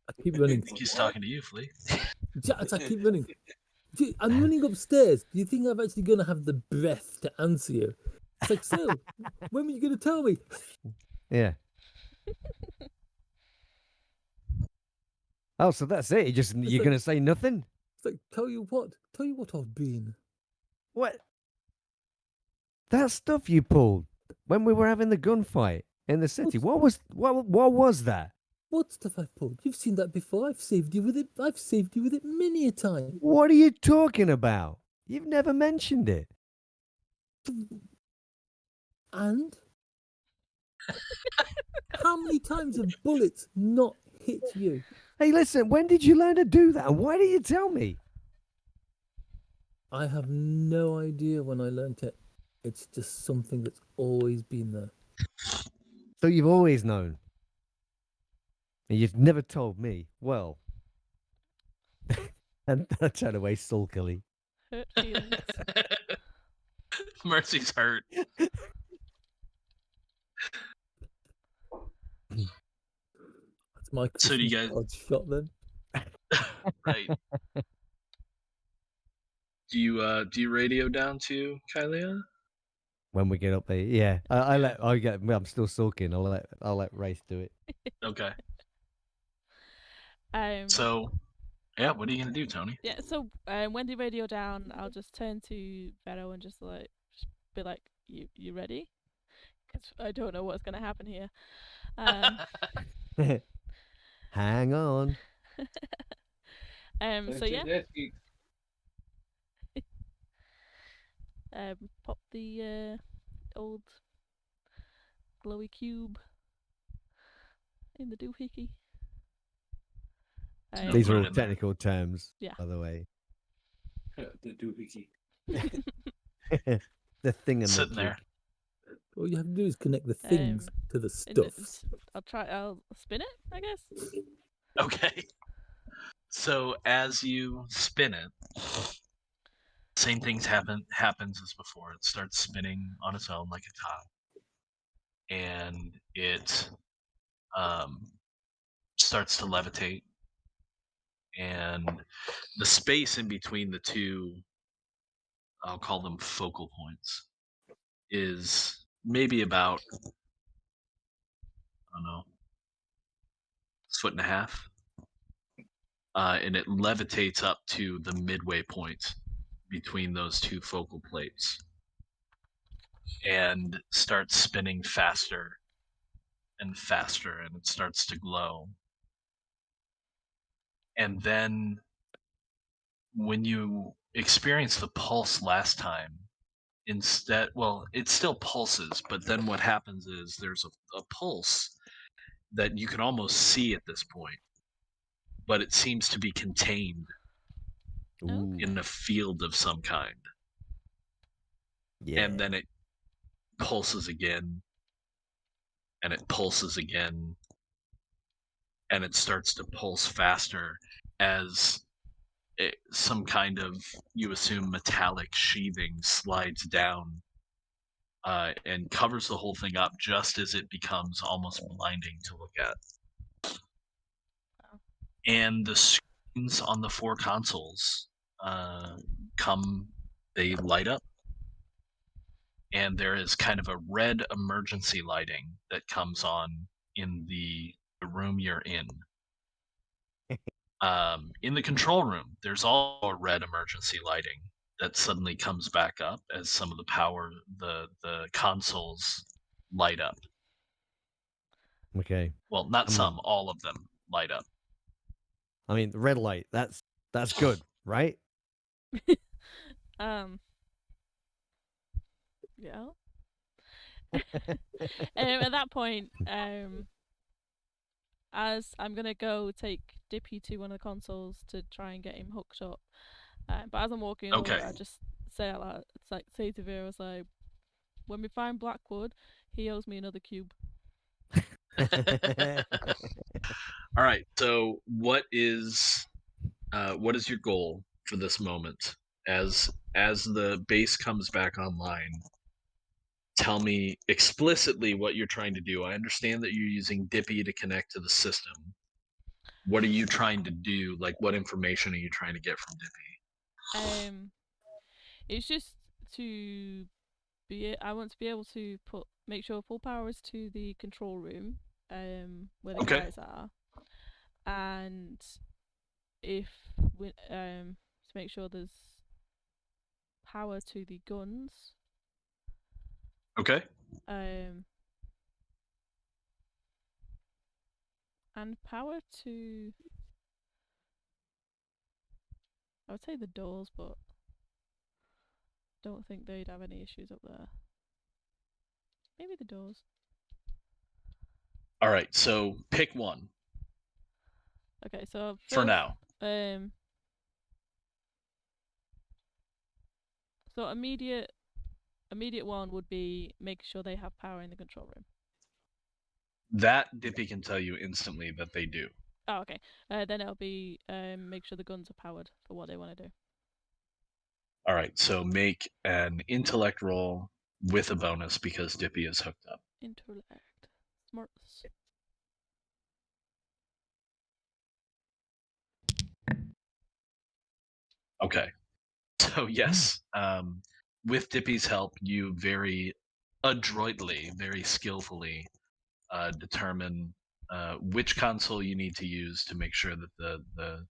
[SPEAKER 4] I keep running.
[SPEAKER 2] I think he's talking to you, Flea.
[SPEAKER 4] I keep running. I'm running upstairs. Do you think I'm actually going to have the breath to answer you? It's like, so, when were you going to tell me?
[SPEAKER 1] Yeah. Oh, so that's it? You're going to say nothing?
[SPEAKER 4] It's like, tell you what I've been.
[SPEAKER 1] What? That stuff you pulled when we were having the gunfight in the city. What was that?
[SPEAKER 4] What stuff I pulled? You've seen that before. I've saved you with it. I've saved you with it many a time.
[SPEAKER 1] What are you talking about? You've never mentioned it.
[SPEAKER 4] And how many times have bullets not hit you?
[SPEAKER 1] Hey, listen, when did you learn to do that? And why didn't you tell me?
[SPEAKER 4] I have no idea when I learnt it. It's just something that's always been there.
[SPEAKER 1] So you've always known. And you've never told me. Well. And I turned away sulkily.
[SPEAKER 5] Hurt feelings.
[SPEAKER 2] Mercy's hurt.
[SPEAKER 4] That's my
[SPEAKER 2] So do you
[SPEAKER 4] Christmas
[SPEAKER 2] guys-
[SPEAKER 4] card shot then.
[SPEAKER 2] Right. Do you radio down to Kylia?
[SPEAKER 1] When we get up there, yeah. I'm still sulking. I'll let Race do it.
[SPEAKER 2] Okay.
[SPEAKER 5] So
[SPEAKER 2] Yeah, what are you gonna do, Tony?
[SPEAKER 5] Yeah, so when they radio down, I'll just turn to Vero and just be like, "You ready?" Because I don't know what's gonna happen here.
[SPEAKER 1] Hang on.
[SPEAKER 5] So yeah, pop the old glowy cube in the doohickey.
[SPEAKER 1] These are
[SPEAKER 2] put it
[SPEAKER 1] all
[SPEAKER 2] in there.
[SPEAKER 1] technical terms,
[SPEAKER 5] Yeah.
[SPEAKER 1] by the way.
[SPEAKER 3] The doohickey.
[SPEAKER 1] The thing in
[SPEAKER 2] Sitting there.
[SPEAKER 4] All you have to do is connect the things to the
[SPEAKER 5] and
[SPEAKER 4] stuff.
[SPEAKER 5] I'll spin it, I guess.
[SPEAKER 2] Okay. So as you spin it, same things happens as before. It starts spinning on its own like a top, and it starts to levitate, and the space in between the two, I'll call them focal points, is maybe about, I don't know, foot and a half, and it levitates up to the midway point between those two focal plates and starts spinning faster and faster, and it starts to glow. And then when you experienced the pulse last time, it still pulses, but then what happens is there's a pulse that you can almost see at this point, but it seems to be contained in a field of some kind.
[SPEAKER 1] Yeah.
[SPEAKER 2] And then it pulses again, and it pulses again, and it starts to pulse faster as some kind of, you assume, metallic sheathing slides down and covers the whole thing up just as it becomes almost blinding to look at. And the screens on the 4 consoles they light up, and there is kind of a red emergency lighting that comes on in the room you're in. In the control room, there's also a red emergency lighting that suddenly comes back up as some of the consoles light up.
[SPEAKER 1] Okay.
[SPEAKER 2] Well, not some, all of them light up.
[SPEAKER 1] I mean, the red light, that's good, right?
[SPEAKER 5] Yeah. At that point, as I'm gonna go take Dippy to one of the consoles to try and get him hooked up. But as I'm walking over, I just say out loud, it's like, say to Vera, it's like, when we find Blackwood, he owes me another cube.
[SPEAKER 2] All right. So what is your goal for this moment? As the base comes back online, tell me explicitly what you're trying to do. I understand that you're using Dippy to connect to the system. What are you trying to do? Like, what information are you trying to get from Dippy?
[SPEAKER 5] It's just to I want to be able to make sure full power is to the control room, where the guys are, and if to make sure there's power to the guns.
[SPEAKER 2] Okay.
[SPEAKER 5] And power to, I would say, the doors, but don't think they'd have any issues up there. Maybe the doors.
[SPEAKER 2] All right, so pick one.
[SPEAKER 5] Okay, so
[SPEAKER 2] for now.
[SPEAKER 5] So immediate one would be make sure they have power in the control room.
[SPEAKER 2] That Dippy can tell you instantly that they do.
[SPEAKER 5] Oh, okay. Then it'll be make sure the guns are powered for what they want to do.
[SPEAKER 2] All right, so make an intellect roll with a bonus because Dippy is hooked up.
[SPEAKER 5] Intellect. Smarts.
[SPEAKER 2] Okay. So yes, with Dippy's help, you very adroitly, very skillfully determine which console you need to use to make sure that the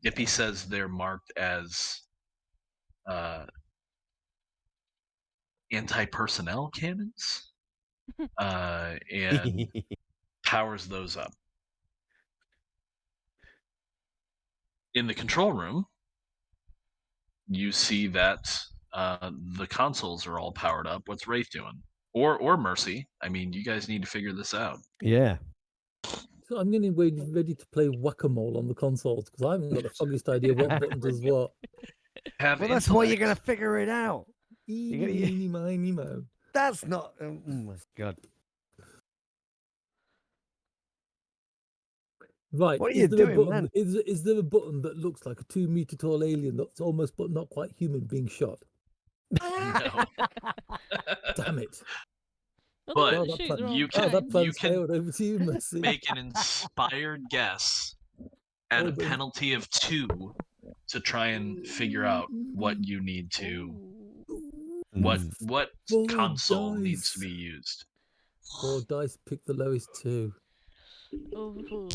[SPEAKER 2] Dippy says they're marked as anti-personnel cannons, and powers those up. In the control room, you see that the consoles are all powered up. What's Wraith doing? Or Mercy? I mean, you guys need to figure this out.
[SPEAKER 1] Yeah.
[SPEAKER 4] So I'm getting ready to play whack-a-mole on the consoles because I haven't got the foggiest idea what button does what.
[SPEAKER 2] Well,
[SPEAKER 1] that's why you're gonna figure it out.
[SPEAKER 4] Eeny, miny, mo.
[SPEAKER 1] That's not. Oh my god.
[SPEAKER 4] Right.
[SPEAKER 1] What are
[SPEAKER 4] Is
[SPEAKER 1] you
[SPEAKER 4] there a
[SPEAKER 1] doing,
[SPEAKER 4] button?
[SPEAKER 1] man?
[SPEAKER 4] Is there a button that looks like a 2-meter tall alien that's almost but not quite human being shot?
[SPEAKER 2] No.
[SPEAKER 4] Damn it!
[SPEAKER 5] Well,
[SPEAKER 2] But
[SPEAKER 5] they
[SPEAKER 4] Well,
[SPEAKER 5] don't
[SPEAKER 4] that
[SPEAKER 5] shoot
[SPEAKER 4] plan,
[SPEAKER 5] their
[SPEAKER 2] you
[SPEAKER 5] own
[SPEAKER 2] can
[SPEAKER 4] that
[SPEAKER 5] kind.
[SPEAKER 4] plan's
[SPEAKER 2] can
[SPEAKER 4] failed. Over to you, Messi.
[SPEAKER 2] make an inspired guess at a
[SPEAKER 4] but-
[SPEAKER 2] penalty of 2 to try and figure out what you need to
[SPEAKER 5] Ooh.
[SPEAKER 2] what
[SPEAKER 4] 4
[SPEAKER 2] console needs to
[SPEAKER 4] dice.
[SPEAKER 2] be used.
[SPEAKER 4] 4 dice. Pick the lowest 2.
[SPEAKER 5] Oh.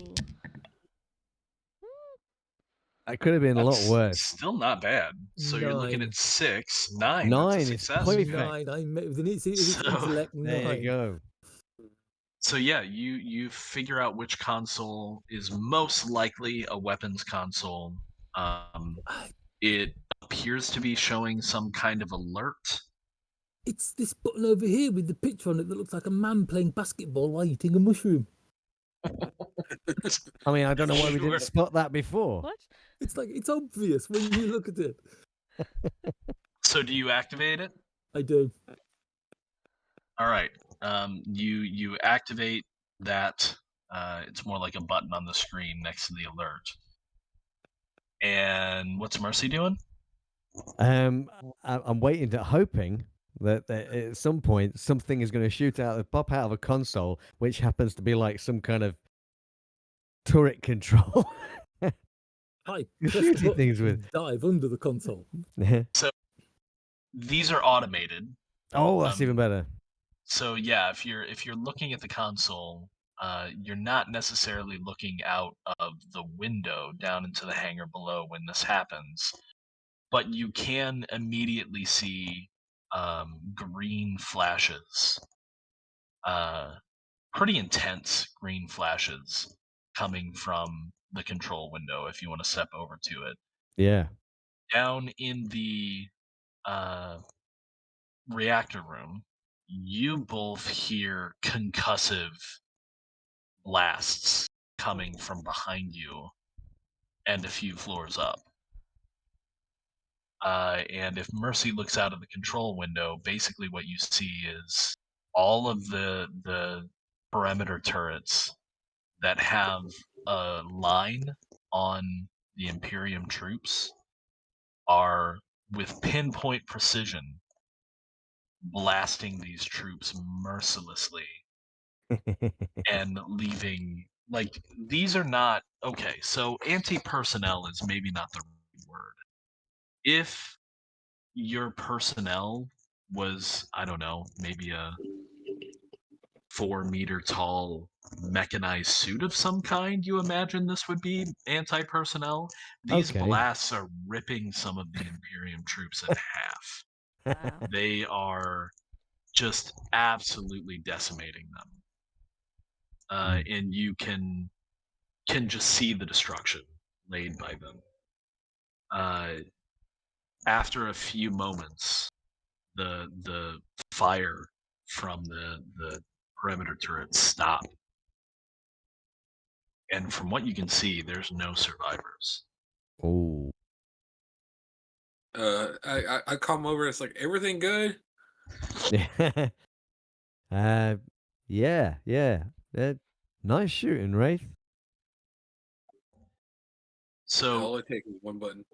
[SPEAKER 1] That could have been a lot
[SPEAKER 2] That's
[SPEAKER 1] worse.
[SPEAKER 2] still not bad. So you're looking
[SPEAKER 4] 9.
[SPEAKER 2] at 6, 9.
[SPEAKER 1] 9
[SPEAKER 2] That's a
[SPEAKER 1] is
[SPEAKER 2] success.
[SPEAKER 1] perfect.
[SPEAKER 4] 9. I with its
[SPEAKER 2] So,
[SPEAKER 4] intellect.
[SPEAKER 1] There
[SPEAKER 4] 9.
[SPEAKER 1] you go.
[SPEAKER 2] So yeah, you figure out which console is most likely a weapons console. It appears to be showing some kind of alert.
[SPEAKER 4] It's this button over here with the picture on it that looks like a man playing basketball while eating a mushroom.
[SPEAKER 1] I mean, I don't know why we
[SPEAKER 2] Sure.
[SPEAKER 1] didn't spot that before.
[SPEAKER 5] What?
[SPEAKER 4] It's like it's obvious when you look at it.
[SPEAKER 2] So do you activate it?
[SPEAKER 4] I do.
[SPEAKER 2] All right. You activate that. It's more like a button on the screen next to the alert. And what's Mercy doing?
[SPEAKER 1] I'm waiting hoping that at some point something is going to pop out of a console, which happens to be like some kind of turret control.
[SPEAKER 4] Hi.
[SPEAKER 1] You're
[SPEAKER 4] Press the
[SPEAKER 1] shooting
[SPEAKER 4] button
[SPEAKER 1] things
[SPEAKER 4] and
[SPEAKER 1] with.
[SPEAKER 4] dive under the console.
[SPEAKER 2] These are automated.
[SPEAKER 1] Oh, that's even better.
[SPEAKER 2] So yeah, if you're looking at the console, you're not necessarily looking out of the window down into the hangar below when this happens, but you can immediately see green flashes, pretty intense green flashes coming from the control window. If you want to step over to it,
[SPEAKER 1] Yeah.
[SPEAKER 2] down in the reactor room, you both hear concussive blasts coming from behind you and a few floors up. And if Mercy looks out of the control window, basically what you see is all of the perimeter turrets that have a line on the Imperium troops are, with pinpoint precision, blasting these troops mercilessly and leaving, like, these are not okay. So anti-personnel is maybe not the right word. If your personnel was, I don't know, maybe a 4-meter tall mechanized suit of some kind, you imagine this would be anti-personnel. These
[SPEAKER 1] Okay.
[SPEAKER 2] blasts are ripping some of the Imperium troops in half.
[SPEAKER 5] Wow.
[SPEAKER 2] They are just absolutely decimating them. And you can just see the destruction laid by them. After a few moments, the fire from the perimeter turrets stop, and from what you can see, there's no survivors.
[SPEAKER 1] Oh.
[SPEAKER 3] I come over. It's like everything good.
[SPEAKER 1] Yeah. Nice shooting, Wraith.
[SPEAKER 2] So
[SPEAKER 3] All it takes is one button.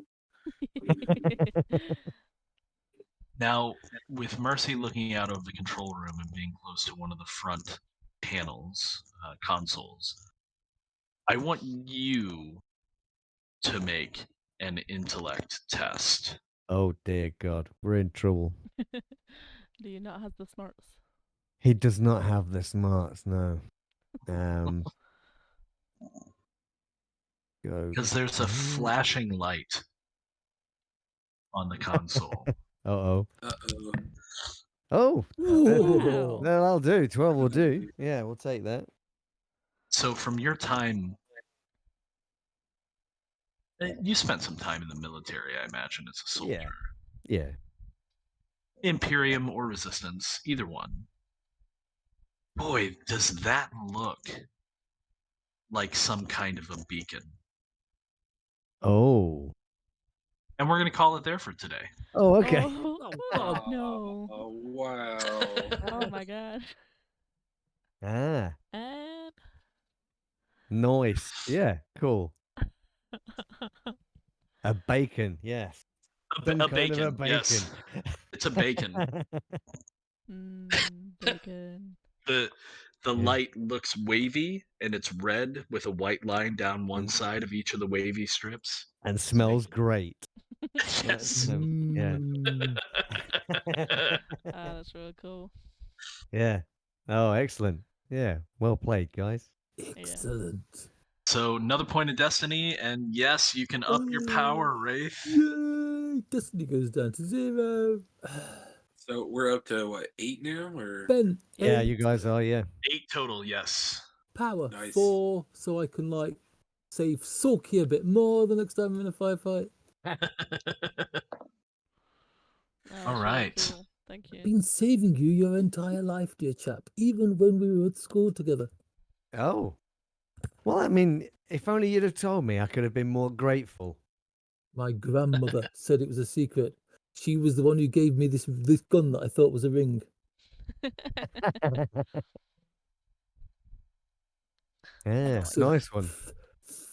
[SPEAKER 2] now, with Mercy looking out of the control room and being close to one of the front panels, consoles, I want you to make an intellect test.
[SPEAKER 1] Oh dear God, we're in trouble.
[SPEAKER 5] Do you not have the smarts?
[SPEAKER 1] He does not have the smarts, no. Go.
[SPEAKER 2] Because there's a flashing light on the console.
[SPEAKER 1] Uh-oh.
[SPEAKER 3] Uh-oh.
[SPEAKER 1] Oh,
[SPEAKER 5] Wow.
[SPEAKER 1] that'll do. 12 will do. Yeah, we'll take that.
[SPEAKER 2] So from your time, you spent some time in the military, I imagine, as a soldier.
[SPEAKER 1] Yeah.
[SPEAKER 2] Imperium or Resistance, either one. Boy, does that look like some kind of a beacon.
[SPEAKER 1] Oh.
[SPEAKER 2] And we're going to call it there for today.
[SPEAKER 1] Oh, okay.
[SPEAKER 5] Oh,
[SPEAKER 4] God.
[SPEAKER 5] God, no.
[SPEAKER 3] Oh, wow.
[SPEAKER 5] Oh my god.
[SPEAKER 1] Ah.
[SPEAKER 5] And
[SPEAKER 1] Nice. Yeah, cool. A bacon, yes. Some
[SPEAKER 2] A
[SPEAKER 1] kind of a
[SPEAKER 2] bacon, yes.
[SPEAKER 1] bacon.
[SPEAKER 2] It's a bacon.
[SPEAKER 5] Bacon.
[SPEAKER 2] The
[SPEAKER 1] Yeah.
[SPEAKER 2] light looks wavy, and it's red with a white line down one side of each of the wavy strips.
[SPEAKER 1] And smells great.
[SPEAKER 2] Yes.
[SPEAKER 1] Yeah.
[SPEAKER 5] That's really cool.
[SPEAKER 1] Yeah. Oh, excellent. Yeah. Well played, guys.
[SPEAKER 4] Excellent.
[SPEAKER 2] So another point of destiny, and yes, you can up your power, Wraith.
[SPEAKER 4] Yay! Destiny goes down to 0.
[SPEAKER 3] So we're up to what, 8 now, or
[SPEAKER 4] Ben,
[SPEAKER 1] Yeah,
[SPEAKER 4] 8,
[SPEAKER 1] you guys are, yeah.
[SPEAKER 2] 8 total, yes.
[SPEAKER 4] power
[SPEAKER 3] Nice.
[SPEAKER 4] 4, so I can like save Sulky a bit more the next time I'm in a firefight.
[SPEAKER 2] All
[SPEAKER 5] Really
[SPEAKER 2] right.
[SPEAKER 5] cool. Thank you.
[SPEAKER 4] Been saving you your entire life, dear chap, even when we were at school together.
[SPEAKER 1] Oh. Well, I mean, if only you'd have told me, I could have been more grateful.
[SPEAKER 4] My grandmother said it was a secret. She was the one who gave me this gun that I thought was a ring.
[SPEAKER 1] Yeah,
[SPEAKER 4] So,
[SPEAKER 1] nice one.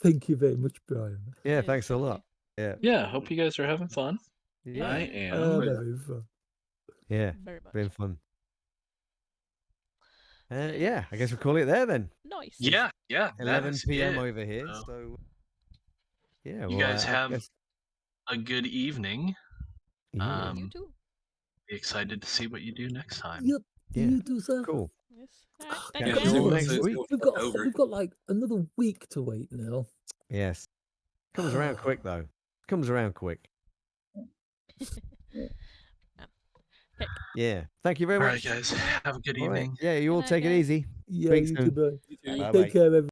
[SPEAKER 4] Thank you very much, Brian.
[SPEAKER 1] Yeah,
[SPEAKER 5] Yes,
[SPEAKER 1] thanks a
[SPEAKER 5] thank
[SPEAKER 1] lot. Yeah.
[SPEAKER 2] Yeah, hope you guys are having fun.
[SPEAKER 1] Yeah.
[SPEAKER 2] I
[SPEAKER 4] I
[SPEAKER 2] am.
[SPEAKER 4] am having fun.
[SPEAKER 1] Yeah.
[SPEAKER 5] Very much.
[SPEAKER 1] Been fun. Yeah, I guess we'll call it there then.
[SPEAKER 5] Nice.
[SPEAKER 2] Yeah, that
[SPEAKER 1] 11
[SPEAKER 2] is
[SPEAKER 1] p.m.
[SPEAKER 2] it.
[SPEAKER 1] over here.
[SPEAKER 2] So,
[SPEAKER 1] So, yeah.
[SPEAKER 2] you
[SPEAKER 1] well,
[SPEAKER 2] guys
[SPEAKER 1] I
[SPEAKER 2] have
[SPEAKER 1] guess,
[SPEAKER 2] a good evening.
[SPEAKER 1] yeah.
[SPEAKER 5] You too.
[SPEAKER 2] Excited to see what you do next time.
[SPEAKER 4] Yep.
[SPEAKER 1] Yeah.
[SPEAKER 4] You too, sir.
[SPEAKER 1] Cool.
[SPEAKER 5] Yes. All right.
[SPEAKER 1] Catch
[SPEAKER 5] Thank
[SPEAKER 1] you
[SPEAKER 5] you
[SPEAKER 1] all
[SPEAKER 5] guys.
[SPEAKER 1] next week.
[SPEAKER 4] We've got like another week to wait now.
[SPEAKER 1] Yes. Comes around quick, though. Comes around quick.
[SPEAKER 5] Pick.
[SPEAKER 1] Yeah. Thank you very
[SPEAKER 2] All
[SPEAKER 1] much.
[SPEAKER 2] right, guys. Have a good
[SPEAKER 1] All right.
[SPEAKER 2] evening.
[SPEAKER 1] Yeah, you all
[SPEAKER 5] Good night,
[SPEAKER 1] take it
[SPEAKER 5] guys.
[SPEAKER 1] easy.
[SPEAKER 4] Yeah,
[SPEAKER 1] Speak
[SPEAKER 4] you
[SPEAKER 1] soon.
[SPEAKER 4] too, bro.
[SPEAKER 3] You too.
[SPEAKER 1] Bye-bye.
[SPEAKER 4] Take care, everyone.